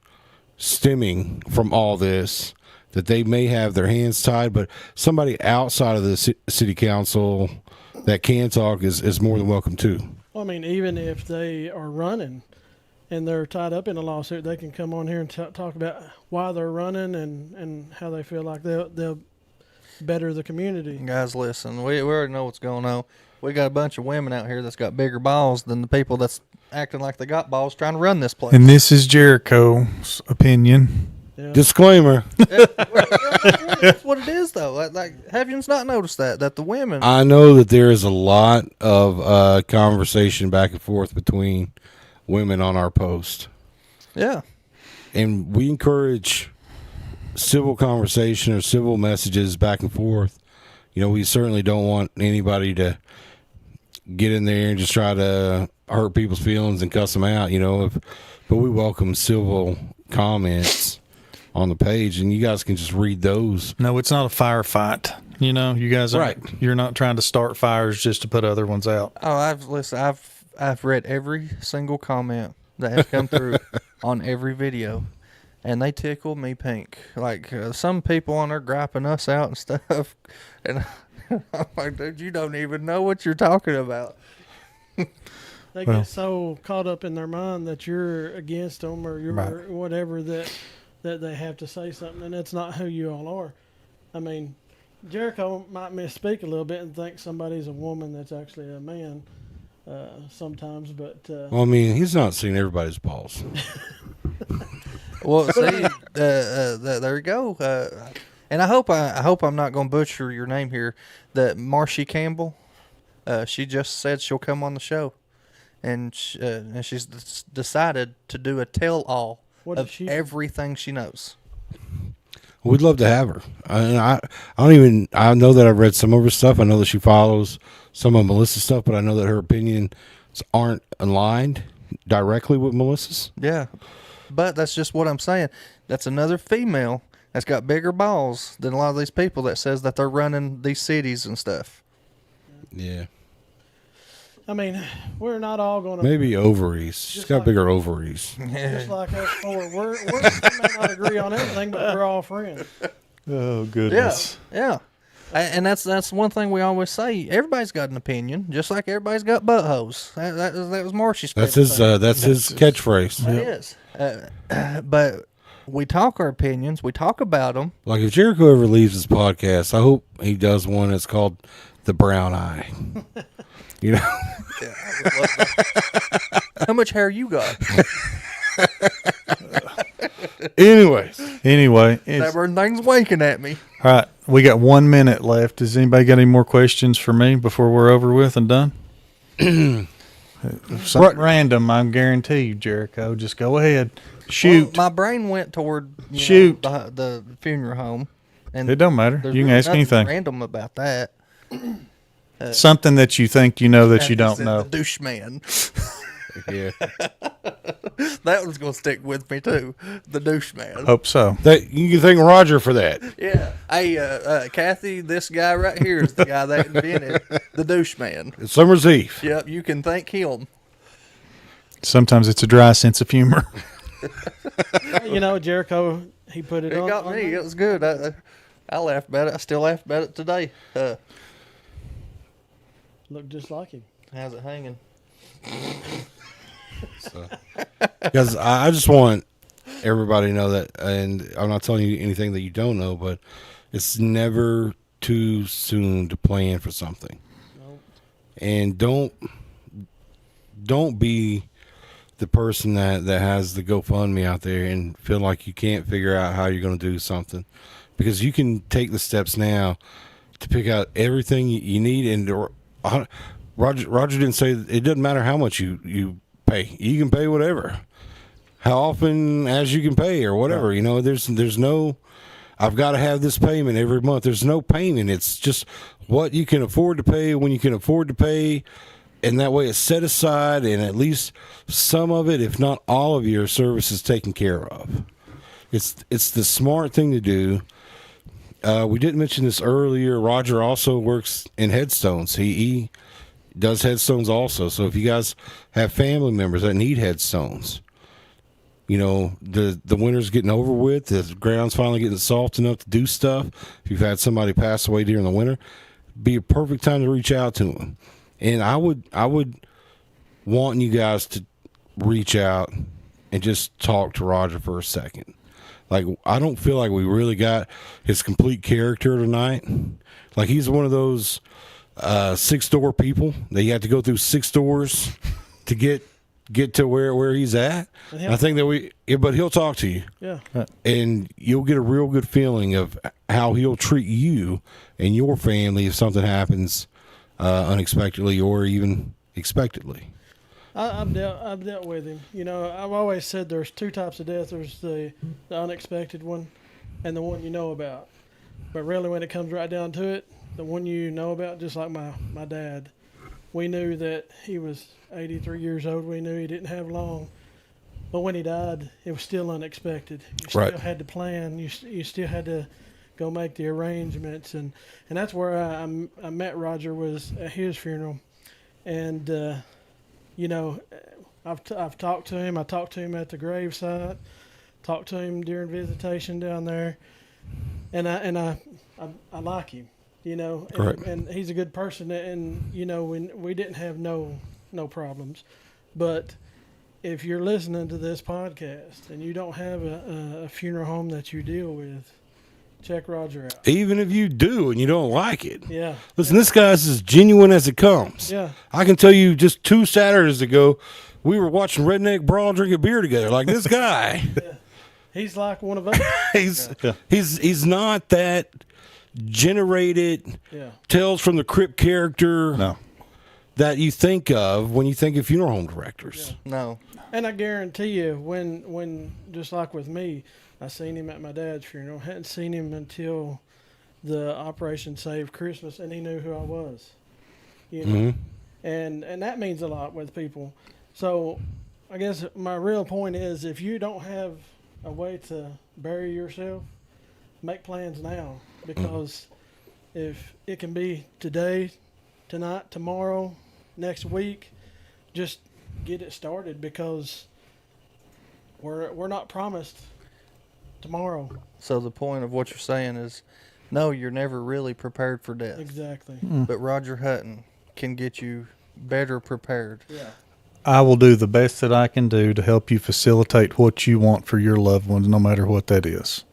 stemming from all this that they may have their hands tied, but somebody outside of the city council that can talk is more than welcome too. Well, I mean, even if they are running and they're tied up in a lawsuit, they can come on here and talk about why they're running and how they feel like they'll better the community. Guys, listen, we already know what's going on. We got a bunch of women out here that's got bigger balls than the people that's acting like they got balls trying to run this place. And this is Jericho's opinion. Yeah. Disclaimer. That's what it is, though. Like, have you not noticed that the women? I know that there is a lot of conversation back and forth between women on our post. Yeah. And we encourage civil conversation or civil messages back and forth. You know, we certainly don't want anybody to get in there and just try to hurt people's feelings and cuss them out, you know. But we welcome civil comments on the page, and you guys can just read those. No, it's not a firefight. You know, you guys aren't, you're not trying to start fires just to put other ones out. Oh, I've read every single comment that has come through on every video, and they tickle me pink. Like some people on there griping us out and stuff, and I'm like, dude, you don't even know what you're talking about. They get so caught up in their mind that you're against them or you're Right. whatever that they have to say something, and that's not who you all are. I mean, Jericho might misspeak a little bit and think somebody's a woman that's actually a man sometimes, but Well, I mean, he's not seeing everybody's balls. Well, see, there you go. And I hope I'm not going to butcher your name here. That Marshy Campbell, she just said she'll come on the show, and she's decided to do a tell-all What of did she do? everything she knows. We'd love to have her. I know that I've read some of her stuff. I know that she follows some of Melissa's stuff, but I know that her opinions aren't aligned directly with Melissa's. Yeah, but that's just what I'm saying. That's another female that's got bigger balls than a lot of these people that says that they're running these cities and stuff. Yeah. I mean, we're not all going to Maybe ovaries. She's Just got like- bigger ovaries. just like us four. We may not agree on everything, but we're all friends. Oh, Yeah, goodness. yeah. And that's one thing we always say. Everybody's got an opinion, just like everybody's got buttholes. That was Marshy's. That's his catchphrase. It is. But we talk our opinions. We talk about them. Like if Jericho ever leaves his podcast, I hope he does one that's called The Brown Eye. You know? How much hair you got? Anyways. Anyway, Everything's winking at me. all right, we got 1 minute left. Does anybody got any more questions for me before we're over with and done? Something random, I guarantee you, Jericho. Just go ahead. Shoot. Well, my brain went toward Shoot. the funeral home, and It don't matter. there's You can really ask nothing anything. random about that. Something that you think you know that you don't Said know. The douche man. Yeah. That one's gonna stick with me too. The douche man. Hope so. That you can thank Roger for that. Yeah. Hey, Kathy, this guy right here is the guy that invented the douche man. It's Summer's Eve. Yep, you can thank him. Sometimes it's a dry sense of humor. You know, Jericho, he put it It on. got on me. there. It was good. I laughed about it. I still laugh about it today. Looked just like him. How's it hanging? So, because I just want everybody to know that, and I'm not telling you anything that you don't know, but it's never too soon to plan for something. And don't be the person that has the GoFundMe out there and feel like you can't figure out how you're going to do something, because you can take the steps now to pick out everything you need. And Roger didn't say it doesn't matter how much you pay. You can pay whatever, how often as you can pay or whatever. You know, there's no, I've got to have this payment every month. There's no payment. It's just what you can afford to pay when you can afford to pay. And that way it's set aside, and at least some of it, if not all of your service, is taken care of. It's the smart thing to do. We didn't mention this earlier. Roger also works in headstones. He does headstones also. So if you guys have family members that need headstones, you know, the winter's getting over with, the ground's finally getting soft enough to do stuff. If you've had somebody pass away during the winter, be a perfect time to reach out to them. And I would want you guys to reach out and just talk to Roger for a second. Like, I don't feel like we really got his complete character tonight. Like, he's one of those 6-door people that you have to go through 6 doors to get to where he's at. I think that but he'll talk to you. Yeah. And you'll get a real good feeling of how he'll treat you and your family if something happens unexpectedly or even expectedly. I've dealt with him. You know, I've always said there's 2 types of death. There's the unexpected one and the one you know about. But really, when it comes right down to it, the one you know about, just like my dad, we knew that he was 83 years old. We knew he didn't have long. But when he died, it was still unexpected. You still had to plan. You still had to go make the arrangements. And that's where I met Roger, was at his funeral. And, you know, I've talked to him. I talked to him at the gravesite, talked to him during visitation down there. And I like him, you know, and he's a good person. And, you know, we didn't have no problems. But if you're listening to this podcast and you don't have a funeral home that you deal with, check Roger out. Even if you do and you don't like it. Yeah. Listen, this guy's as genuine as it comes. Yeah. I can tell you, just 2 Saturdays ago, we were watching Redneck Brawl drinking beer together. Like, this guy. Yeah. He's like one of us. He's not that generated Yeah. Tales from the Crypt character No. that you think of when you think of funeral home directors. No. And I guarantee you, when just like with me, I seen him at my dad's funeral. Hadn't seen him until the Operation Save Christmas, and he knew who I was. You know, and that means a lot with people. So, I guess my real point is, if you don't have a way to bury yourself, make plans now, because if it can be today, tonight, tomorrow, next week, just get it started, because we're not promised tomorrow. So the point of what you're saying is, no, you're never really prepared for death. Exactly. But Roger Hutton can get you better prepared. Yeah. I will do the best that I can do to help you facilitate what you want for your loved ones, no matter what that is.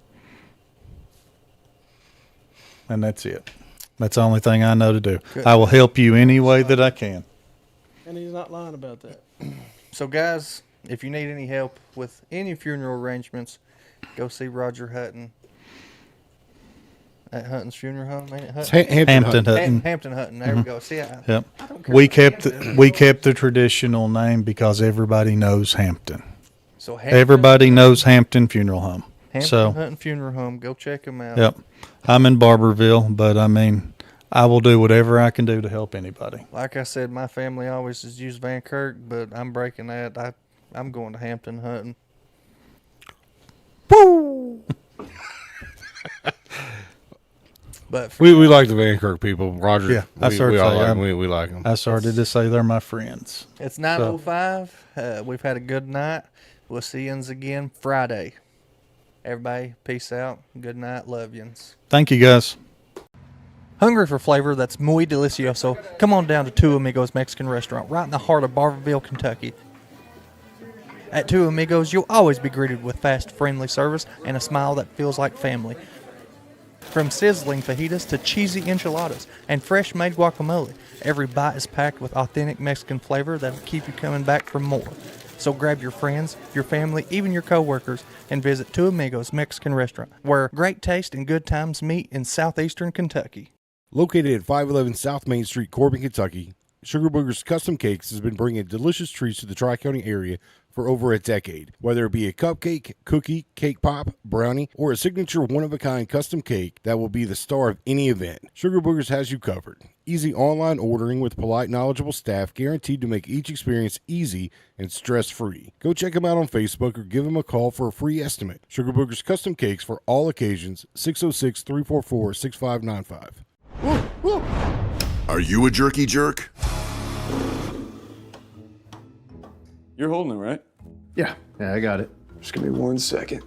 And that's it. That's the only thing I know to do. Good. I will help you any way that I can. And he's not lying about that. So, guys, if you need any help with any funeral arrangements, go see Roger Hutton at Hutton's Funeral Home. Ain't it Hutton? Hampton Hutton. Hampton Hutton. There we go. See, Yep. I don't care We about kept Hampton. we kept the traditional name because everybody knows Hampton. So Hampton, Everybody knows Hampton Funeral Home. Hampton So, Hutton Funeral Home. Go check them out. yep. I'm in Barberville, but I mean, I will do whatever I can do to help anybody. Like I said, my family always has used Van Kirk, but I'm breaking that. I'm going to Hampton Hutton. Woo! But We like the Van Kirk people. Roger. Yeah, I we started all to say, like them. I'm- We like them. I started to say they're my friends. it's 9:05. We've had a good night. We'll see yous again Friday. Everybody, peace out. Good night. Love yous. Thank you, guys. Hungry for flavor that's muy delicioso? Come on down to Two Amigos Mexican Restaurant right in the heart of Barberville, Kentucky. At Two Amigos, you'll always be greeted with fast, friendly service and a smile that feels like family. From sizzling fajitas to cheesy enchiladas and fresh-made guacamole, every bite is packed with authentic Mexican flavor that'll keep you coming back for more. So grab your friends, your family, even your coworkers, and visit Two Amigos Mexican Restaurant, where great taste and good times meet in southeastern Kentucky. Located at 511 South Main Street, Corbin, Kentucky, Sugar Booger's Custom Cakes has been bringing delicious treats to the Tri-County area for over a decade. Whether it be a cupcake, cookie, cake pop, brownie, or a signature one-of-a-kind custom cake that will be the star of any event, Sugar Boogers has you covered. Easy online ordering with polite, knowledgeable staff guaranteed to make each experience easy and stress-free. Go check them out on Facebook or give them a call for a free estimate. Sugar Boogers Custom Cakes for all occasions, 606-344-6595. Are you a jerky jerk? You're holding it, right? Yeah, I got it. Just give me 1 second.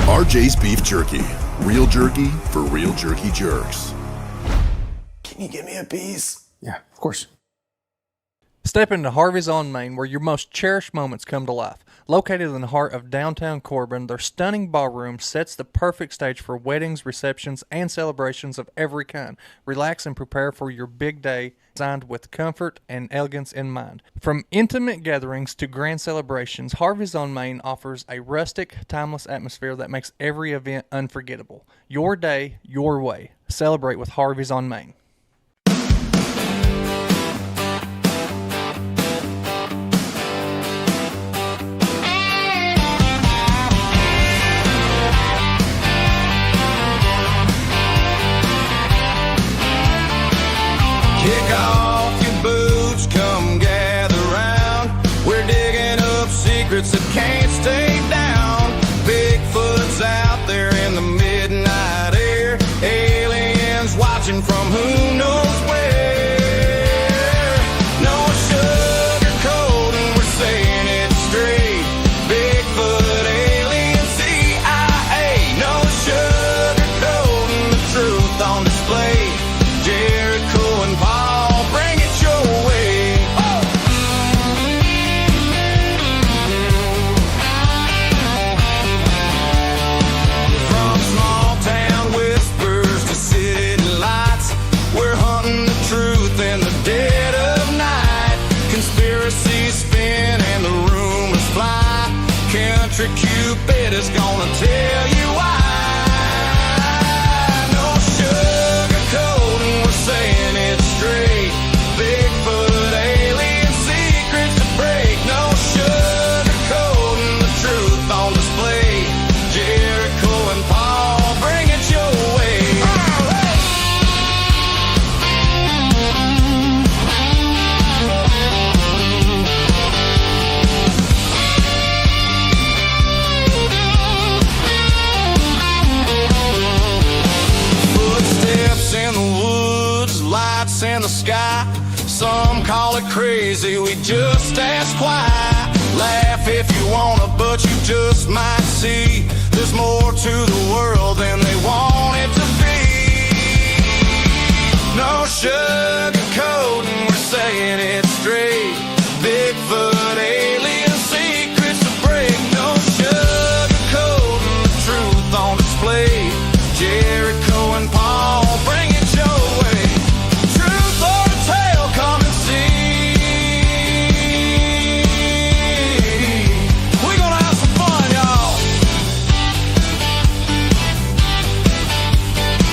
RJ's Beef Jerky. Real jerky for real jerky jerks. Can you give me a piece? Yeah, of course. Step into Harvey's on Main, where your most cherished moments come to life. Located in the heart of downtown Corbin, their stunning ballroom sets the perfect stage for weddings, receptions, and celebrations of every kind. Relax and prepare for your big day, designed with comfort and elegance in mind. From intimate gatherings to grand celebrations, Harvey's on Main offers a rustic, timeless atmosphere that makes every event unforgettable. Your day, your way. Celebrate with Harvey's on Main. Kick off your boots, come gather round. We're digging up secrets that can't stay down. Bigfoot's out there in the midnight air. Aliens watching from who knows where. No sugarcoating, we're saying it straight. Bigfoot, alien, CIA. No sugarcoating, the truth on display. Jericho and Paul, bring it your way. From small town whispers to city lights, we're hunting the truth in the dead of night. Conspiracies spin and the rumors fly. Country Cupid is gonna tell you why. No sugarcoating, we're saying it straight. Bigfoot, alien, secrets to break. No sugarcoating, the truth on display. Jericho and Paul, bring it your way. Footsteps in the woods, lights in the sky. Some call it crazy, we just ask why. Laugh if you wanna, but you just might see there's more to the world than they want it to be. No sugar